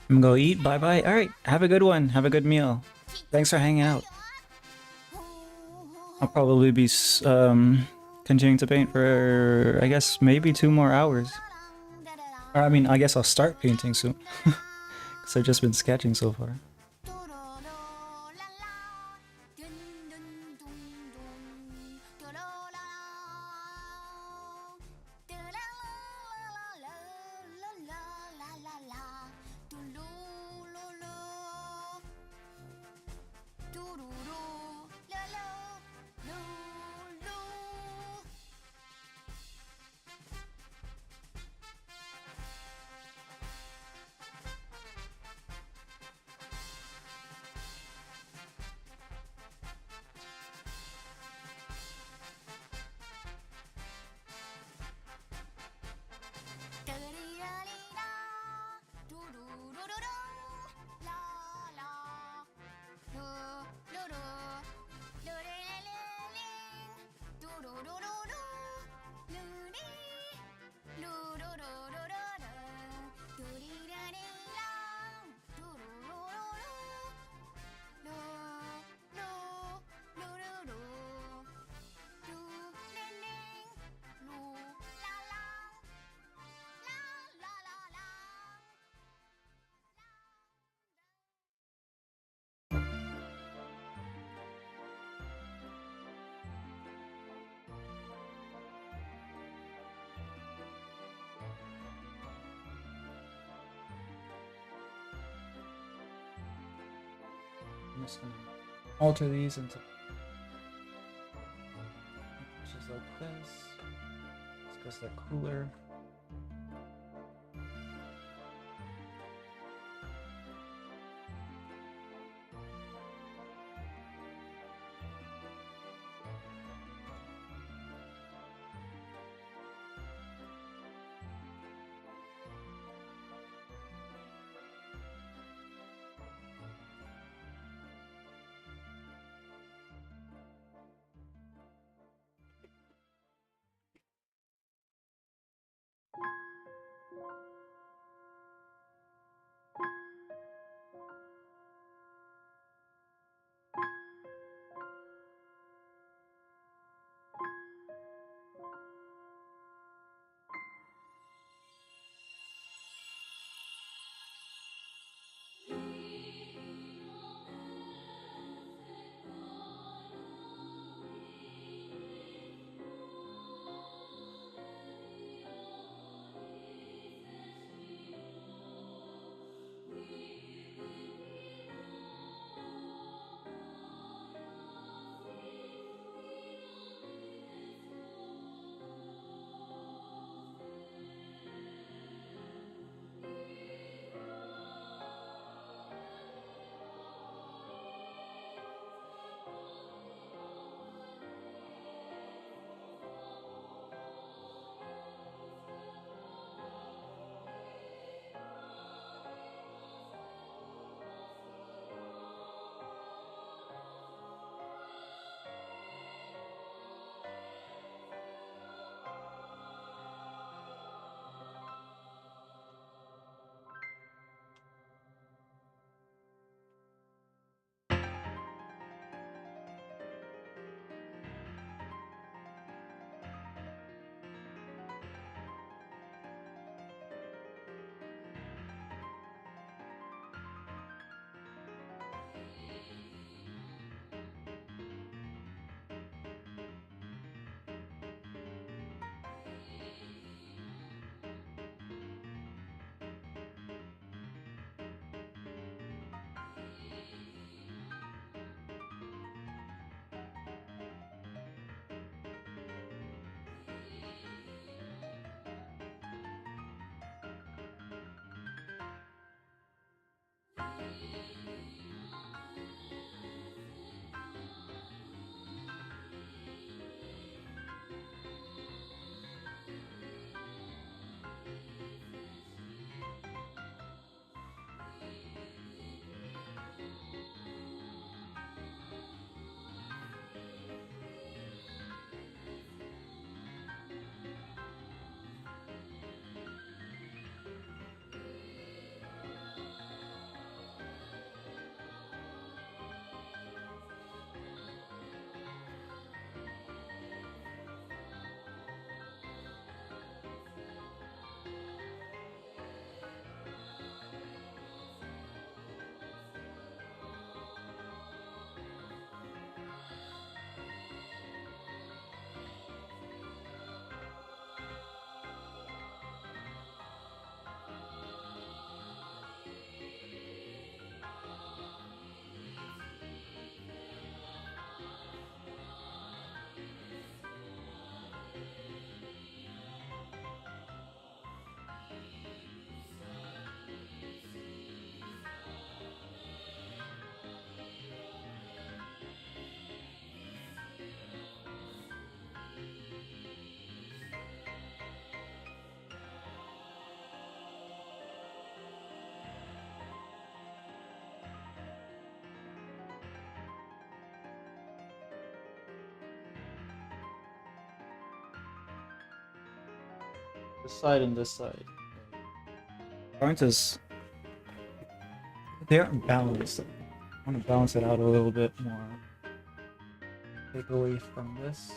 I'm gonna go eat. Bye bye. Alright, have a good one. Have a good meal. Thanks for hanging out. I'll probably be continuing to paint for, I guess, maybe 2 more hours. Or, I mean, I guess I'll start painting soon. Because I've just been sketching so far. I'm just gonna alter these into just like this. Let's go that cooler. This side and this side aren't as they aren't balanced. I want to balance it out a little bit more. Take away from this.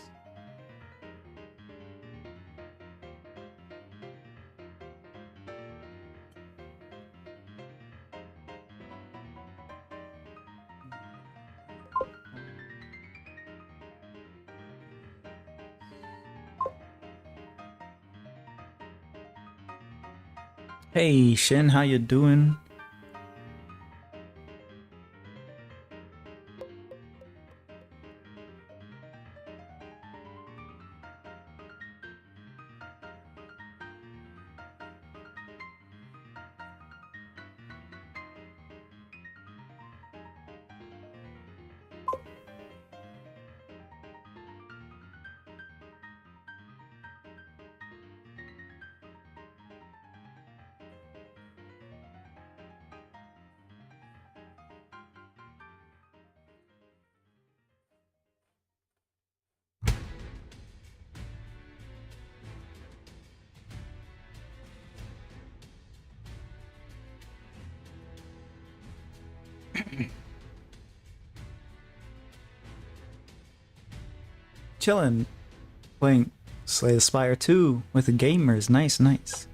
Hey Shin, how you doing? Chillin', playing Slay the Spire 2 with the gamers. Nice, nice.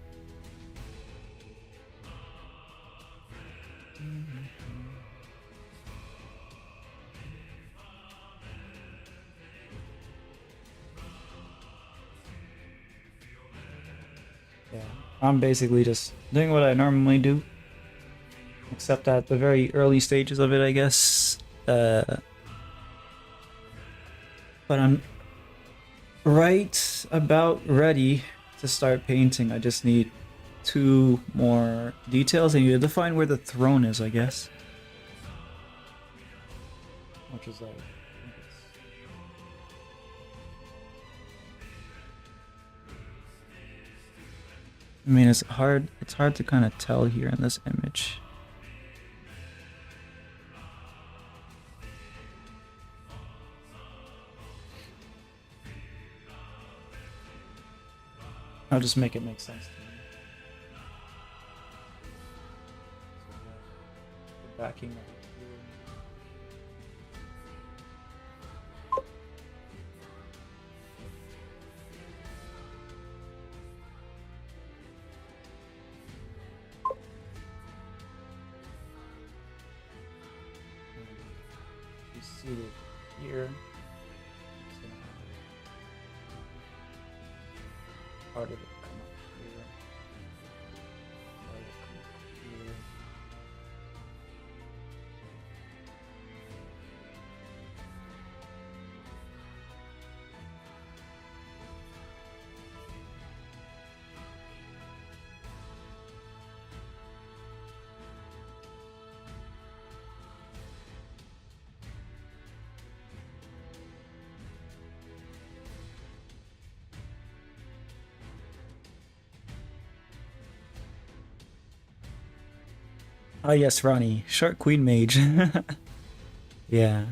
Yeah, I'm basically just doing what I normally do, except at the very early stages of it, I guess. But I'm right about ready to start painting. I just need 2 more details. I need to define where the throne is, I guess. Which is like... I mean, it's hard to kind of tell here in this image. I'll just make it make sense to me. So, backing up. She's seated here. Part of it come up here. Part of it come up here. Oh yes, Ranni. Shark Queen Mage. Yeah.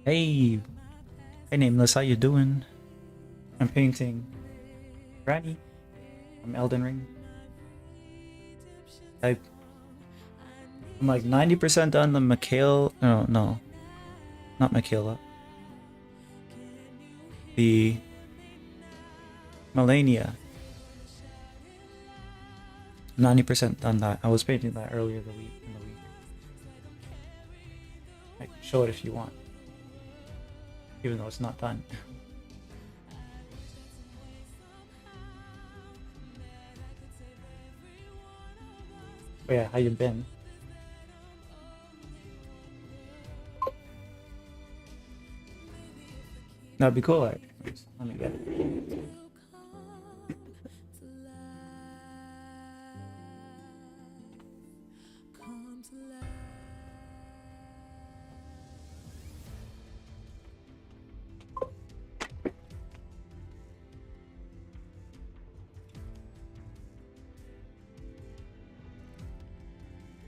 Hey, hey, Nameless, how you doing? I'm painting Ranni from Elden Ring. I'm like 90% done the no, not Michaela. The Melania. 90% done that. I was painting that earlier in the week. I can show it if you want, even though it's not done. But yeah, how you been? That'd be cool. Let me get it.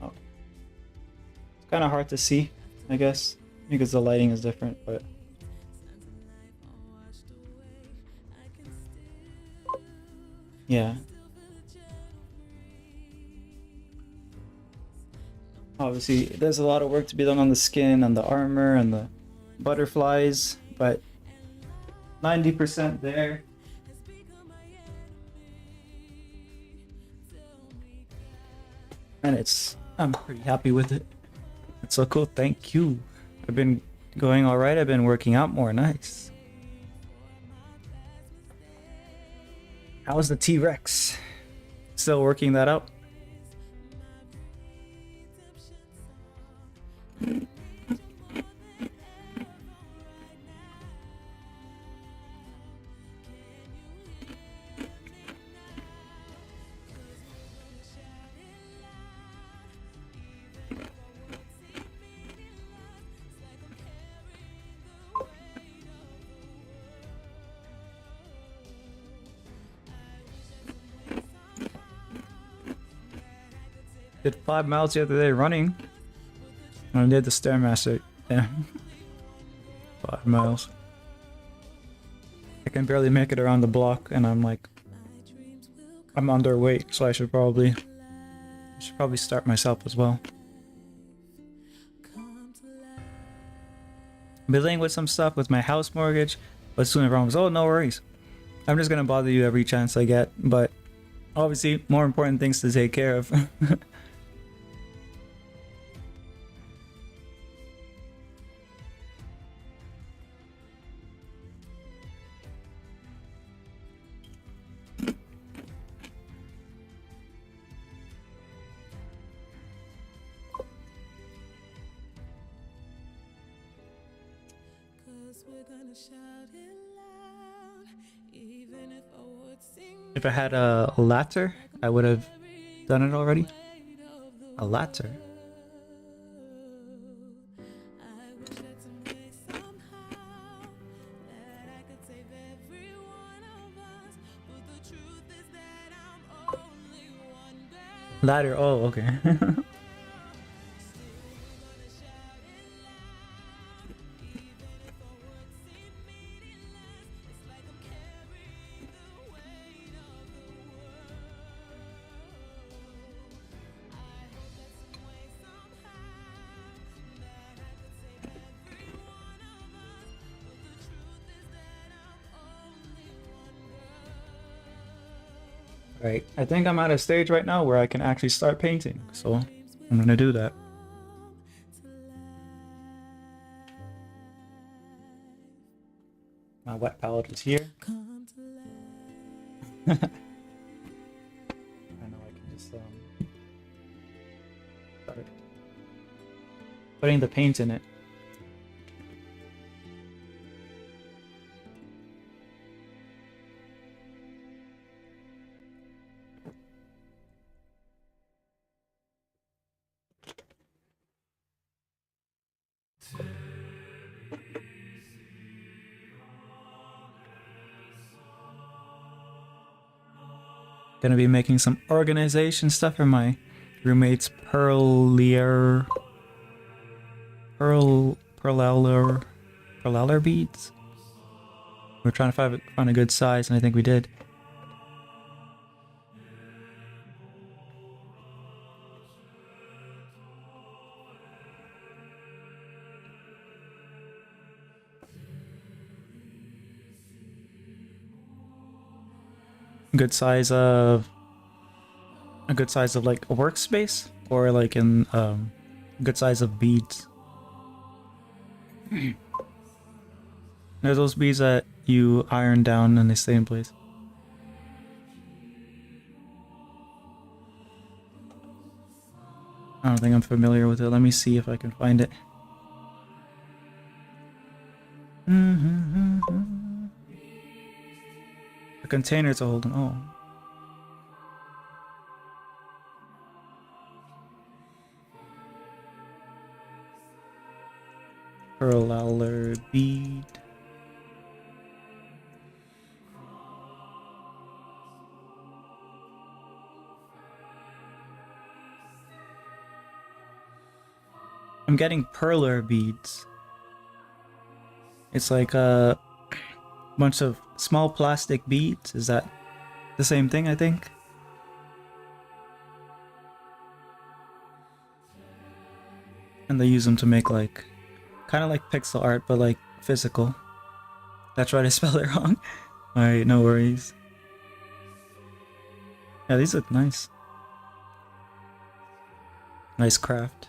Oh. It's kind of hard to see, I guess, because the lighting is different, but yeah. Obviously, there's a lot of work to be done on the skin, and the armor, and the butterflies, but 90% there. And I'm pretty happy with it. It's so cool. Thank you. I've been going all right. I've been working out more. Nice. How's the T-Rex? Still working that out? Did 5 miles the other day running. I did the Stairmaster. Yeah. 5 miles. I can barely make it around the block, and I'm underweight, so I should probably start myself as well. I'm dealing with some stuff with my house mortgage, but soon everyone was, oh, no worries. I'm just gonna bother you every chance I get, but obviously more important things to take care of. If I had a ladder, I would have done it already. A ladder. Ladder, oh, okay. Right. I think I'm at a stage right now where I can actually start painting, so I'm gonna do that. My wet palette is here. I know I can just start putting the paint in it. Gonna be making some organization stuff for my roommate's perleller beads. We're trying to find a good size, and I think we did. Good size of like a workspace, or like in good size of beads. They're those beads that you iron down and they stay in place. I don't think I'm familiar with it. Let me see if I can find it. A container to hold them. Oh. Perleller bead. I'm getting perler beads. It's like a bunch of small plastic beads. Is that the same thing, I think? And they use them to make like kind of like pixel art, but like physical. That's right, I spelled it wrong. Alright, no worries. Yeah, these look nice. Nice craft.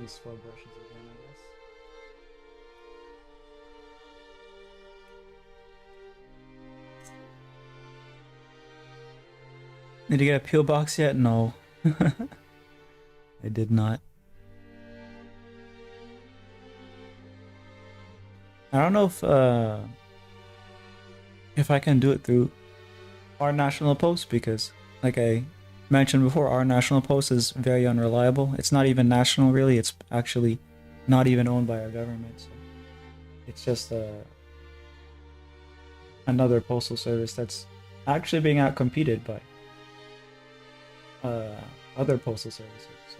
These 4 brushes again, I guess. Did you get a peel box yet? No. I did not. I don't know if I can do it through our national post, because like I mentioned before, our national post is very unreliable. It's not even national really, it's actually not even owned by our government. So it's just another postal service that's actually being outcompeted by other postal services. So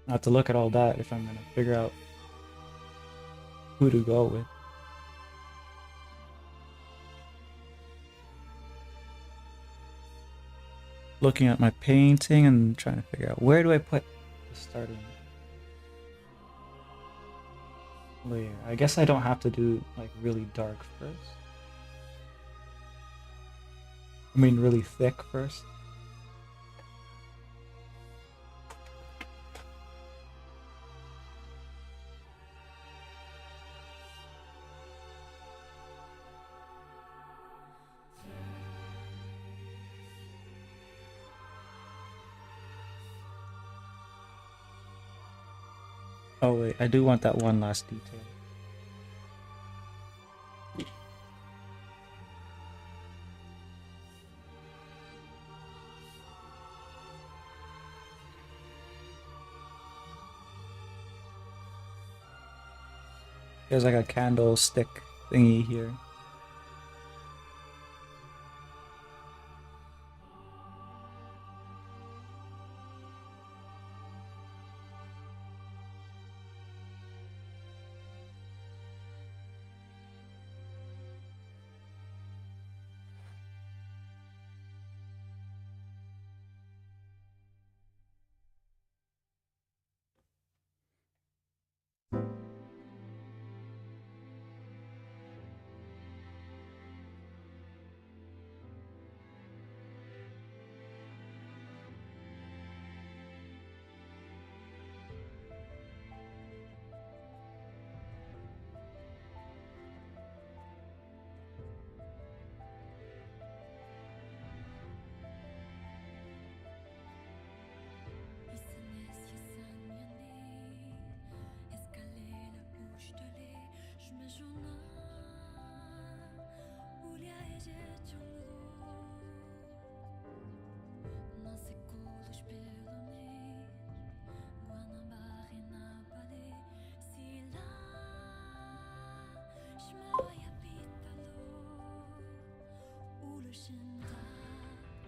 I have to look at all that if I'm gonna figure out who to go with. Looking at my painting and trying to figure out where do I put the starting layer. I guess I don't have to do like really dark first. I mean really thick first. Oh wait, I do want that one last detail. There's like a candlestick thingy here.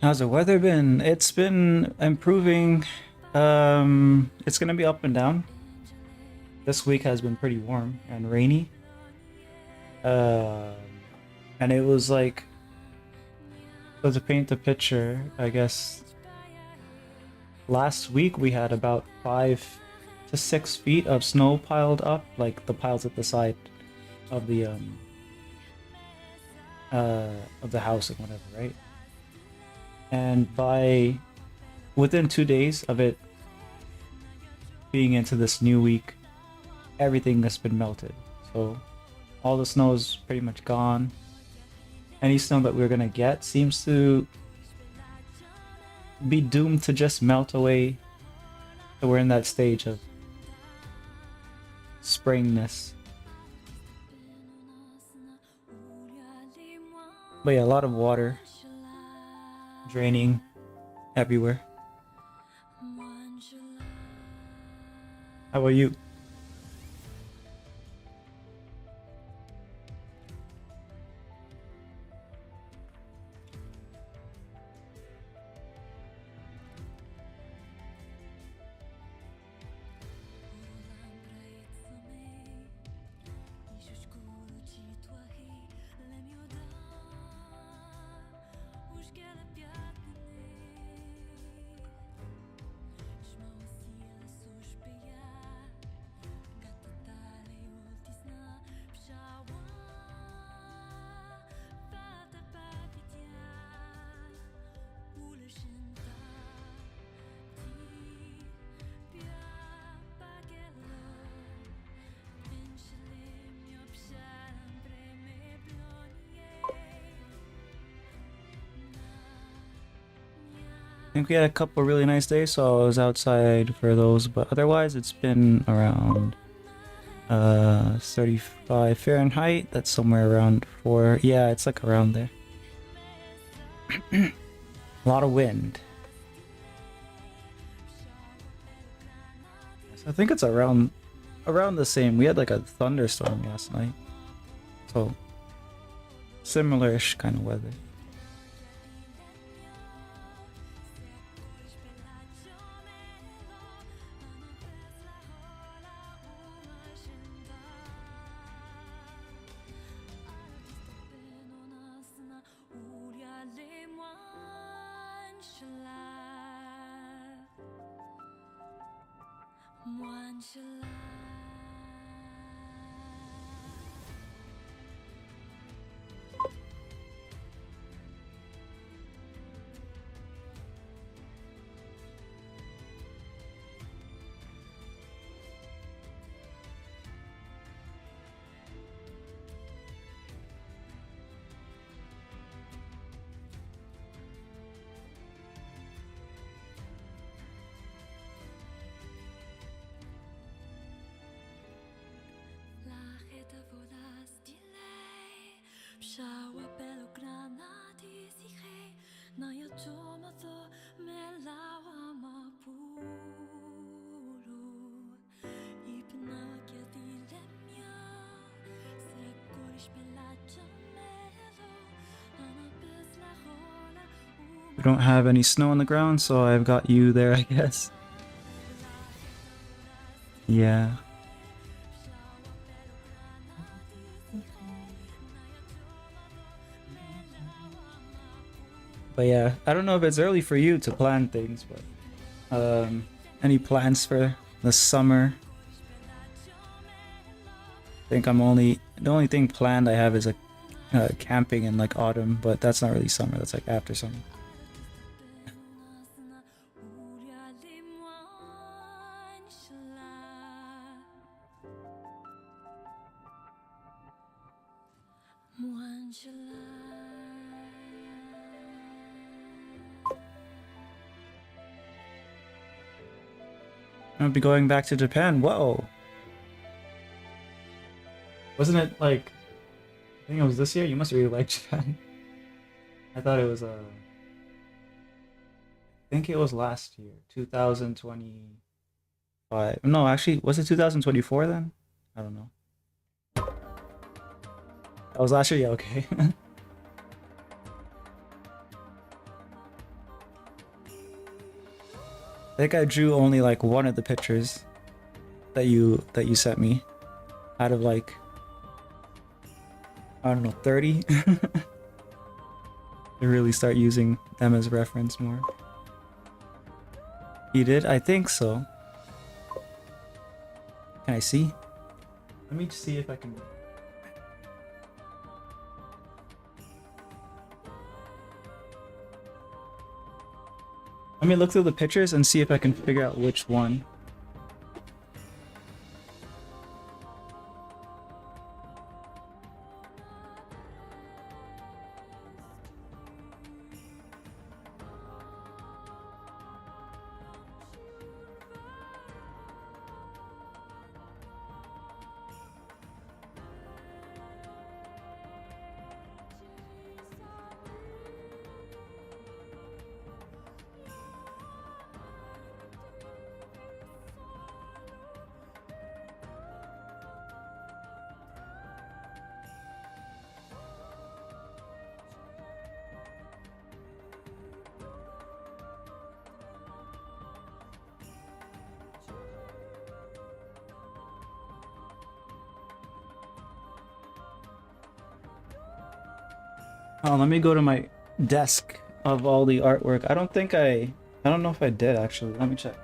How's the weather been? It's been improving. It's gonna be up and down. This week has been pretty warm and rainy. And it was like, so to paint the picture, I guess last week we had about 5 to 6 feet of snow piled up, like the piles at the side of the house and whatever, right? And within 2 days of it being into this new week, everything has been melted. So all the snow is pretty much gone. Any snow that we're gonna get seems to be doomed to just melt away. So we're in that stage of springness. But yeah, a lot of water draining everywhere. How about you? I think we had a couple really nice days, so I was outside for those, but otherwise it's been around 35 Fahrenheit. That's somewhere around 4. Yeah, it's like around there. A lot of wind. So I think it's around the same. We had like a thunderstorm last night, so similar-ish kind of weather. We don't have any snow on the ground, so I've got you there, I guess. Yeah. But yeah, I don't know if it's early for you to plan things, but any plans for the summer? I think the only thing planned I have is like camping in like autumn, but that's not really summer, that's like after summer. I'll be going back to Japan. Whoa. Wasn't it like, I think it was this year? You must really like Japan. I thought it was I think it was last year, 2025. No, actually, was it 2024 then? I don't know. That was last year? Yeah, okay. I think I drew only like one of the pictures that you sent me out of like, I don't know, 30. To really start using them as reference more. You did? I think so. Can I see? Let me see if I can. Let me look through the pictures and see if I can figure out which one. Oh, let me go to my desk of all the artwork. I don't know if I did actually. Let me check.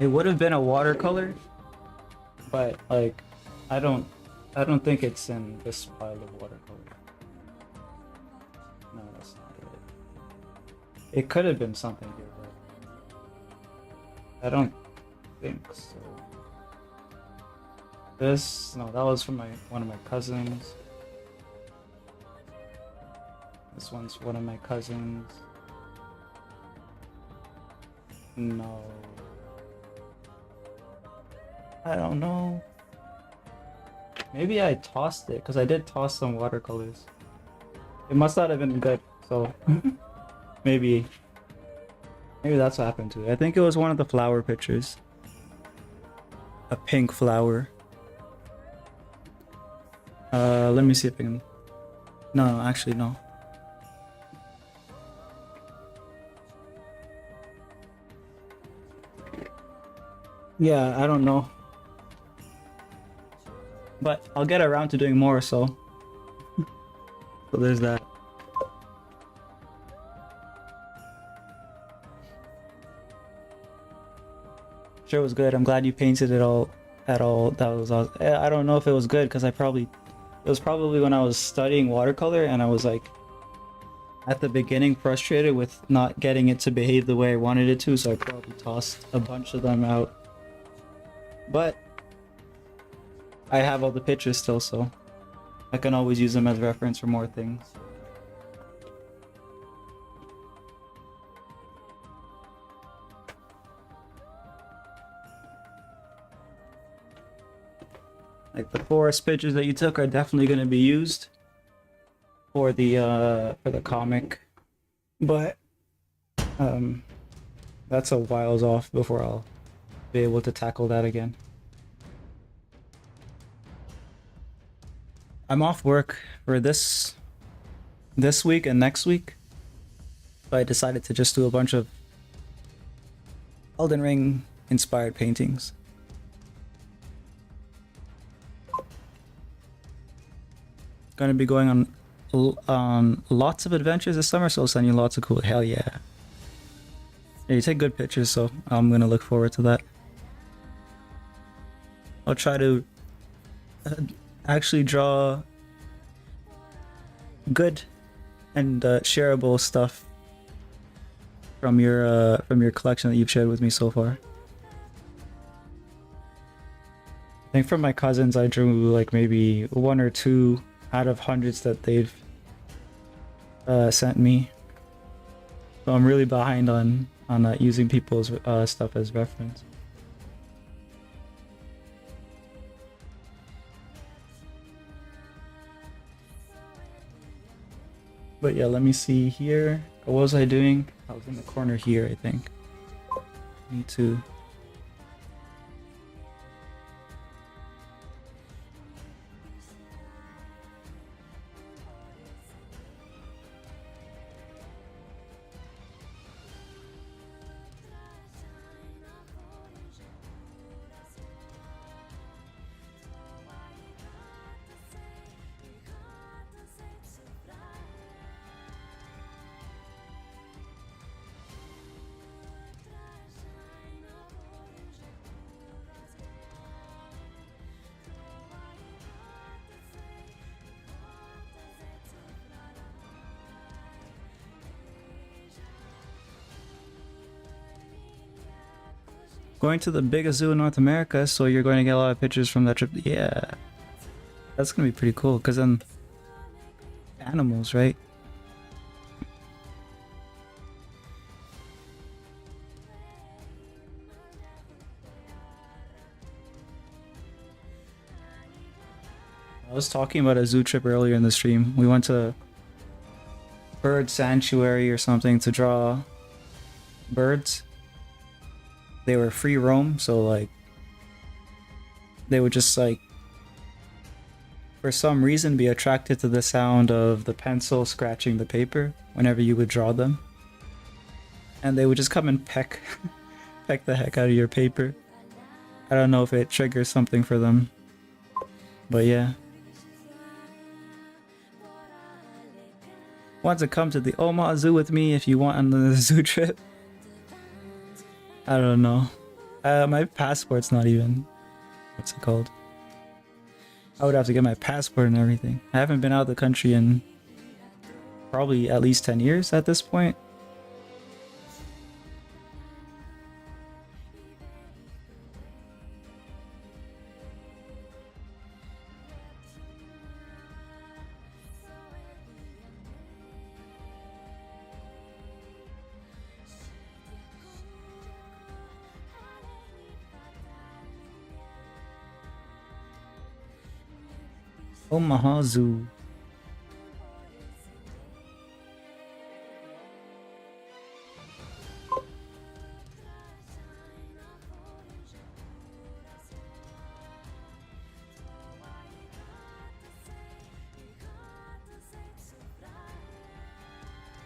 It would have been a watercolor, but like, I don't think it's in this pile of watercolor. No, that's not it. It could have been something here, but I don't think so. No, that was from one of my cousins. This one's one of my cousins. No. I don't know. Maybe I tossed it, because I did toss some watercolors. It must not have been good, so maybe that's what happened to it. I think it was one of the flower pictures. A pink flower. Let me see if I can... No, actually no. Yeah, I don't know. But I'll get around to doing more, so there's that. Sure was good. I'm glad you painted it all at all. That was awesome. I don't know if it was good because it was probably when I was studying watercolor and I was like at the beginning frustrated with not getting it to behave the way I wanted it to, so I probably tossed a bunch of them out. But I have all the pictures still, so I can always use them as reference for more things. Like the forest pictures that you took are definitely going to be used for the comic, but that's a whiles off before I'll be able to tackle that again. I'm off work for this week and next week. So I decided to just do a bunch of Elden Ring inspired paintings. Gonna be going on lots of adventures this summer, so I'll send you lots of cool. Hell yeah! Yeah, you take good pictures, so I'm gonna look forward to that. I'll try to actually draw good and shareable stuff from your collection that you've shared with me so far. I think from my cousins, I drew like maybe 1 or 2 out of hundreds that they've sent me. So I'm really behind on using people's stuff as reference. But yeah, let me see here. What was I doing? I was in the corner here, I think. Me too. Going to the biggest zoo in North America, so you're going to get a lot of pictures from that trip. Yeah, that's gonna be pretty cool. Cause then animals, right? I was talking about a zoo trip earlier in the stream. We went to bird sanctuary or something to draw birds. They were free roam, so like they would just like for some reason be attracted to the sound of the pencil scratching the paper whenever you would draw them. And they would just come and peck peck the heck out of your paper. I don't know if it triggers something for them. But yeah. Want to come to the Omaha Zoo with me if you want on the zoo trip? I don't know. My passport's not even... What's it called? I would have to get my passport and everything. I haven't been out of the country in probably at least 10 years at this point. Omaha Zoo.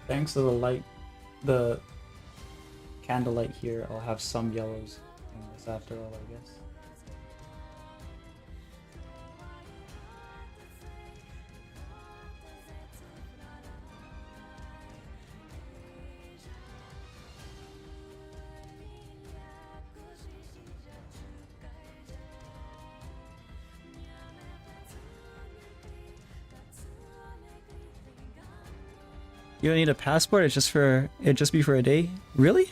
Thanks to the light, the candlelight here, I'll have some yellows in this after all, I guess. You don't need a passport? It's just for it just be for a day? Really?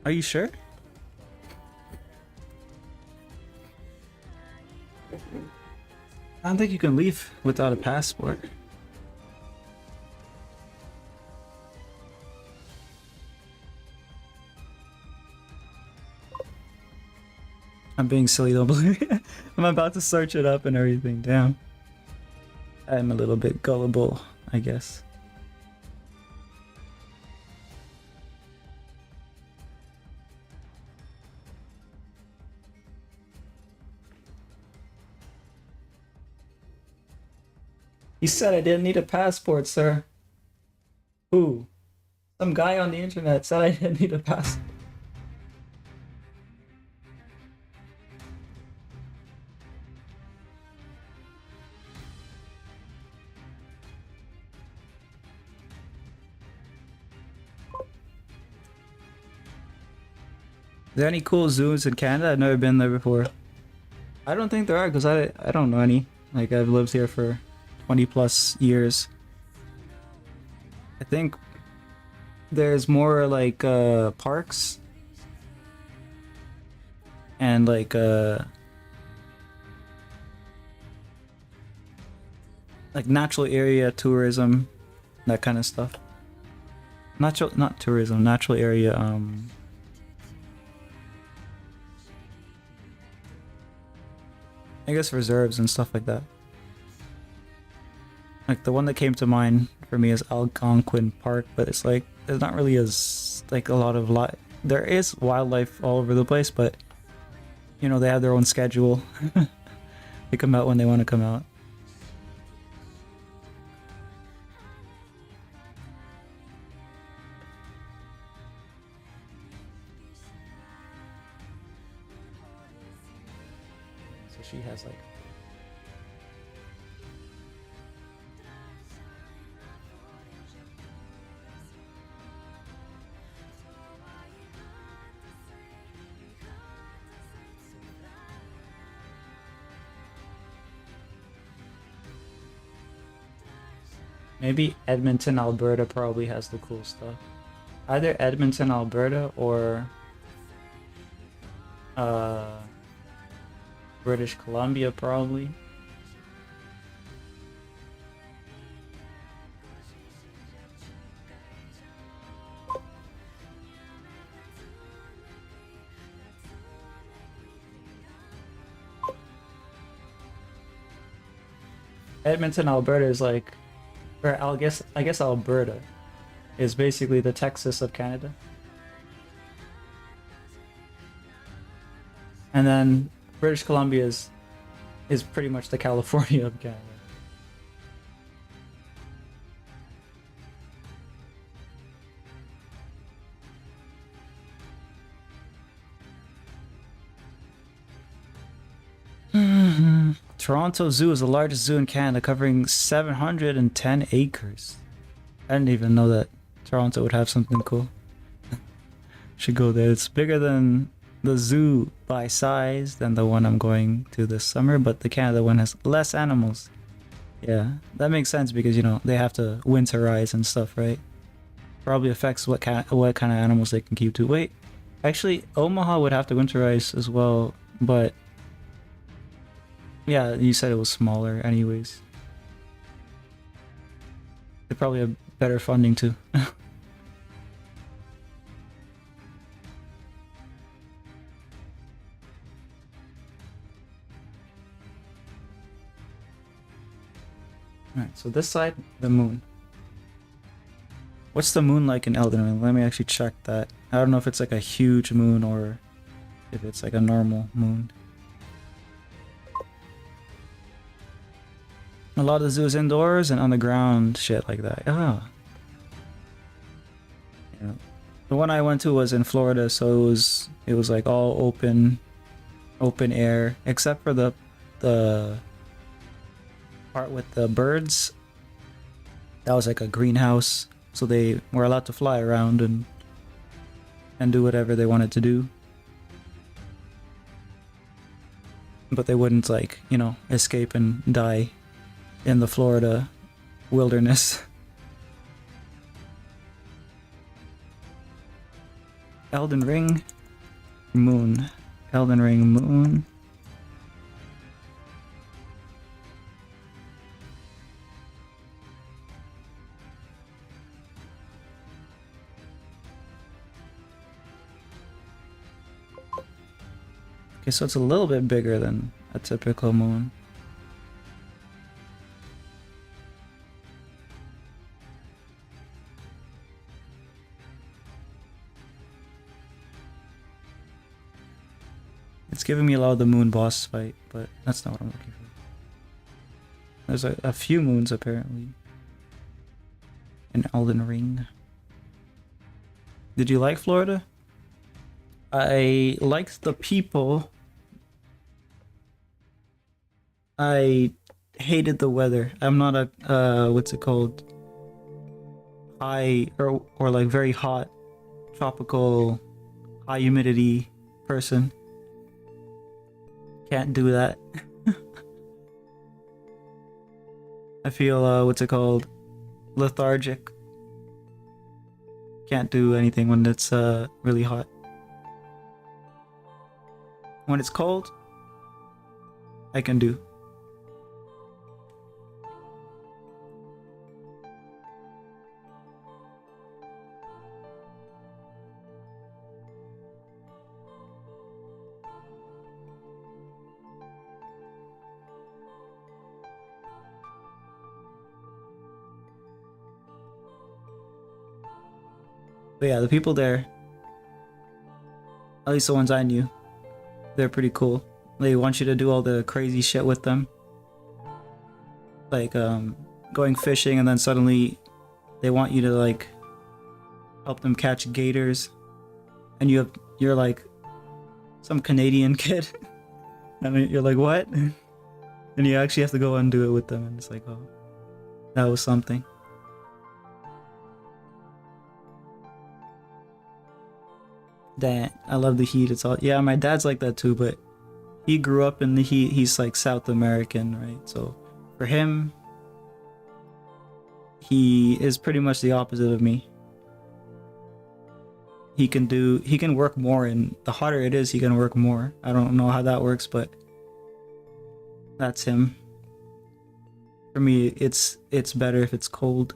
Are you sure? I don't think you can leave without a passport. I'm being silly, don't believe me. I'm about to search it up and everything. Damn. I'm a little bit gullible, I guess. He said I didn't need a passport, sir. Who? Some guy on the internet said I didn't need a passport. Are there any cool zoos in Canada? I've never been there before. I don't think there are because I don't know any. Like I've lived here for 20 plus years. I think there's more like parks and like natural area tourism, that kind of stuff. Not tourism, natural area I guess reserves and stuff like that. Like the one that came to mind for me is Algonquin Park, but it's like there's not really like a lot of there is wildlife all over the place, but you know, they have their own schedule. They come out when they want to come out. So she has like maybe Edmonton, Alberta probably has the cool stuff. Either Edmonton, Alberta or uh British Columbia probably. Edmonton, Alberta is like, or I guess Alberta is basically the Texas of Canada. And then British Columbia is pretty much the California of Canada. Toronto Zoo is the largest zoo in Canada, covering 710 acres. I didn't even know that Toronto would have something cool. Should go there. It's bigger than the zoo by size than the one I'm going to this summer, but the Canada one has less animals. Yeah, that makes sense because you know they have to winterize and stuff, right? Probably affects what kind of animals they can keep too. Wait, actually, Omaha would have to winterize as well, but yeah, you said it was smaller, anyways. They probably have better funding too. Alright, so this side, the moon. What's the moon like in Elden Ring? Let me actually check that. I don't know if it's like a huge moon or if it's like a normal moon. A lot of the zoo is indoors and on the ground, shit like that. Ah. Yeah. The one I went to was in Florida, so it was like all open air, except for the part with the birds. That was like a greenhouse, so they were allowed to fly around and do whatever they wanted to do. But they wouldn't, like, you know, escape and die in the Florida wilderness. Elden Ring moon. Elden Ring moon. Okay, so it's a little bit bigger than a typical moon. It's giving me a lot of the moon boss fight, but that's not what I'm looking for. There's a few moons apparently in Elden Ring. Did you like Florida? I liked the people. I hated the weather. I'm not a what's it called? High or like very hot tropical high humidity person. Can't do that. I feel what's it called? Lethargic. Can't do anything when it's really hot. When it's cold, I can do. But yeah, the people there, at least the ones I knew, they're pretty cool. They want you to do all the crazy shit with them. Like going fishing and then suddenly they want you to like help them catch gators. And you're like some Canadian kid. I mean, you're like, what? And you actually have to go and do it with them, and it's like, oh, that was something. Damn, I love the heat. It's all, yeah, my dad's like that too, but he grew up in the heat. He's like South American, right? So for him, he is pretty much the opposite of me. He can work more, and the hotter it is, he can work more. I don't know how that works, but that's him. For me, it's better if it's cold.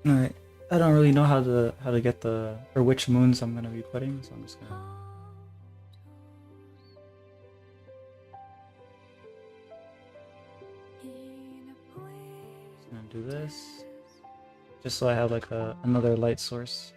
Alright, I don't really know how to get the, or which moons I'm gonna be putting, so I'm just gonna do this, just so I have like another light source.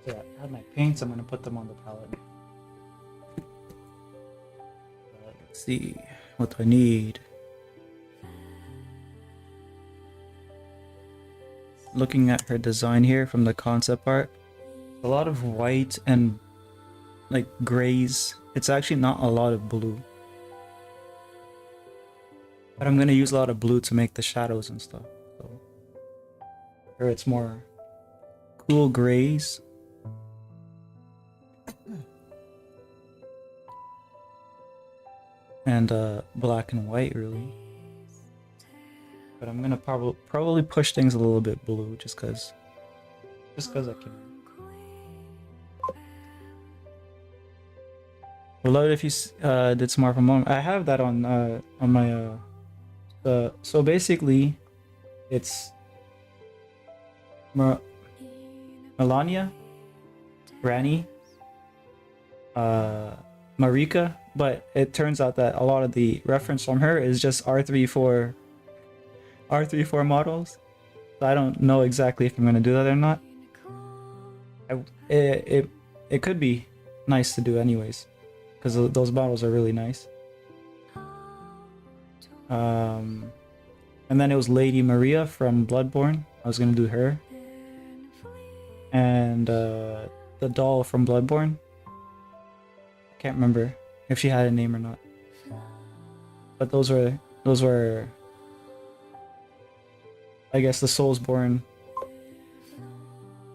Yeah, I have my paints, I'm gonna put them on the palette. Let's see, what do I need? Looking at her design here from the concept art, a lot of white and like grays. It's actually not a lot of blue. But I'm gonna use a lot of blue to make the shadows and stuff. So, or it's more cool grays. And black and white really. But I'm gonna probably push things a little bit blue just cause I can. Would love it if you did some more from home. I have that on my so basically it's Melania, Ranni, Marika, but it turns out that a lot of the reference from her is just R34 models. So I don't know exactly if I'm gonna do that or not. It could be nice to do anyways, because those models are really nice. And then it was Lady Maria from Bloodborne. I was gonna do her. And the doll from Bloodborne. I can't remember if she had a name or not. But those were I guess the Soulsborne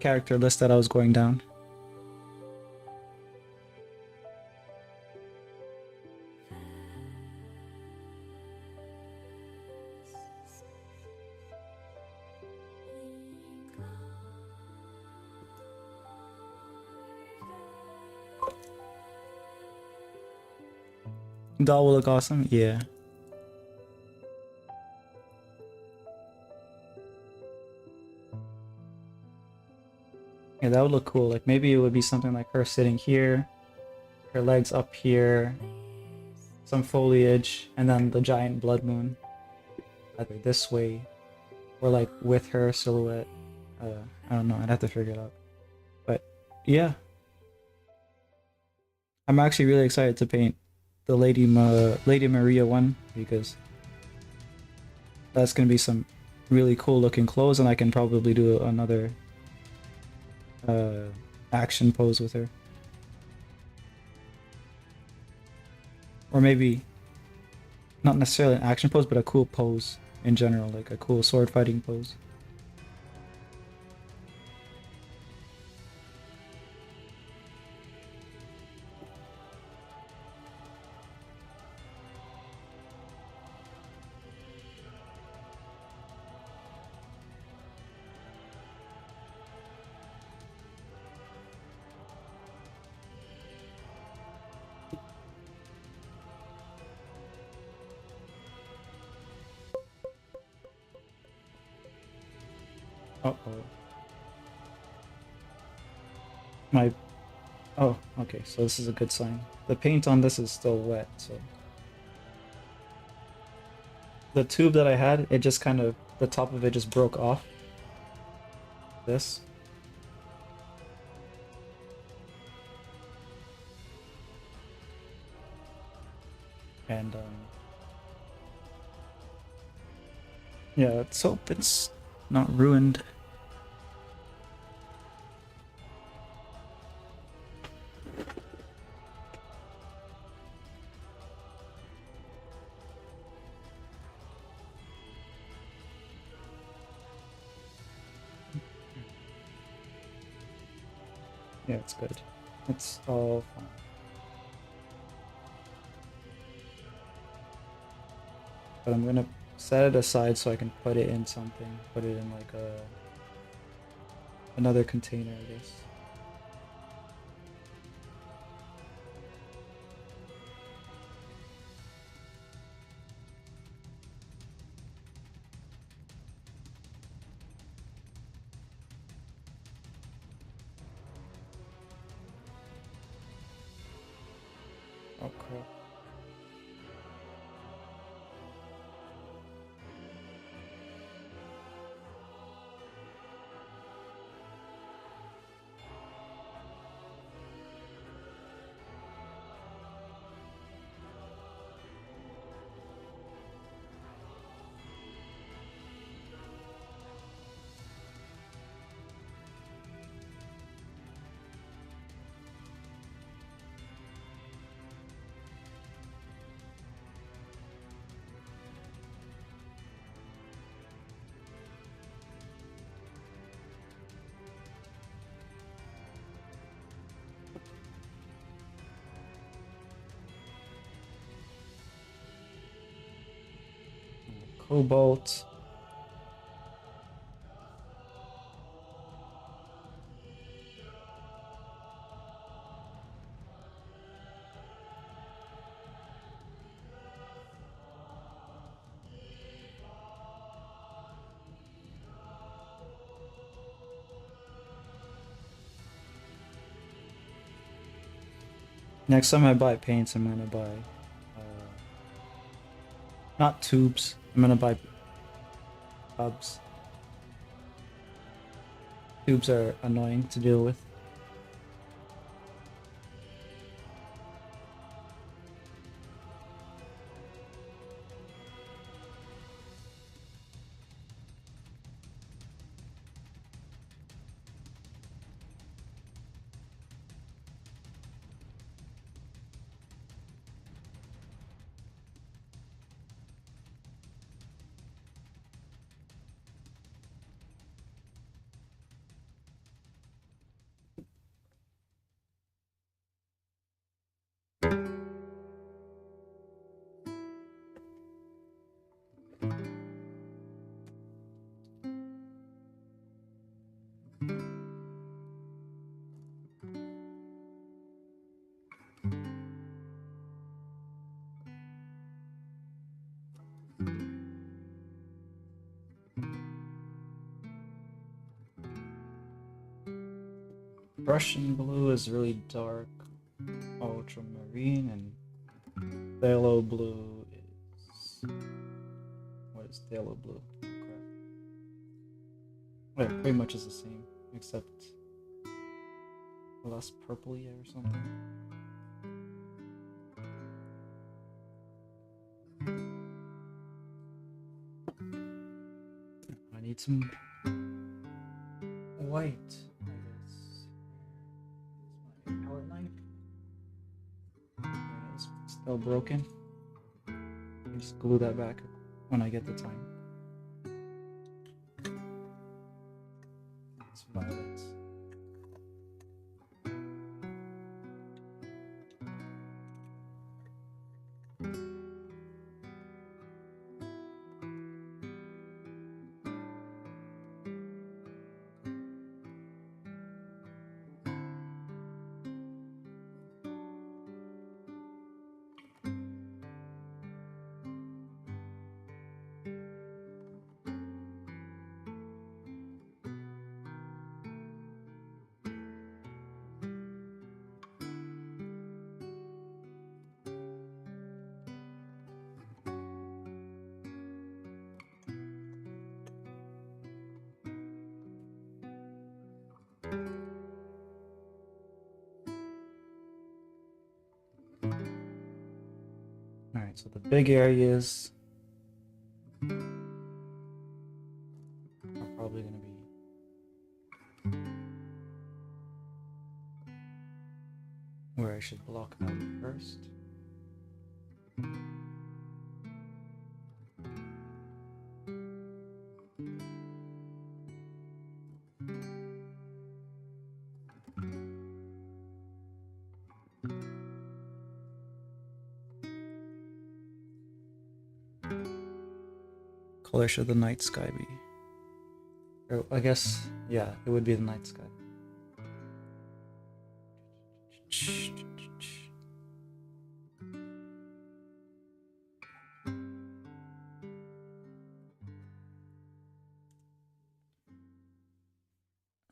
character list that I was going down. Doll will look awesome, yeah. Yeah, that would look cool. Like maybe it would be something like her sitting here, her legs up here, some foliage, and then the giant blood moon either this way or like with her silhouette. I don't know, I'd have to figure it out. But yeah, I'm actually really excited to paint the Lady Maria one because that's gonna be some really cool looking clothes, and I can probably do another action pose with her. Or maybe not necessarily an action pose, but a cool pose in general, like a cool sword fighting pose. Uh-oh. My... Oh, okay, so this is a good sign. The paint on this is still wet, so... The tube that I had, it just kind of... The top of it just broke off. This. And, yeah, let's hope it's not ruined. Yeah, it's good. It's all fine. But I'm gonna set it aside so I can put it in something. Put it in like another container, I guess. Oh crap. Cobalt. Next time I buy paints, I'm gonna buy not tubes. I'm gonna buy tubs. Tubes are annoying to deal with. Prussian blue is really dark, ultramarine, and phthalo blue is... What is phthalo blue? Oh, crap. Well, it pretty much is the same, except less purpley or something. I need some white, I guess. My palette knife. Yeah, it's still broken. I just glue that back when I get the time. It's violet. Alright, so the big areas are probably going to be where I should block out first. Color should the night sky be? Or I guess, yeah, it would be the night sky.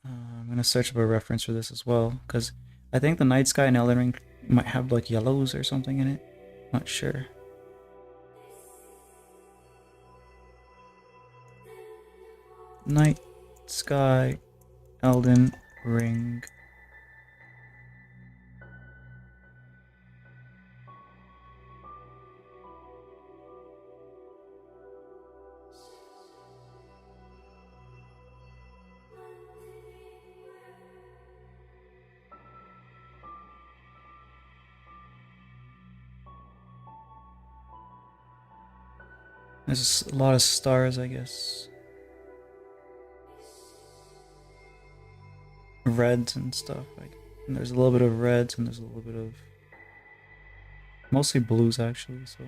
I'm gonna search up a reference for this as well, because I think the night sky in Elden Ring might have like yellows or something in it. Not sure. Night sky, Elden Ring. There's a lot of stars, I guess. Reds and stuff. And there's a little bit of reds and there's a little bit of mostly blues actually. So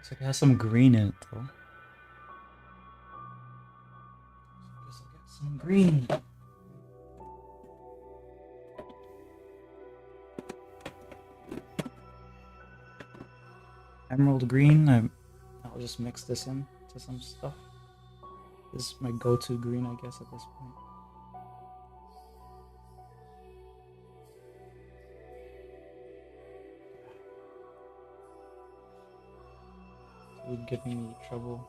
looks like it has some green in it though. I guess I'll get some green. Emerald green. I'll just mix this in to some stuff. This is my go-to green, I guess, at this point. It's giving me trouble.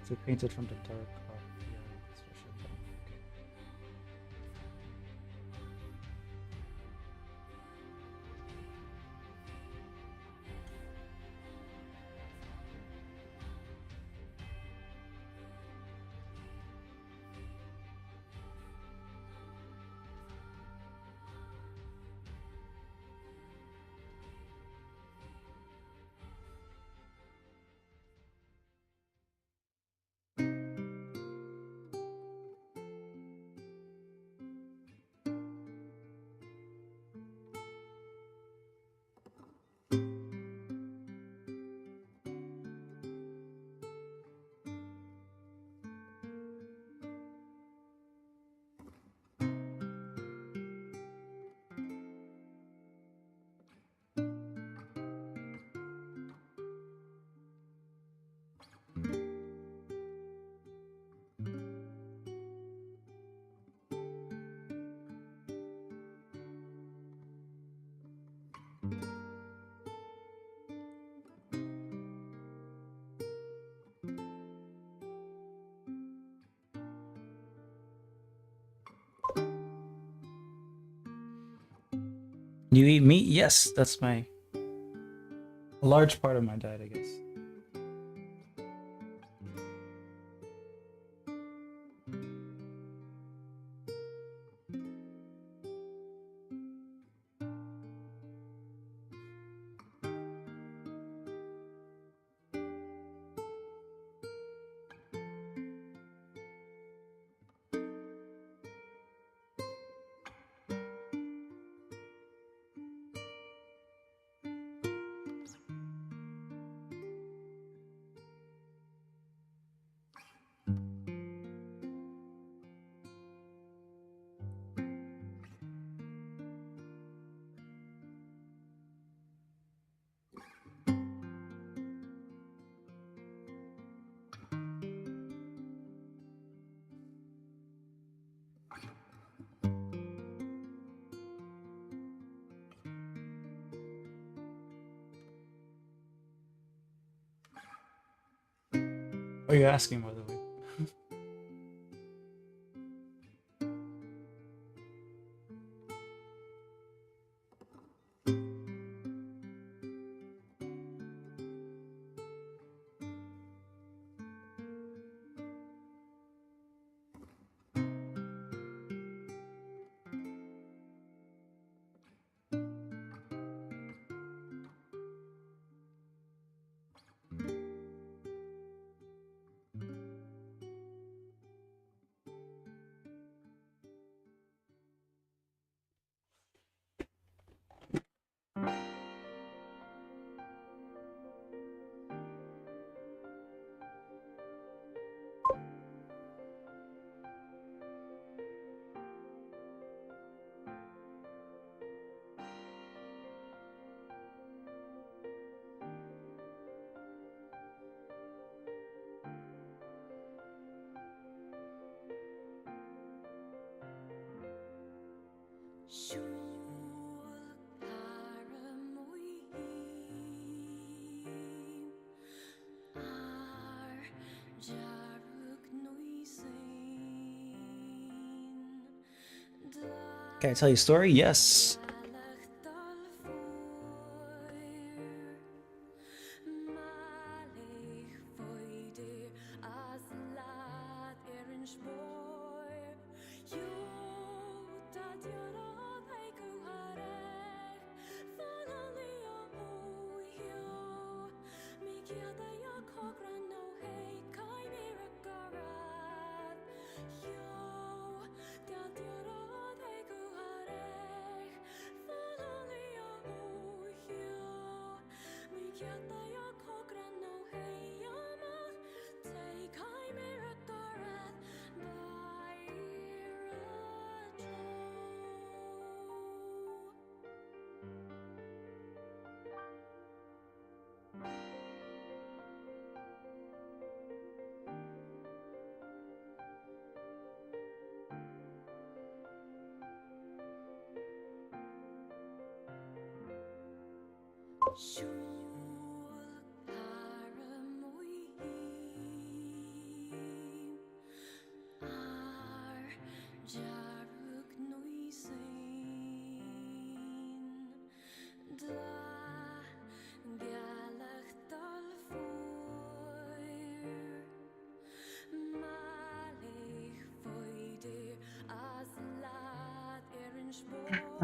So painted from the dark. Oh, yeah, that's for sure. Okay. You eat meat? Yes, that's a large part of my diet, I guess. What are you asking, by the way? Can I tell you a story? Yes.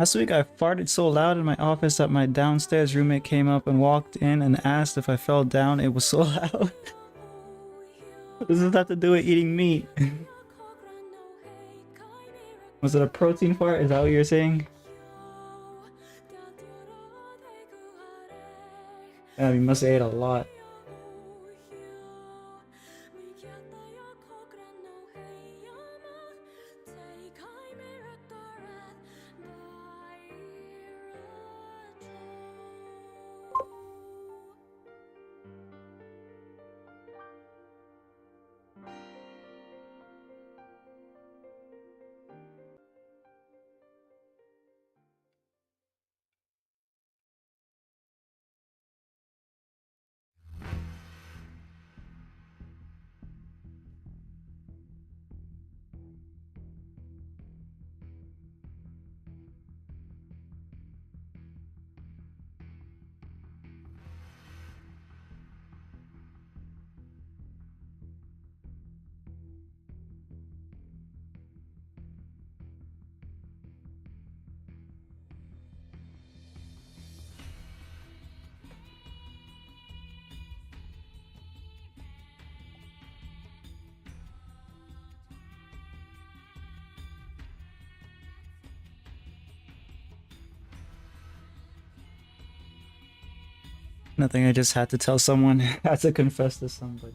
Last week I farted so loud in my office that my downstairs roommate came up and walked in and asked if I fell down. It was so loud. What does this have to do with eating meat? Was it a protein fart? Is that what you're saying? Yeah, you must have ate a lot. Nothing, I just had to tell someone. I had to confess to somebody.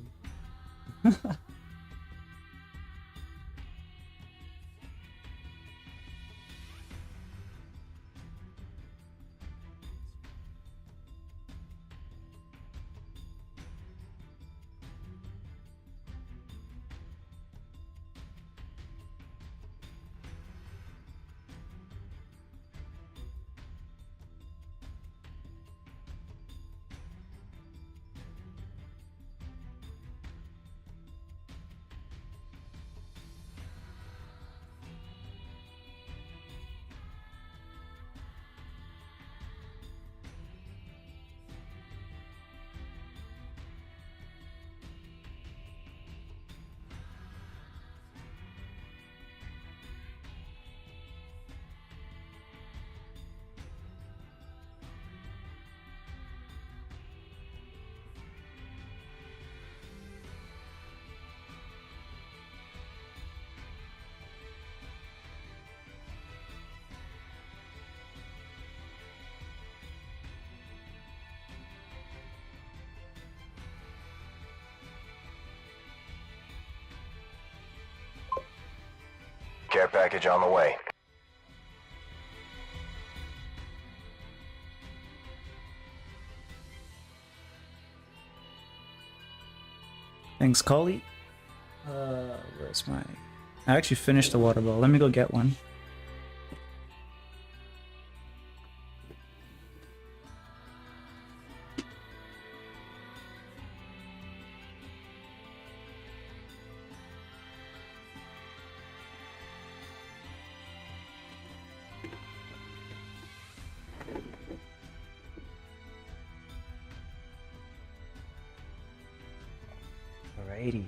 Care package on the way. Thanks, Collie. Where's my... I actually finished the water bottle. Let me go get one. Alrighty.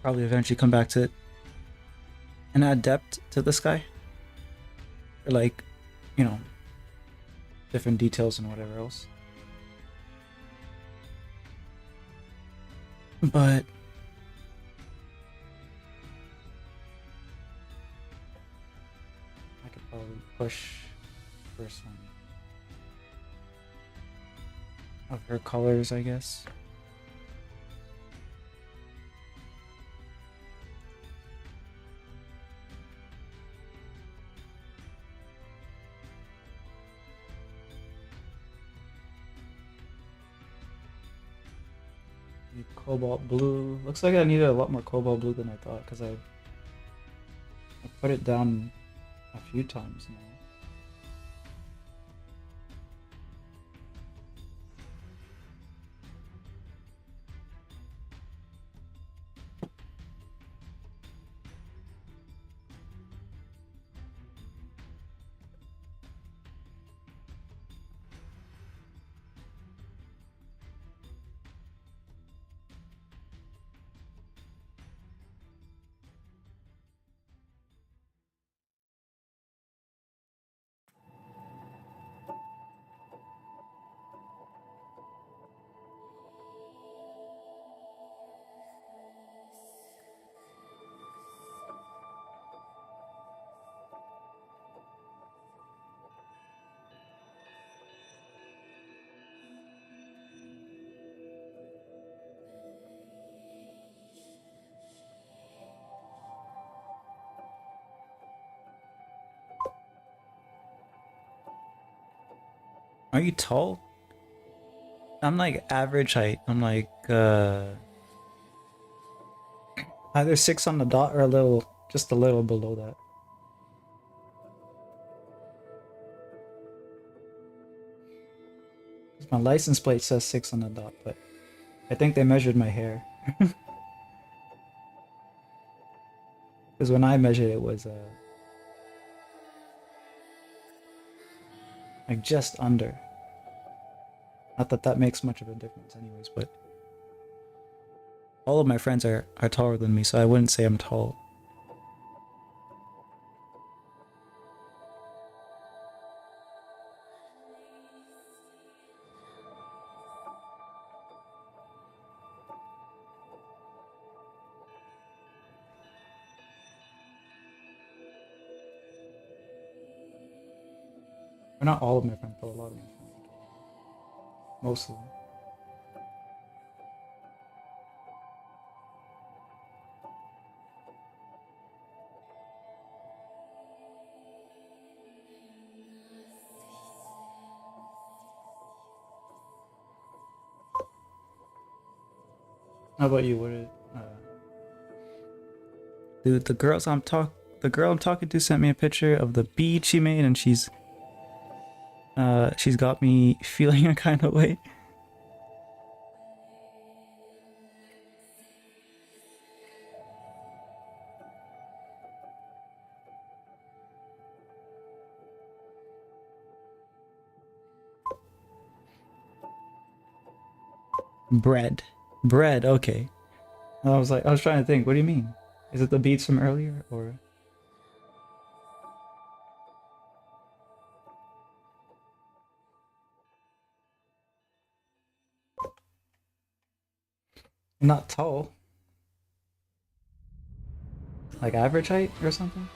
probably eventually come back to it and add depth to the sky. Or like, you know, different details and whatever else. But I could probably push for some of her colors, I guess. Cobalt blue. Looks like I needed a lot more cobalt blue than I thought because I put it down a few times now. Are you tall? I'm like average height. I'm like either 6 on the dot or a little, just a little below that. My license plate says 6 on the dot, but I think they measured my hair. Because when I measured it was like just under. Not that that makes much of a difference anyways, but all of my friends are taller than me, so I wouldn't say I'm tall. Or not all of my friends, but a lot of my friends are tall. Most of them. How about you? What did dude, the girl I'm talking to sent me a picture of the bead she made, and she's got me feeling a kind of way. Bread. Bread, okay. And I was trying to think, what do you mean? Is it the beads from earlier or not tall? Like average height or something?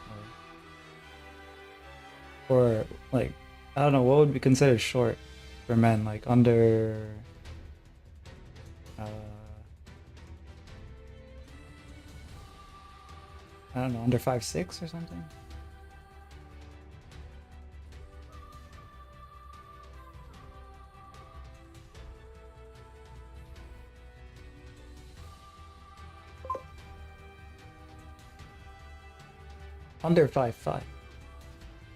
Or like I don't know, what would be considered short for men? Like under I don't know, under 5'6" or something? Under 5'5"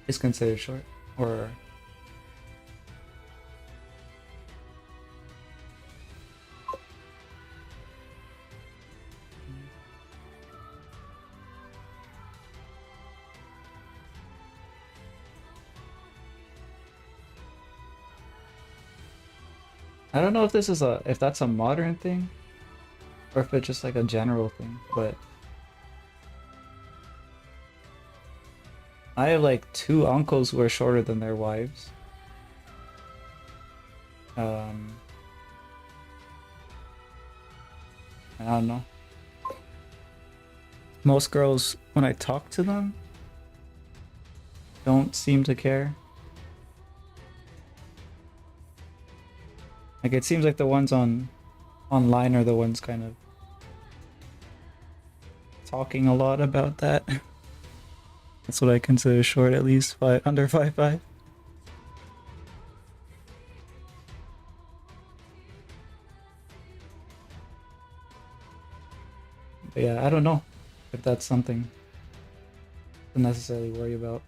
is considered short, or I don't know if this is if that's a modern thing, or if it's just like a general thing, but I have like two uncles who are shorter than their wives. Um, I don't know. Most girls, when I talk to them, don't seem to care. Like it seems like the ones online are the ones kind of talking a lot about that. That's what I consider short, at least under 5'5". But yeah, I don't know if that's something to necessarily worry about.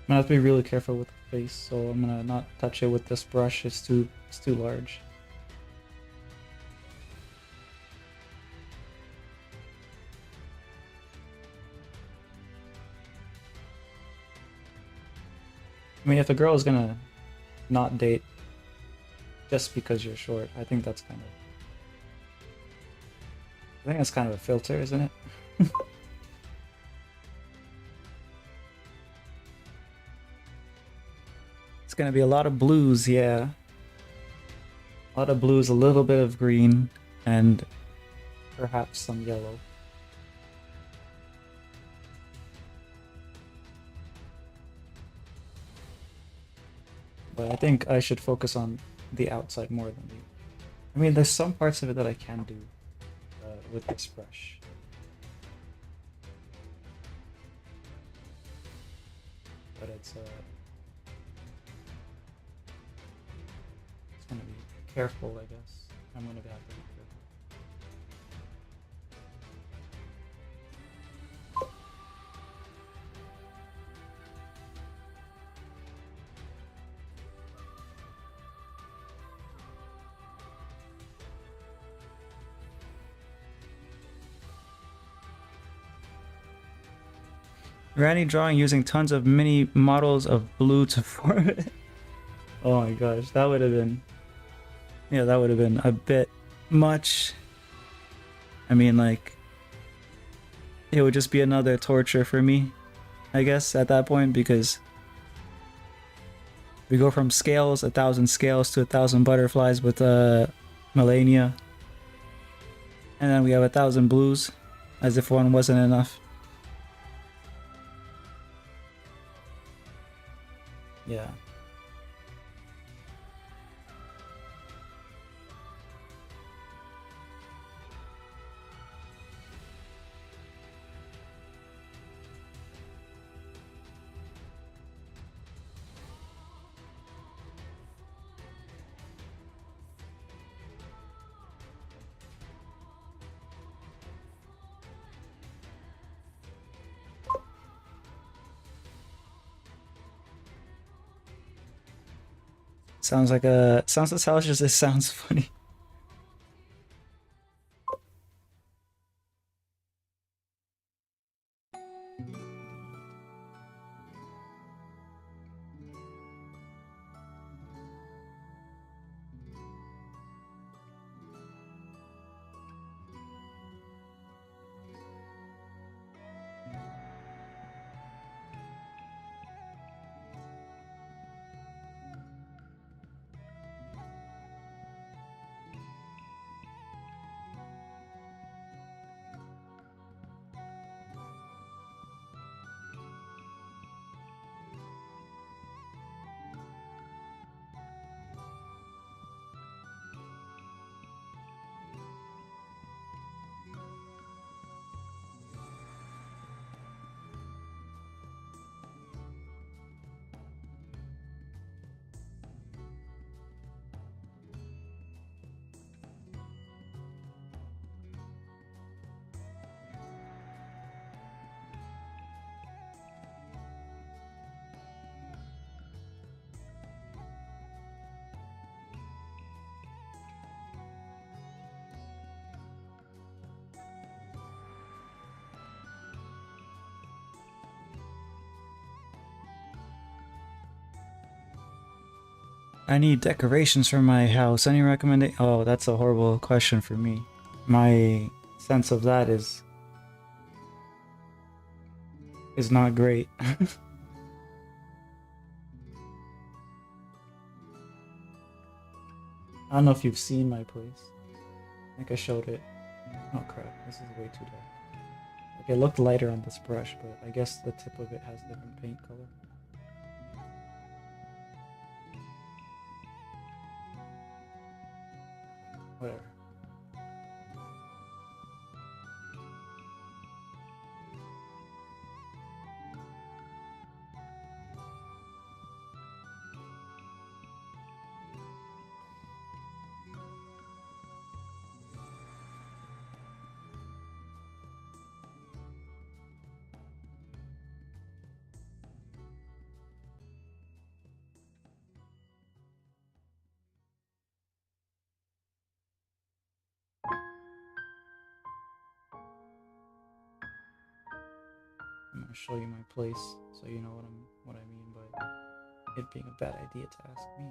I'm gonna have to be really careful with the face, so I'm gonna not touch it with this brush. It's too large. I mean, if a girl is gonna not date just because you're short, I think that's kind of a filter, isn't it? It's gonna be a lot of blues, yeah. A lot of blues, a little bit of green, and perhaps some yellow. But I think I should focus on the outside more than the... I mean, there's some parts of it that I can do with this brush. But it's gonna be careful, I guess. I'm gonna have to be careful. Ranni drawing using tons of mini models of blue to form it. Oh my gosh, that would have been... Yeah, that would have been a bit much. I mean, like, it would just be another torture for me, I guess, at that point, because we go from scales, 1,000 scales, to 1,000 butterflies with Melania. And then we have 1,000 blues, as if one wasn't enough. Yeah. Sounds like a... Sounds nostalgic, it sounds funny. I need decorations for my house. Any recommendation? Oh, that's a horrible question for me. My sense of that is not great. I don't know if you've seen my place. I think I showed it. Oh crap, this is way too dark. Like, it looked lighter on this brush, but I guess the tip of it has different paint color. Whatever. I'm gonna show you my place so you know what I mean by it being a bad idea to ask me.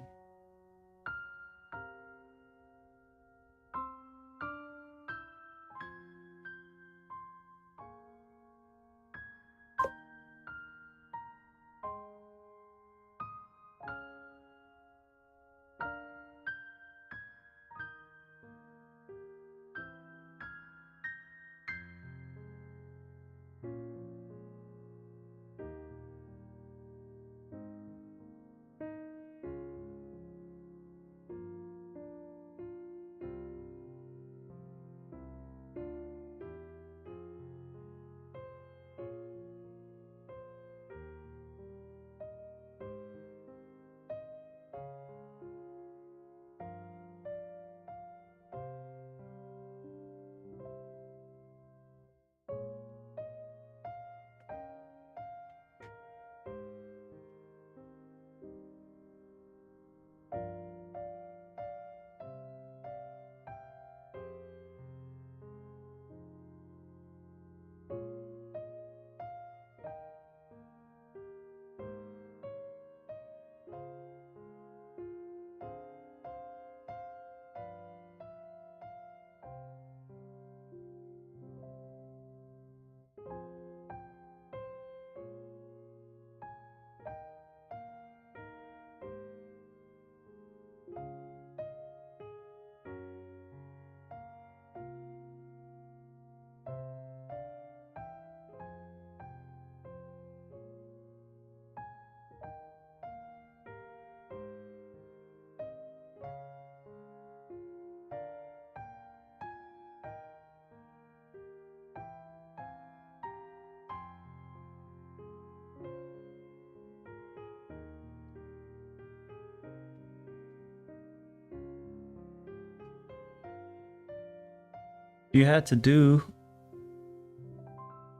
You had to do.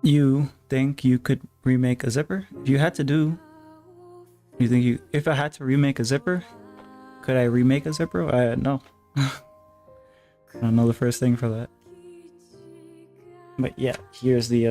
You think you could remake a zipper? If you had to do. You think you. If I had to remake a zipper, could I remake a zipper? No. I don't know the first thing for that. But yeah, here's the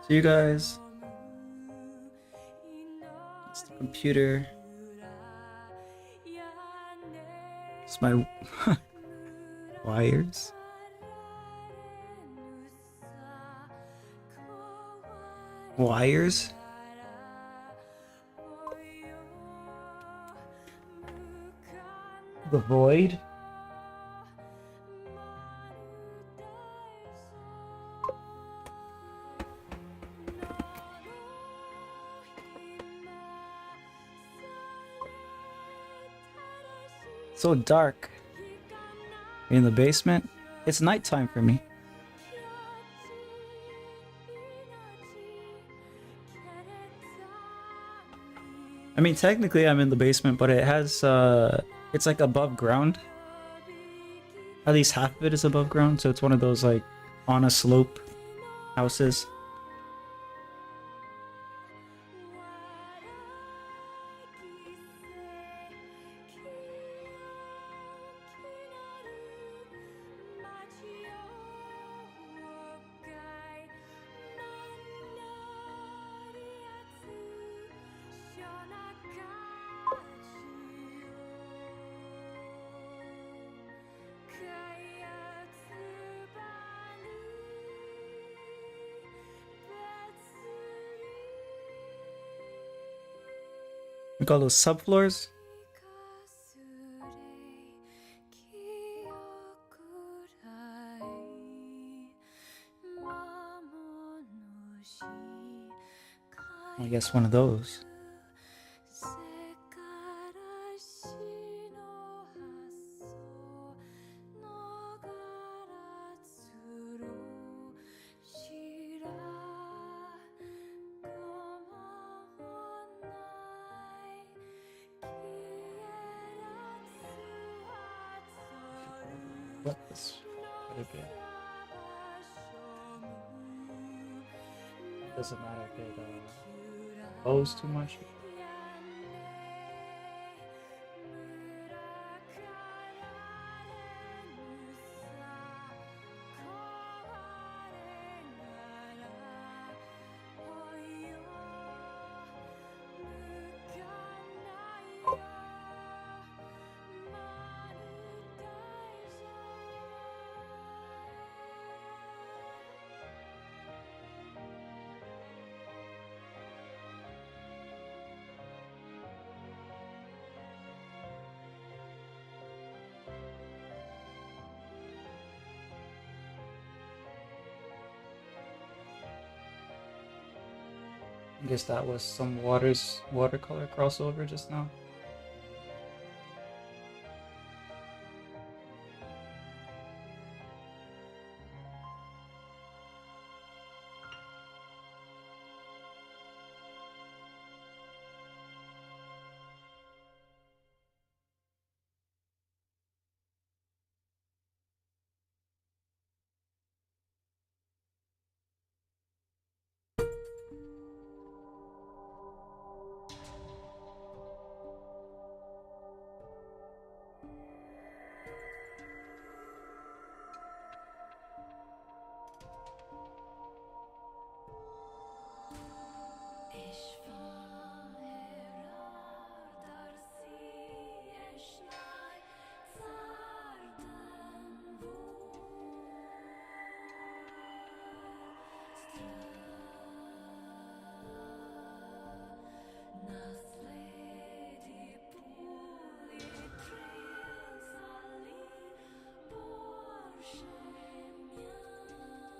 So you guys, it's the computer. It's my wires. Wires? The void? So dark in the basement. It's nighttime for me. I mean, technically I'm in the basement, but it has it's like above ground. At least half of it is above ground, so it's one of those like on a slope houses. We call those subfloors. I guess one of those. What this quite a bit. Doesn't matter if it blows too much. I guess that was some watercolor crossover just now.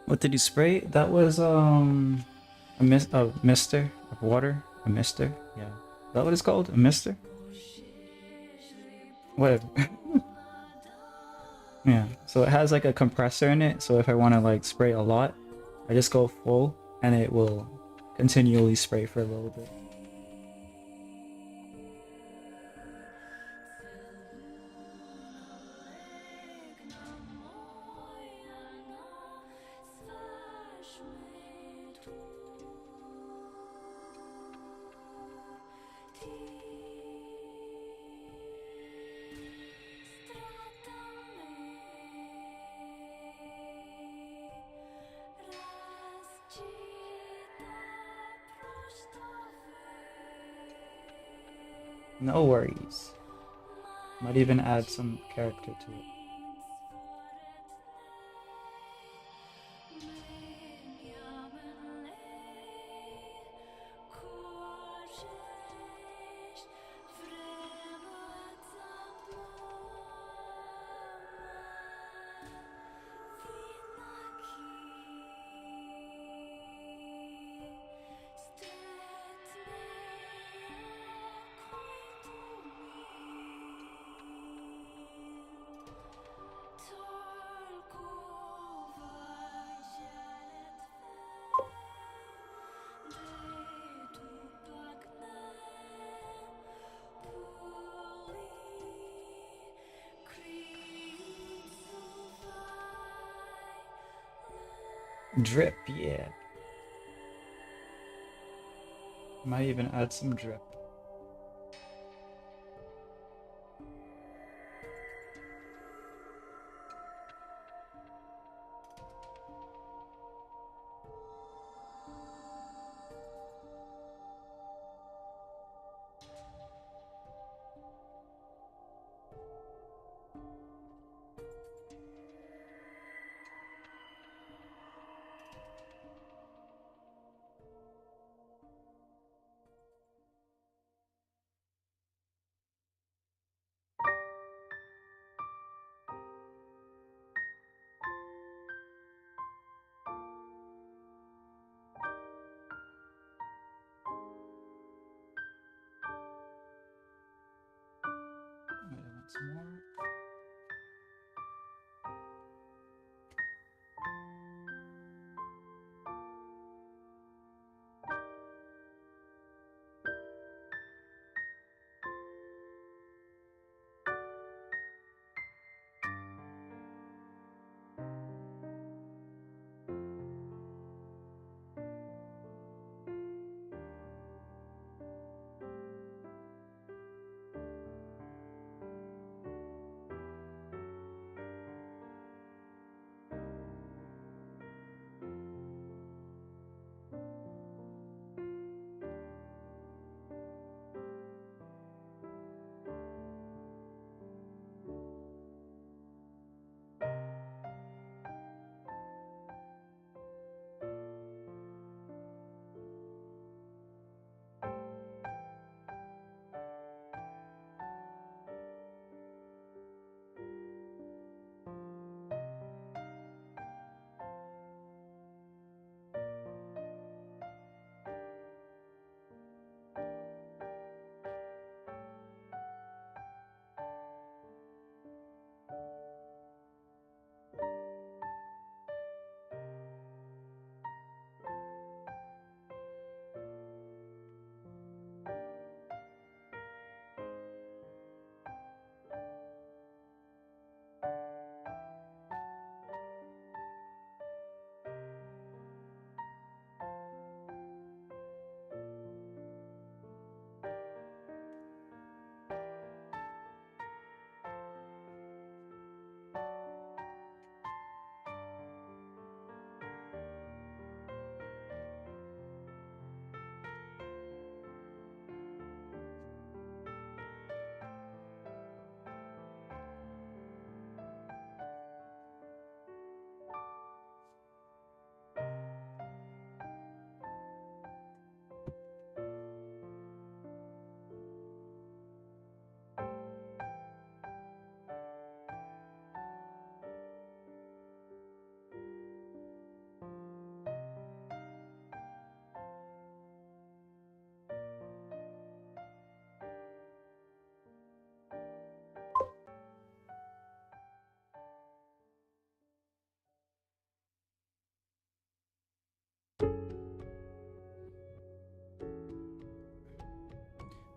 What did you spray? That was a mister of water. A mister? Yeah. Is that what it's called? A mister? Whatever. Yeah. So it has like a compressor in it, so if I want to like spray a lot, I just go full and it will continually spray for a little bit. No worries. Might even add some character to it. Drip, yeah. Might even add some drip. Might want some more.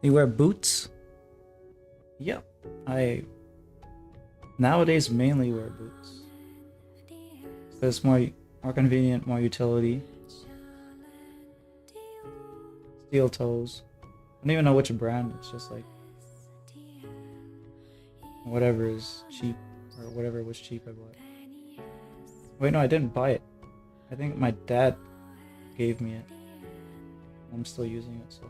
You wear boots? Yep. I nowadays mainly wear boots. It's more convenient, more utility. Steel toes. I don't even know which brand. It's just like whatever is cheap or whatever was cheap I bought. Wait, no, I didn't buy it. I think my dad gave me it. I'm still using it, so.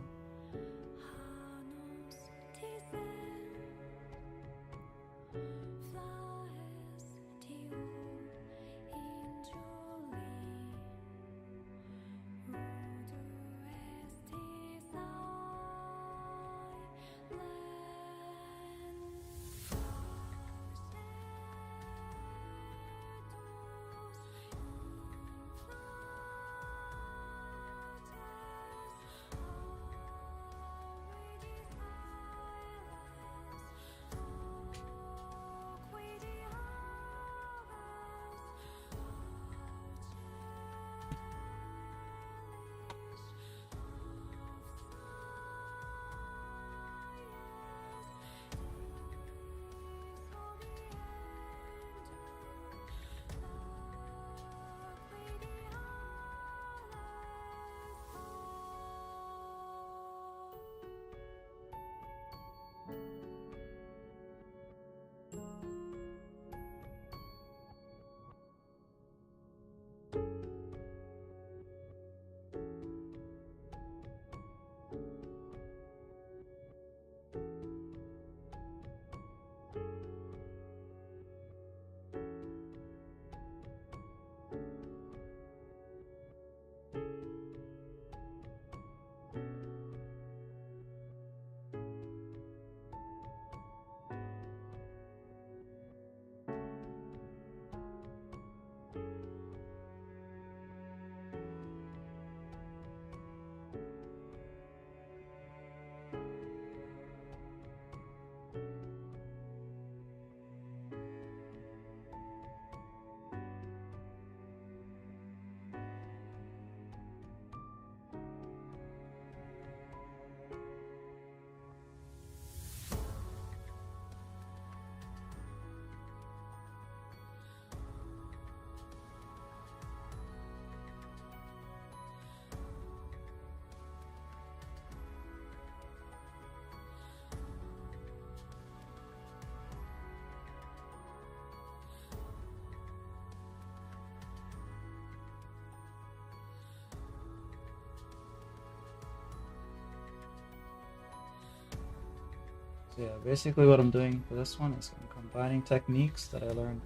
So yeah, basically what I'm doing for this one is I'm combining techniques that I learned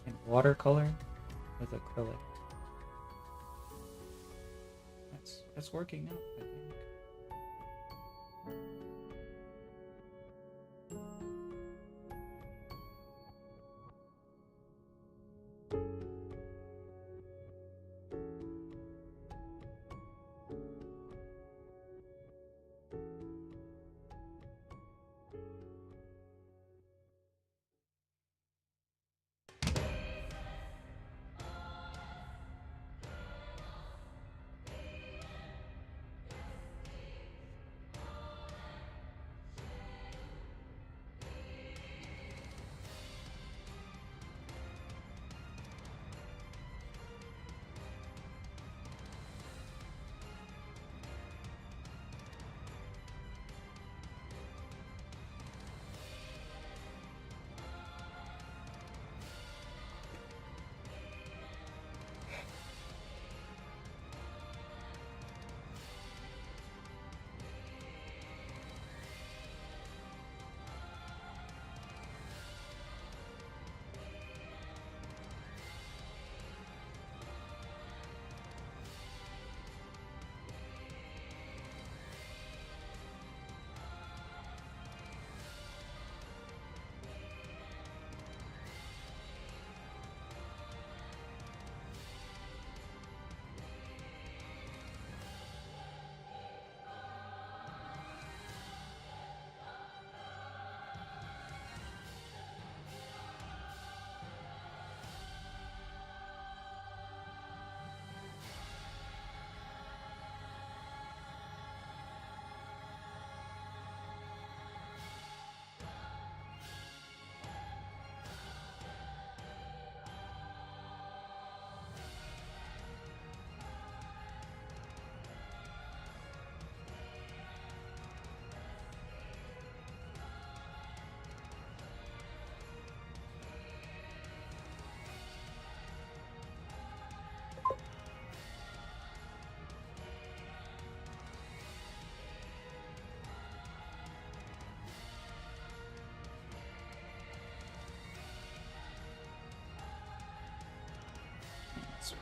in watercolor with acrylic. It's working out, I think.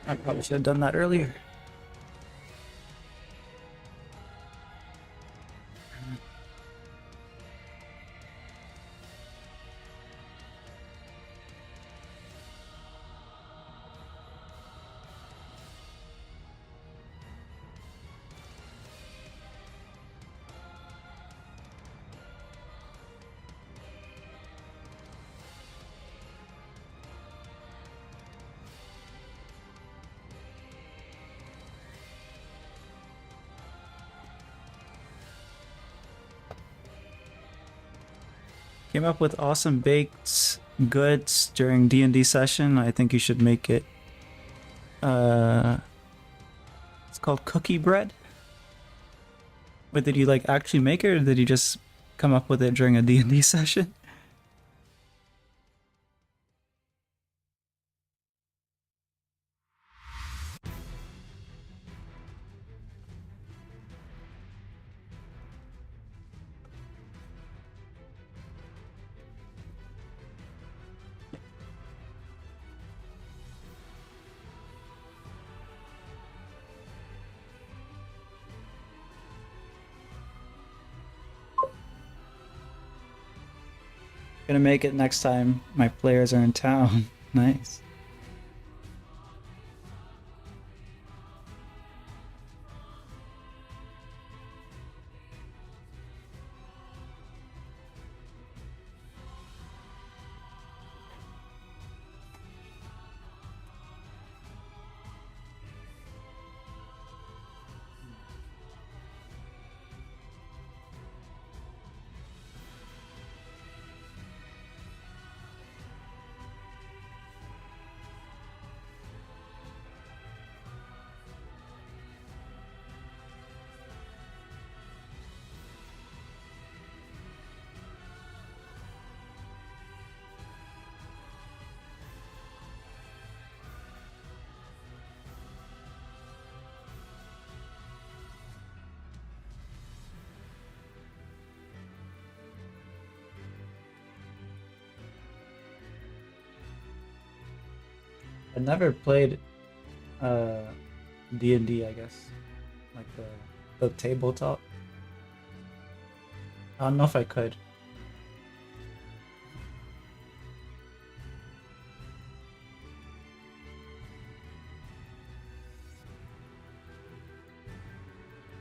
I probably should have done that earlier. Came up with awesome baked goods during D&D session. I think you should make it. It's called cookie bread. But did you like actually make it, or did you just come up with it during a D&D session? Gonna make it next time my players are in town. Nice. I never played D&D, I guess. Like the tabletop. I don't know if I could.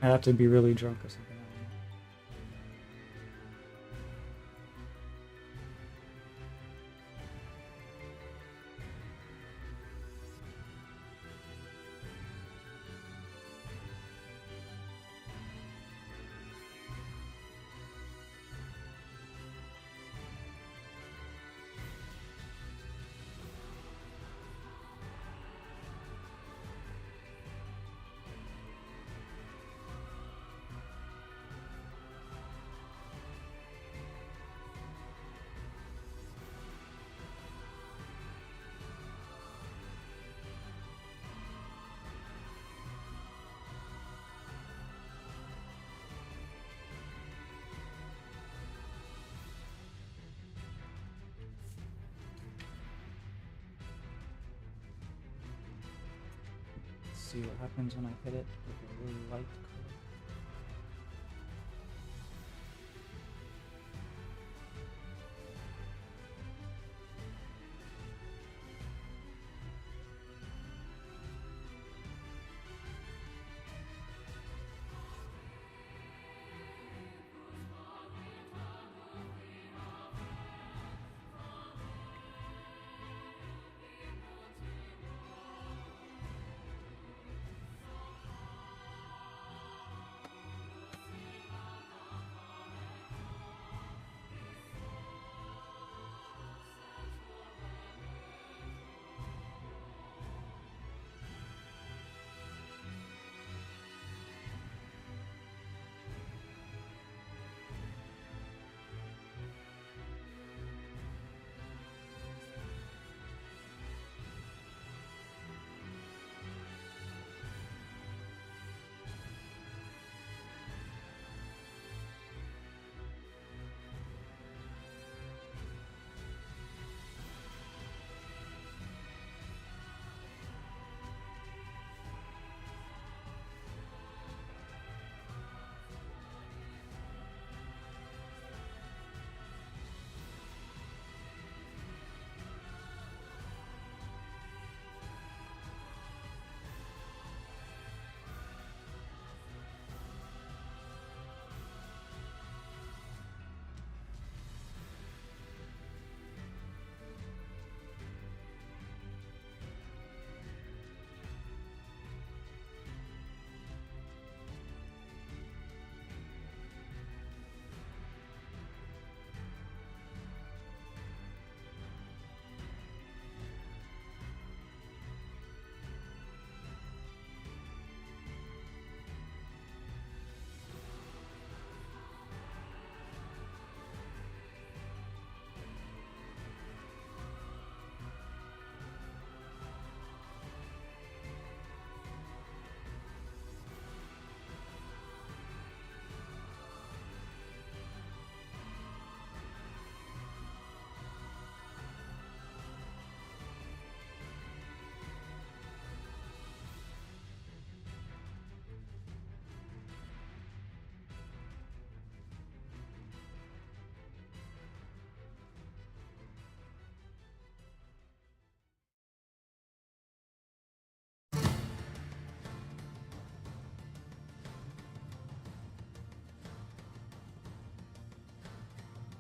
I have to be really drunk or something. I don't know. Let's see what happens when I hit it with a really light color.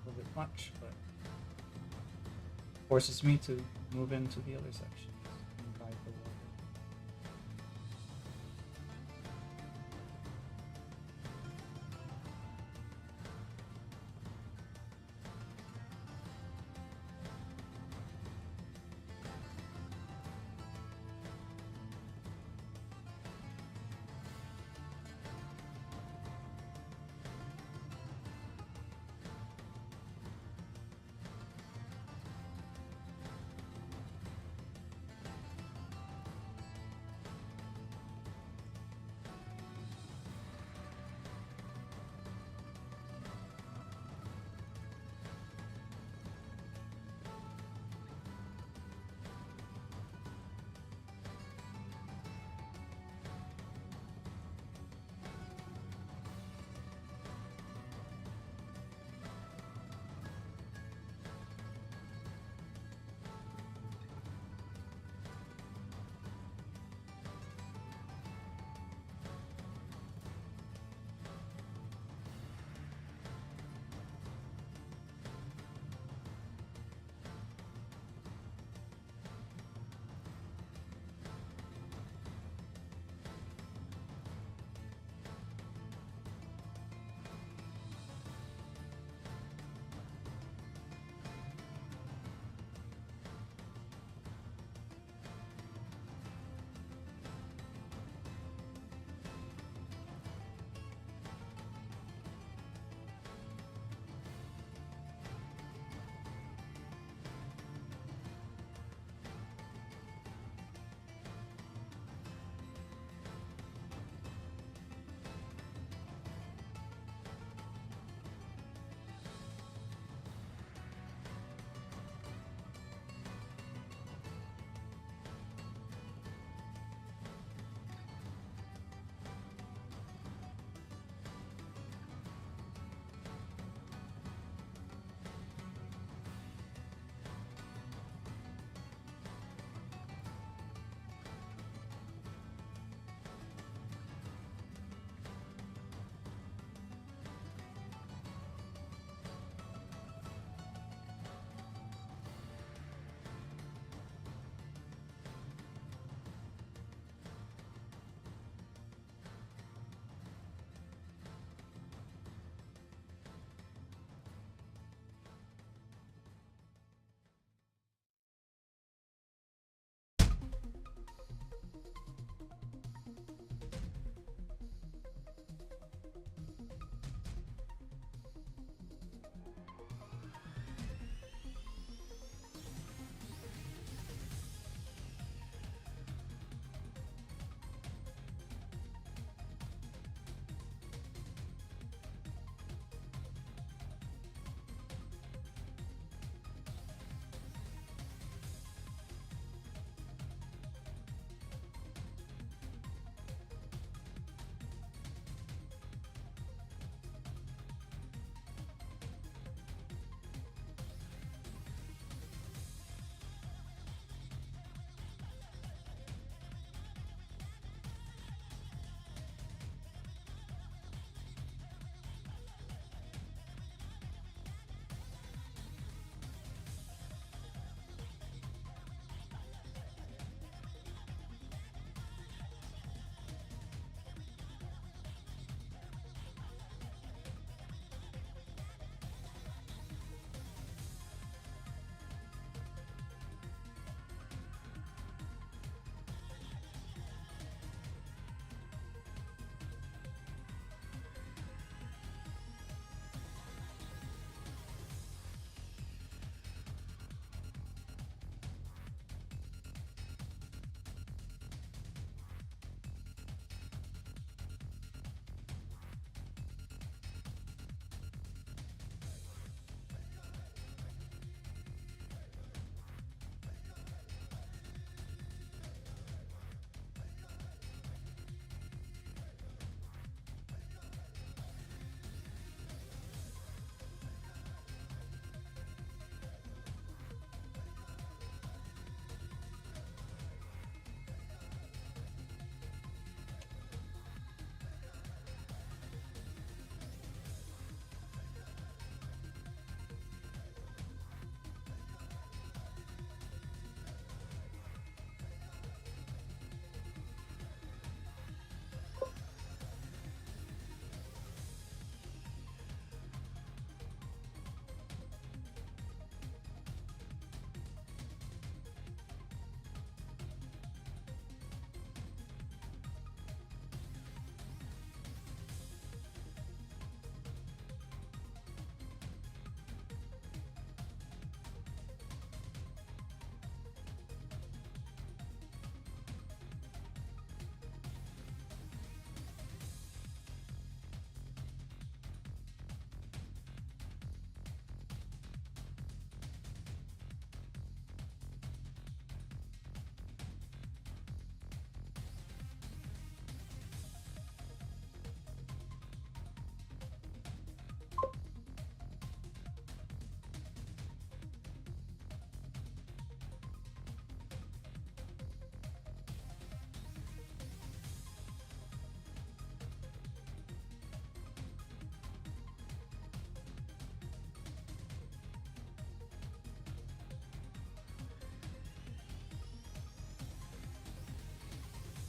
A little bit much, but forces me to move into the other sections and guide the water.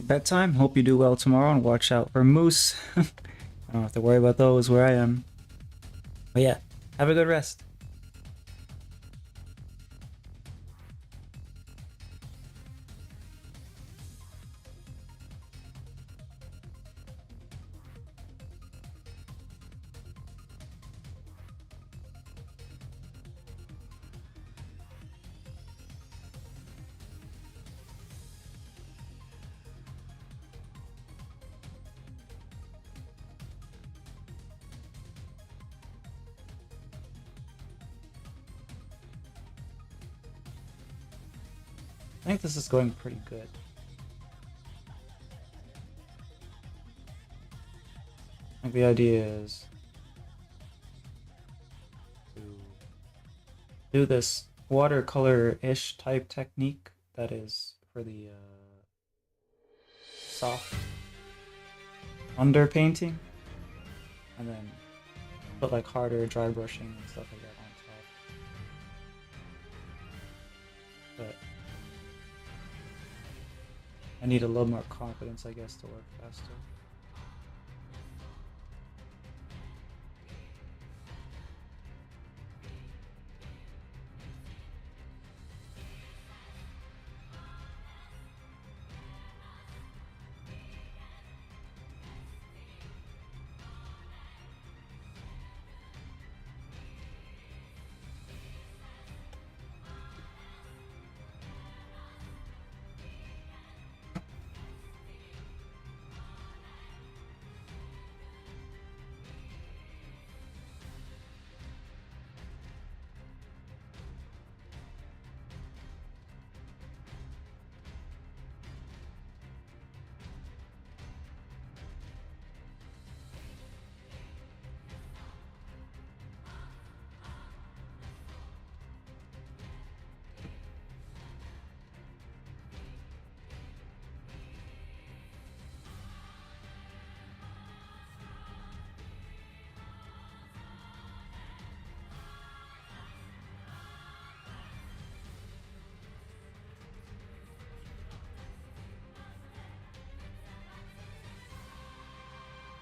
bedtime. Hope you do well tomorrow and watch out for moose. I don't have to worry about those where I am. But yeah, have a good rest. I think this is going pretty good. I think the idea is to do this watercolor-ish type technique that is for the soft underpainting, and then put like harder dry brushing and stuff like that on top. But I need a little more confidence, I guess, to work faster.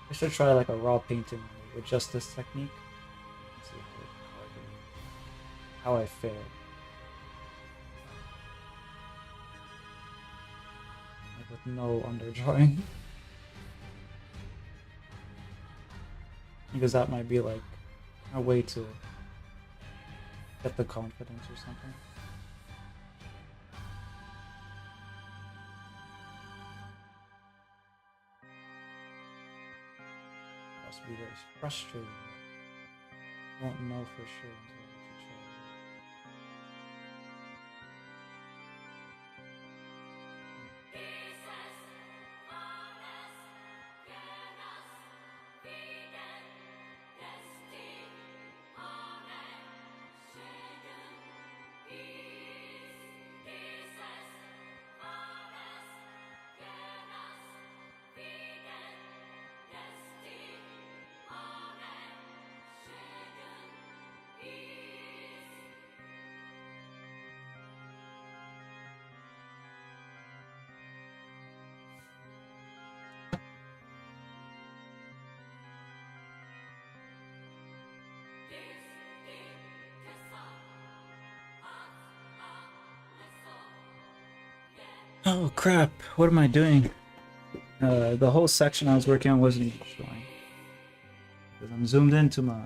I should try like a raw painting with just this technique. And see how I fare. Like with no underdrawing. Because that might be like a way to get the confidence or something. Must be very frustrating. Won't know for sure until I actually try. Oh crap, what am I doing? The whole section I was working on wasn't even showing. Because I'm zoomed into my...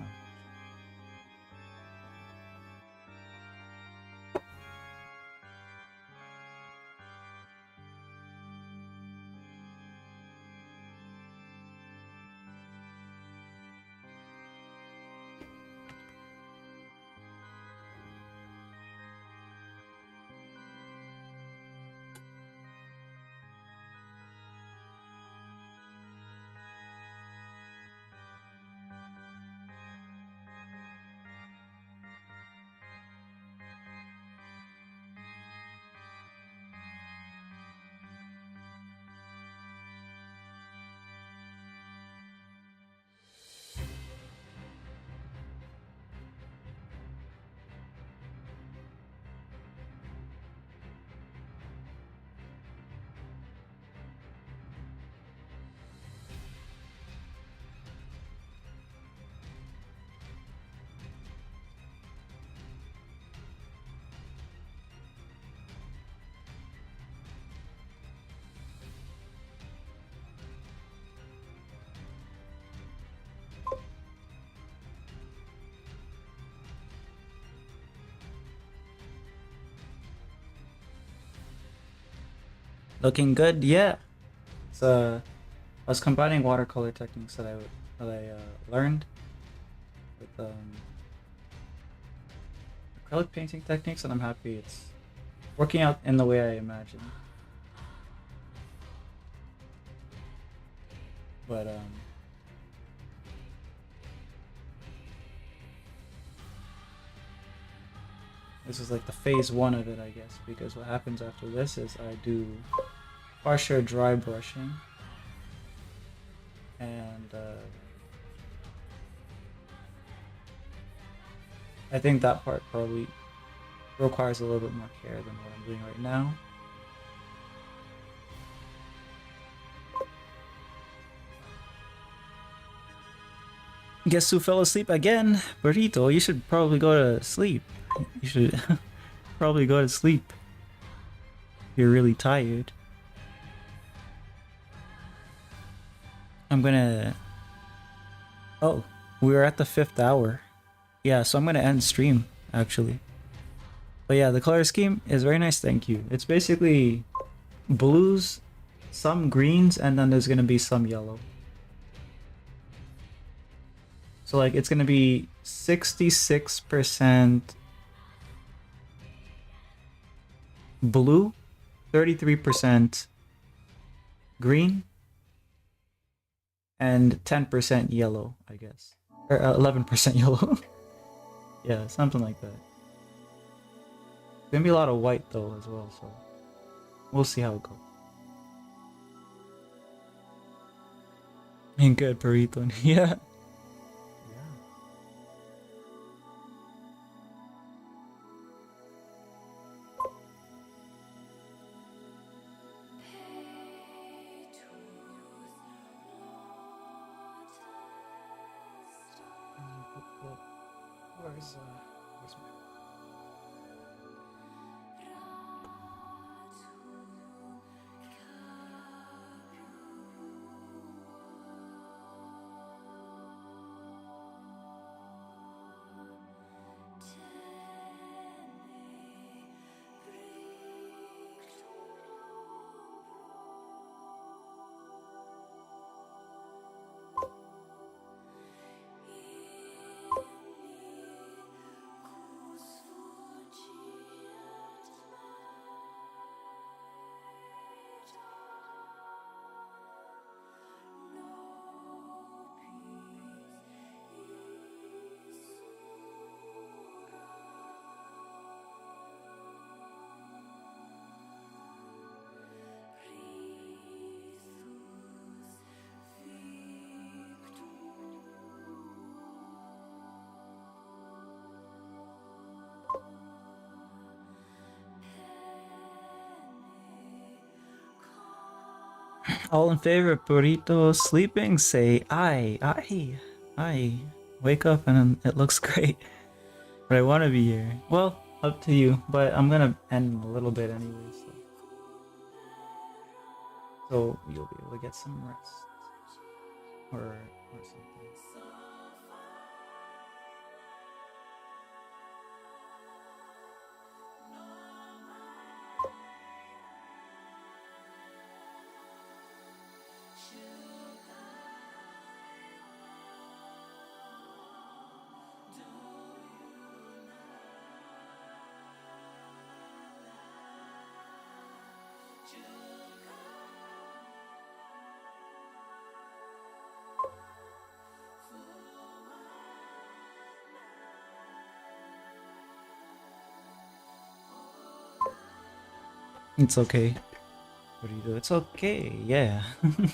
Looking good, yeah. It's I was combining watercolor techniques that I learned with acrylic painting techniques, and I'm happy it's working out in the way I imagined. But this is like the phase one of it, I guess, because what happens after this is I do partial dry brushing, and I think that part probably requires a little bit more care than what I'm doing right now. Guess who fell asleep again? Burrito, you should probably go to sleep. You should probably go to sleep. You're really tired. I'm gonna... Oh, we're at the 5th hour. Yeah, so I'm gonna end stream, actually. But yeah, the color scheme is very nice, thank you. It's basically blues, some greens, and then there's gonna be some yellow. So like it's gonna be 66% blue, 33% green, and 10% yellow, I guess. Or 11% yellow. Yeah, something like that. Gonna be a lot of white though as well, so we'll see how it goes. And good burrito. Yeah. Where's my... All in favor of burrito sleeping, say aye, aye, aye. Wake up and it looks great. But I want to be here. Well, up to you. But I'm gonna end a little bit anyway, so you'll be able to get some rest or something. It's okay. What do you do? It's okay, yeah. Yeah,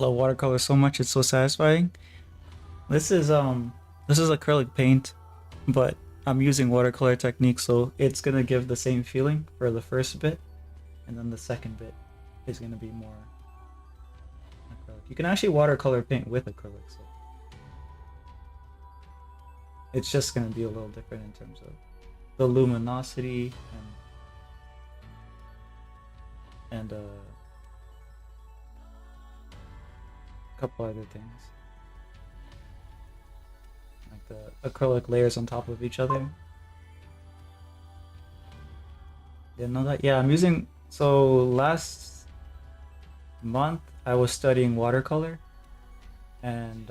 love watercolor so much, it's so satisfying. This is acrylic paint, but I'm using watercolor technique, so it's gonna give the same feeling for the first bit, and then the second bit is gonna be more acrylic. You can actually watercolor paint with acrylic, so it's just gonna be a little different in terms of the luminosity and a couple other things. Like the acrylic layers on top of each other. Didn't know that? Yeah, I'm using. So last month I was studying watercolor, and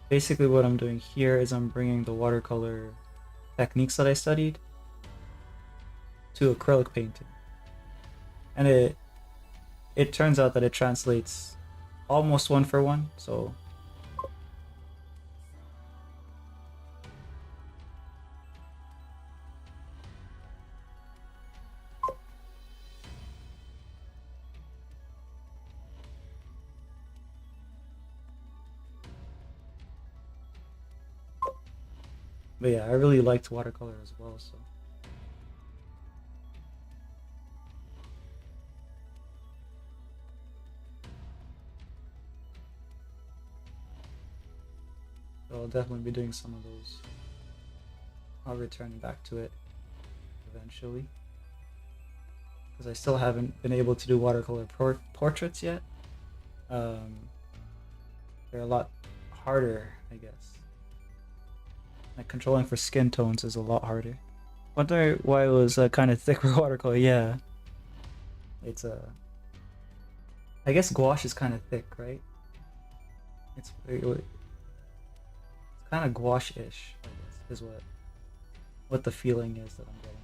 basically what I'm doing here is I'm bringing the watercolor techniques that I studied to acrylic painting, and it turns out that it translates almost one for one. So but yeah, I really liked watercolor as well, so I'll definitely be doing some of those. I'll return back to it eventually, because I still haven't been able to do watercolor portraits yet. Um, they're a lot harder, I guess. Like controlling for skin tones is a lot harder. Wonder why it was kind of thick for watercolor. Yeah, it's I guess gouache is kind of thick, right? It's kind of gouache-ish, I guess, is what the feeling is that I'm getting.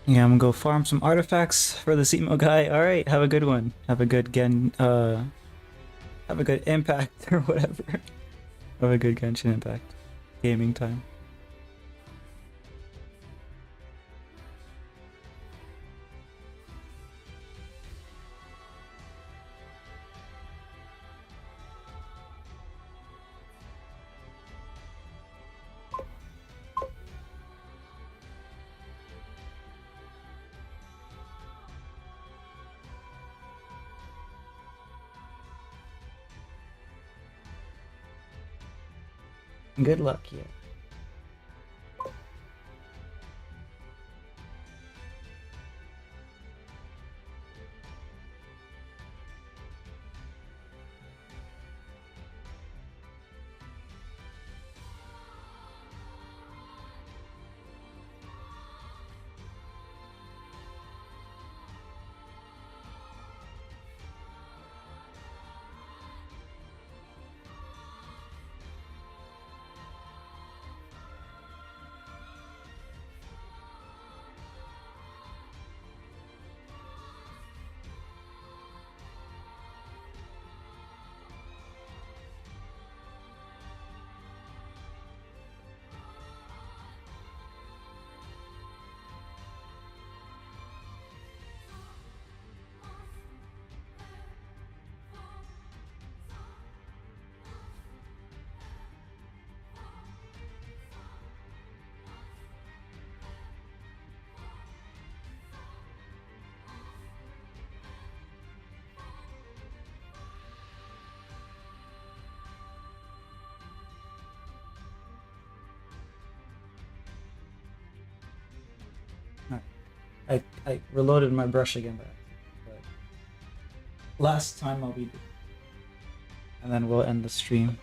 Yeah, I'm gonna go farm some artifacts for the Simo guy. All right, have a good one. Have a good have a good impact or whatever. Have a good Genshin impact. Gaming time. Good luck, yeah. I reloaded my brush again, but last time I'll be doing. And then we'll end the stream.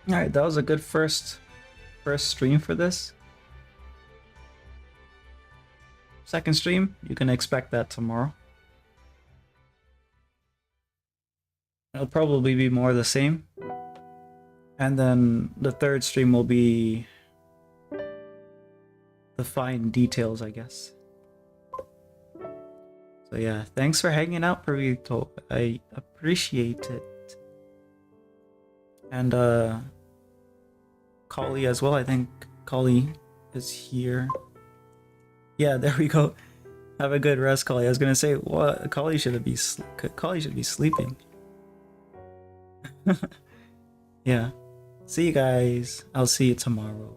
All right, that was a good first stream for this. Second stream, you can expect that tomorrow. It'll probably be more of the same. And then the third stream will be the fine details, I guess. So yeah, thanks for hanging out, Purvito. I appreciate it. And Kali as well. I think Kali is here. Yeah, there we go. Have a good rest, Kali. I was gonna say, what? Kali should be sleeping. Yeah. See you guys. I'll see you tomorrow.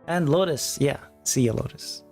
And Lotus, yeah. See you, Lotus.